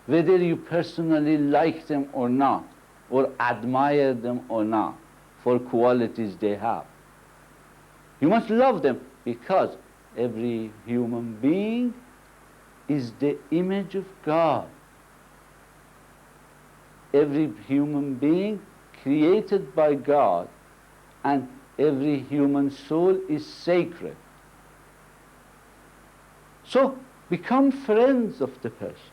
whether you personally like them or not, or admire them or not, for qualities they have. You must love them because every human being is the image of God. Every human being created by God, and every human soul is sacred. So become friends of the person.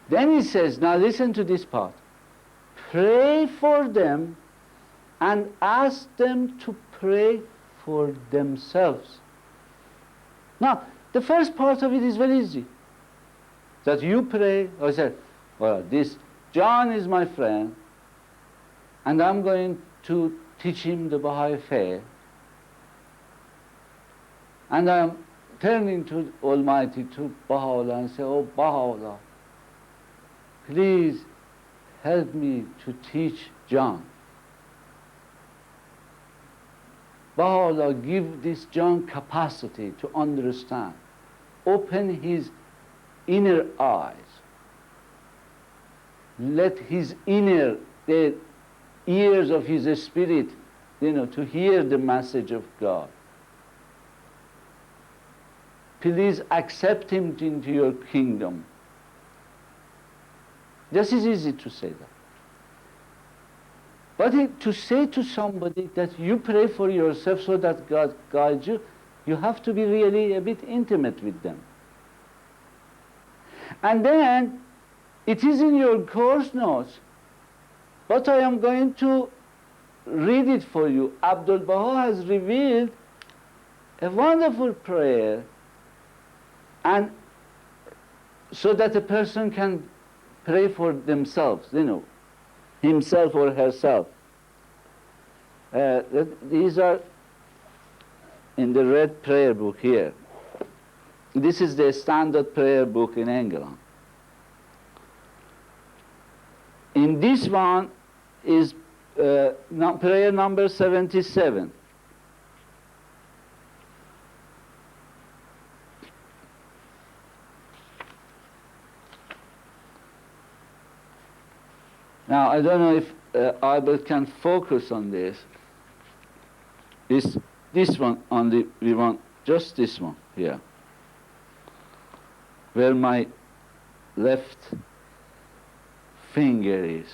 Then he says, now listen to this part. Pray for them and ask them to pray for themselves. Now, the first part of it is very easy. That you pray, I said, well, this John is my friend, and I'm going to teach him the Baha'i faith, and I'm turning to Almighty, to Baha'u'llah, and say, oh Baha'u'llah, please help me to teach John. Baha'u'llah, give this John capacity to understand. Open his inner eyes. Let his inner, the ears of his spirit, to hear the message of God. Please accept him into your kingdom. This is easy to say that. But to say to somebody that you pray for yourself so that God guides you, you have to be really a bit intimate with them. And then, it is in your course notes, but I am going to read it for you. Abdul Baha has revealed a wonderful prayer, and so that a person can pray for themselves, himself or herself. These are in the red prayer book here. This is the standard prayer book in England. In this one is prayer number 77. Now, I don't know if Albert can focus on this. This one only, we want just this one here, where my left finger is.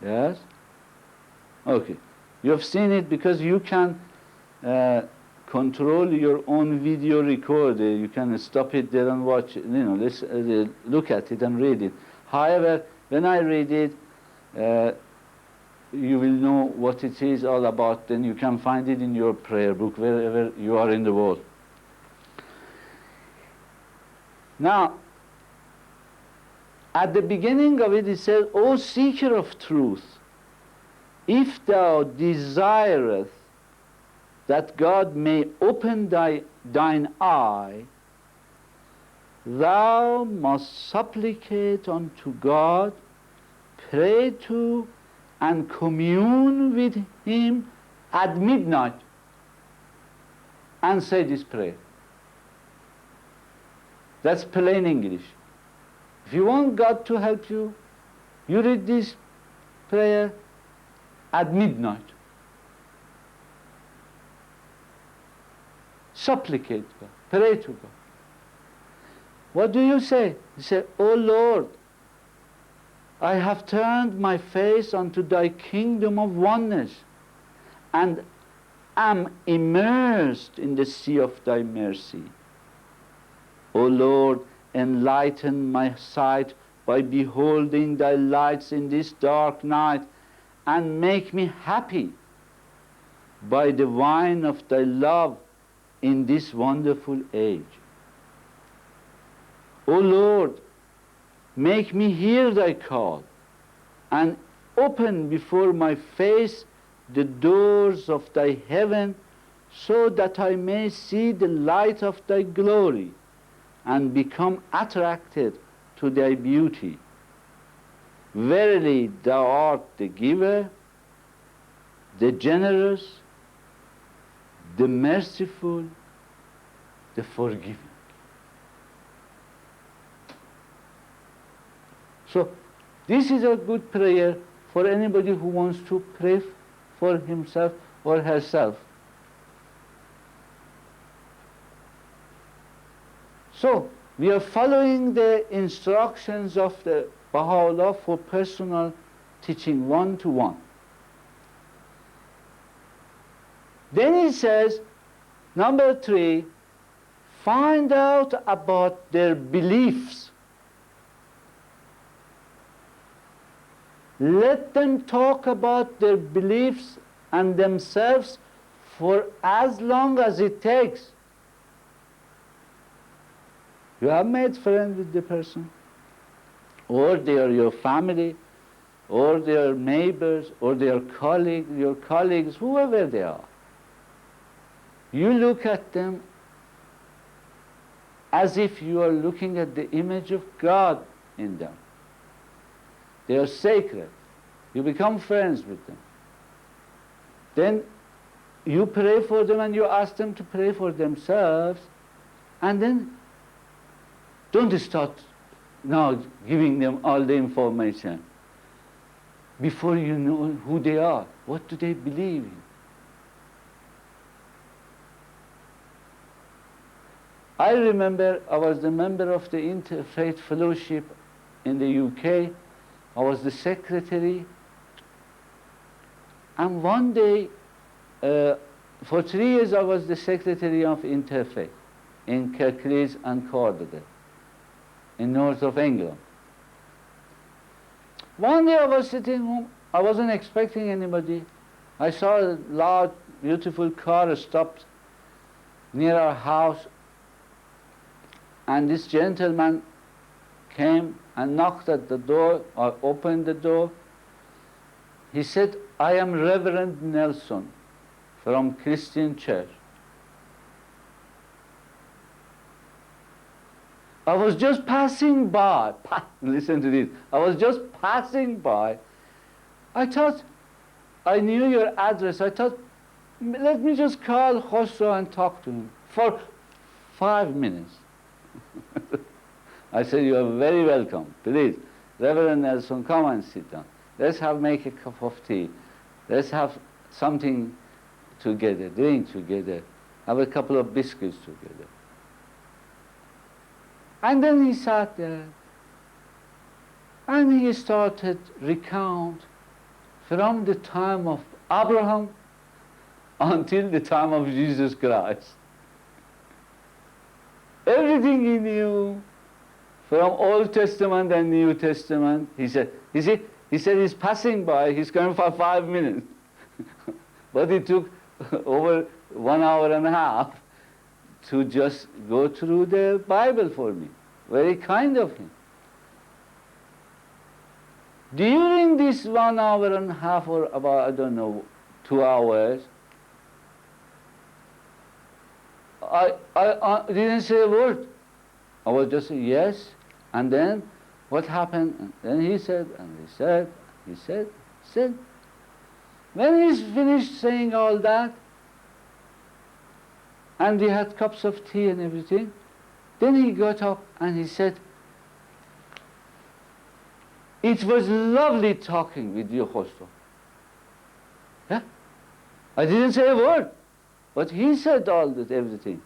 Yes? Okay. You have seen it because you can control your own video recorder. You can stop it there and watch it, look at it and read it. However, when I read it, you will know what it is all about. Then you can find it in your prayer book wherever you are in the world. Now, at the beginning of it, it says, O seeker of truth, if thou desireth that God may open thine eye, thou must supplicate unto God, pray to and commune with Him at midnight, and say this prayer. That's plain English. If you want God to help you, you read this prayer at midnight. Supplicate God, pray to God. What do you say? You say, O Lord, I have turned my face unto thy kingdom of oneness and am immersed in the sea of thy mercy. O Lord, enlighten my sight by beholding thy lights in this dark night, and make me happy by the wine of thy love in this wonderful age. O Lord, make me hear thy call, and open before my face the doors of thy heaven, so that I may see the light of thy glory and become attracted to thy beauty. Verily, thou art the giver, the generous, the merciful, the forgiving. So, this is a good prayer for anybody who wants to pray for himself or herself. So, we are following the instructions of the Baha'u'llah for personal teaching, one-to-one. Then he says, number 3, find out about their beliefs. Let them talk about their beliefs and themselves for as long as it takes. You have made friends with the person, or they are your family, or they are neighbors, or they are your colleagues, whoever they are. You look at them as if you are looking at the image of God in them. They are sacred. You become friends with them. Then you pray for them and you ask them to pray for themselves, and then don't start now giving them all the information before you know who they are. What do they believe in? I remember I was the member of the Interfaith Fellowship in the UK. I was the secretary. And one day, for 3 years I was the secretary of Interfaith in Kirklees and Cardigan, in north of England. One day I was sitting home, I wasn't expecting anybody. I saw a large, beautiful car stopped near our house, and this gentleman came and knocked at the door, or opened the door. He said, I am Reverend Nelson from Christian Church. I was just passing by. Listen to this. I was just passing by. I thought, I knew your address. I thought, let me just call Khosro and talk to him for 5 minutes. I said, you are very welcome. Please, Reverend Nelson, come and sit down. Let's make a cup of tea. Let's have something together, drink together, have a couple of biscuits together. And then he sat there and he started recount from the time of Abraham until the time of Jesus Christ. Everything he knew from Old Testament and New Testament, he said, he's passing by, he's going for 5 minutes. But it took over 1 hour and a half to just go through the Bible for me. Very kind of him. During this 1 hour and a half or about, I don't know, 2 hours, I didn't say a word. I was just saying yes, and then what happened? And then he said, and he said. When he's finished saying all that, and we had cups of tea and everything, then he got up and he said, it was lovely talking with you, Khosro. Yeah? I didn't say a word, but he said all that, everything.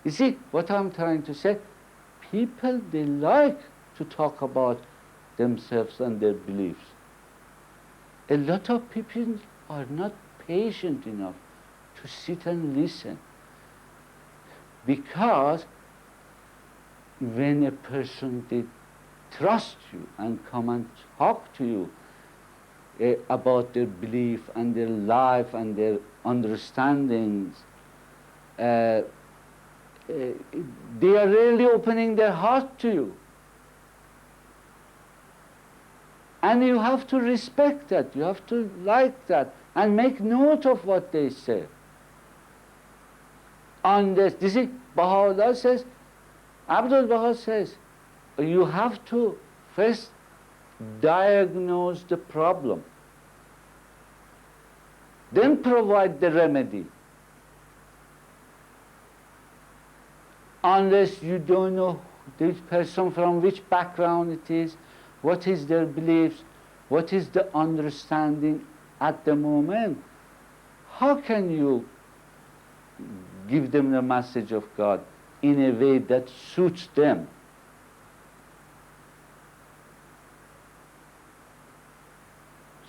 You see, what I'm trying to say, people, they like to talk about themselves and their beliefs. A lot of people are not patient enough to sit and listen. Because when a person they trust you and come and talk to you about their belief and their life and their understandings, they are really opening their heart to you. And you have to respect that, you have to like that, and make note of what they say. On this, you see, Baha'u'llah says, Abdul Baha says, you have to first diagnose the problem, then provide the remedy. Unless you don't know this person from which background it is, what is their beliefs, what is the understanding at the moment, how can you give them the message of God in a way that suits them?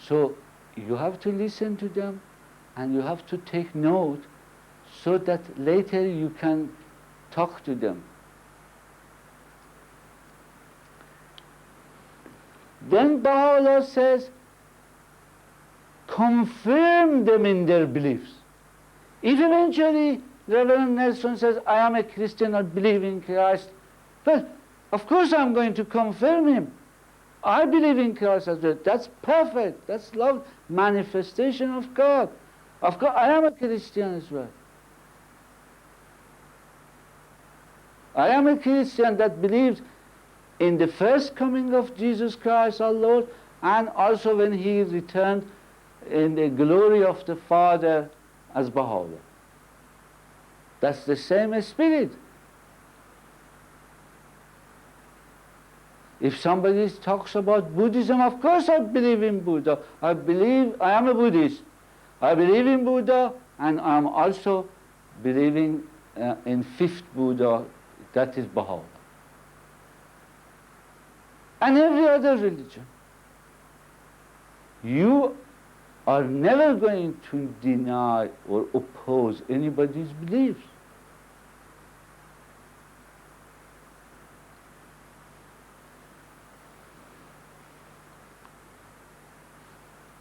So you have to listen to them and you have to take note so that later you can talk to them. Then Baha'u'llah says, confirm them in their beliefs. If eventually Reverend Nelson says, I am a Christian, I believe in Christ, well, of course I'm going to confirm him. I believe in Christ as well. That's perfect. That's love, manifestation of God. Of course, I am a Christian as well. I am a Christian that believes in the first coming of Jesus Christ our Lord, and also when he returned in the glory of the Father as Baha'u'llah. That's the same spirit. If somebody talks about Buddhism, of course I believe in Buddha. I am a Buddhist. I believe in Buddha, and I'm also believing in fifth Buddha, that is Baha'u'llah. And every other religion. You are never going to deny or oppose anybody's beliefs.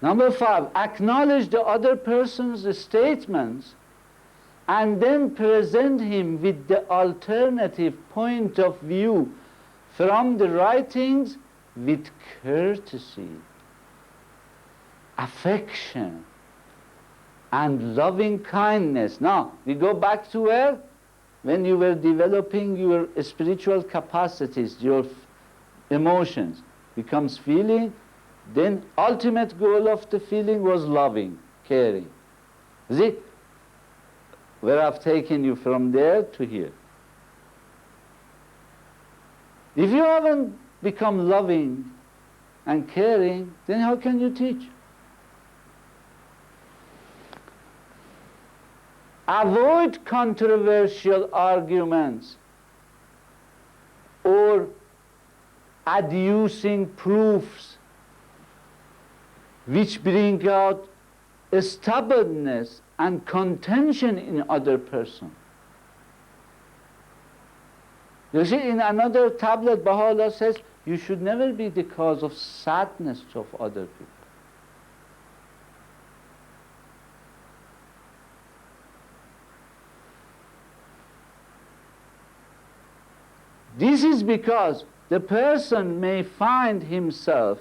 Number 5, acknowledge the other person's statements and then present him with the alternative point of view from the writings with courtesy, affection, and loving kindness. Now, we go back to where? When you were developing your spiritual capacities, your emotions becomes feeling, then ultimate goal of the feeling was loving, caring. See, where I've taken you from there to here. If you haven't become loving and caring, then how can you teach? Avoid controversial arguments or adducing proofs which bring out stubbornness and contention in other person. You see, in another tablet, Baha'u'llah says, you should never be the cause of sadness of other people. This is because the person may find himself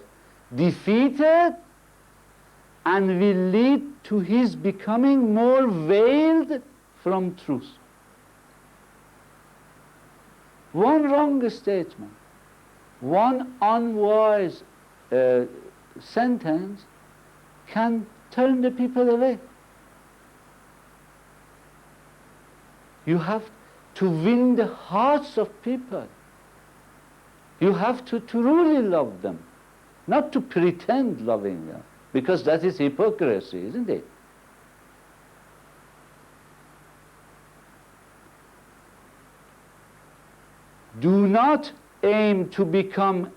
defeated and will lead to his becoming more veiled from truth. One wrong statement, one unwise sentence can turn the people away. You have to win the hearts of people. You have to truly love them, not to pretend loving them, because that is hypocrisy, isn't it? Do not aim to become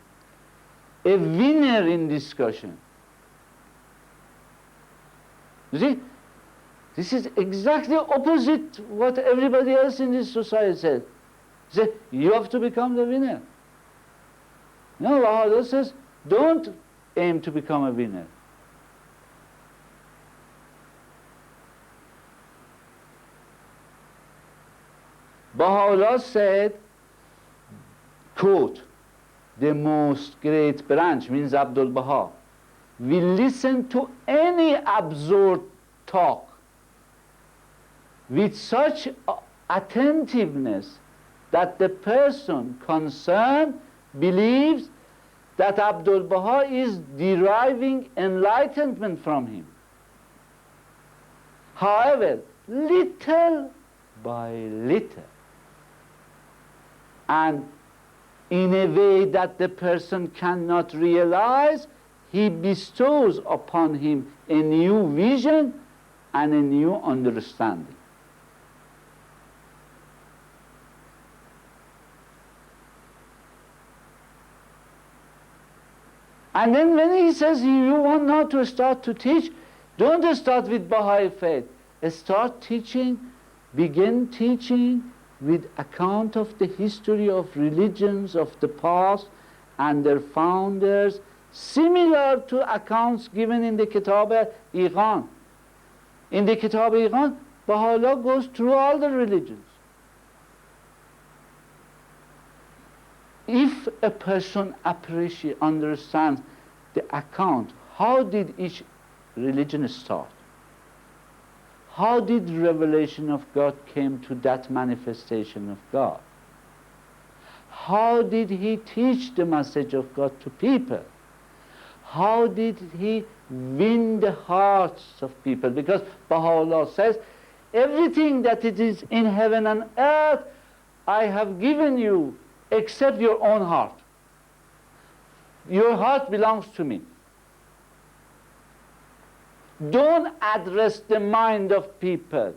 a winner in discussion. You see, this is exactly opposite what everybody else in this society says. They say, you have to become the winner. No, Allah says, don't aim to become a winner. Baha'u'llah said, quote, the most great branch, means Abdul Baha, will listen to any absurd talk with such attentiveness that the person concerned believes that Abdul Baha is deriving enlightenment from him. However, little by little, and in a way that the person cannot realize, he bestows upon him a new vision and a new understanding. And then when he says you want now to start to teach, don't start with Baha'i faith. Start teaching, begin teaching with account of the history of religions of the past and their founders, similar to accounts given in the Kitab-e-Iqan. In the Kitab-e-Iqan, Baha'u'llah goes through all the religions. If a person understands the account, how did each religion start? How did the revelation of God came to that manifestation of God? How did he teach the message of God to people? How did he win the hearts of people? Because Baha'u'llah says, everything that it is in heaven and earth, I have given you, except your own heart. Your heart belongs to me. Don't address the mind of people.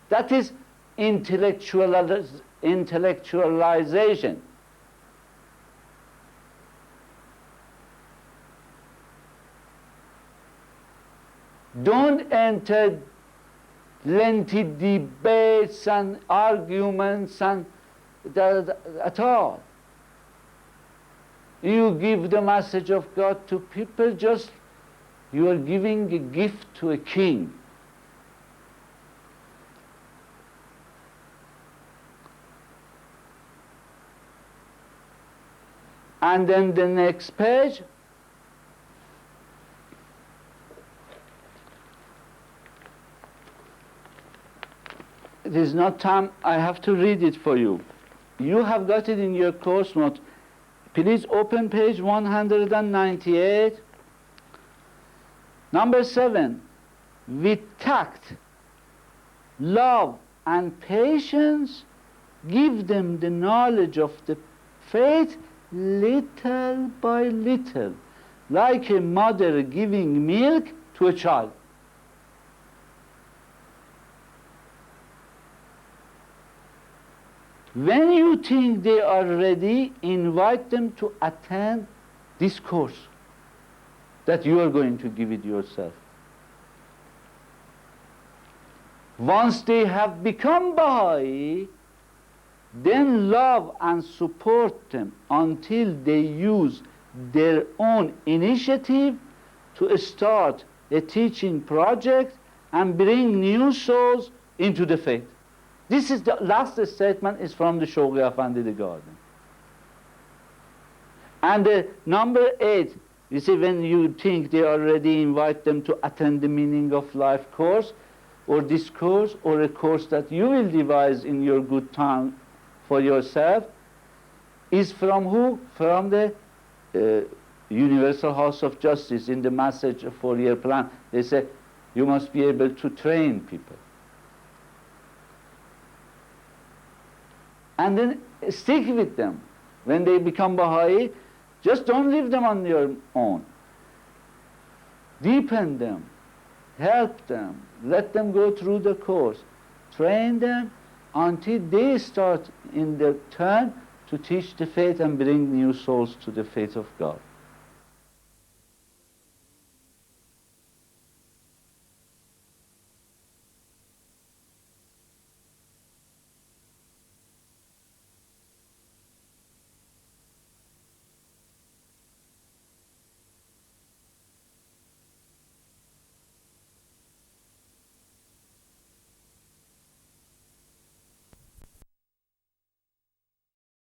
That is intellectualization. Don't enter lengthy debates and arguments and at all. You give the message of God to people, just you are giving a gift to a king. And then the next page, it is not time, I have to read it for you. You have got it in your course note. Please open page 198. Number 7, with tact, love, and patience, give them the knowledge of the faith little by little, like a mother giving milk to a child. When you think they are ready, invite them to attend this course that you are going to give it yourself. Once they have become Baha'i, then love and support them until they use their own initiative to start a teaching project and bring new souls into the faith. This is the last statement is from the Shoghi Afandi the Garden. And number 8, you see, when you think they already invite them to attend the Meaning of Life course, or this course, or a course that you will devise in your good time for yourself, is from who? From the Universal House of Justice. In the message of 4-year plan, they say, you must be able to train people. And then stick with them. When they become Baha'i, just don't leave them on your own. Deepen them, help them, let them go through the course, train them until they start in their turn to teach the faith and bring new souls to the faith of God.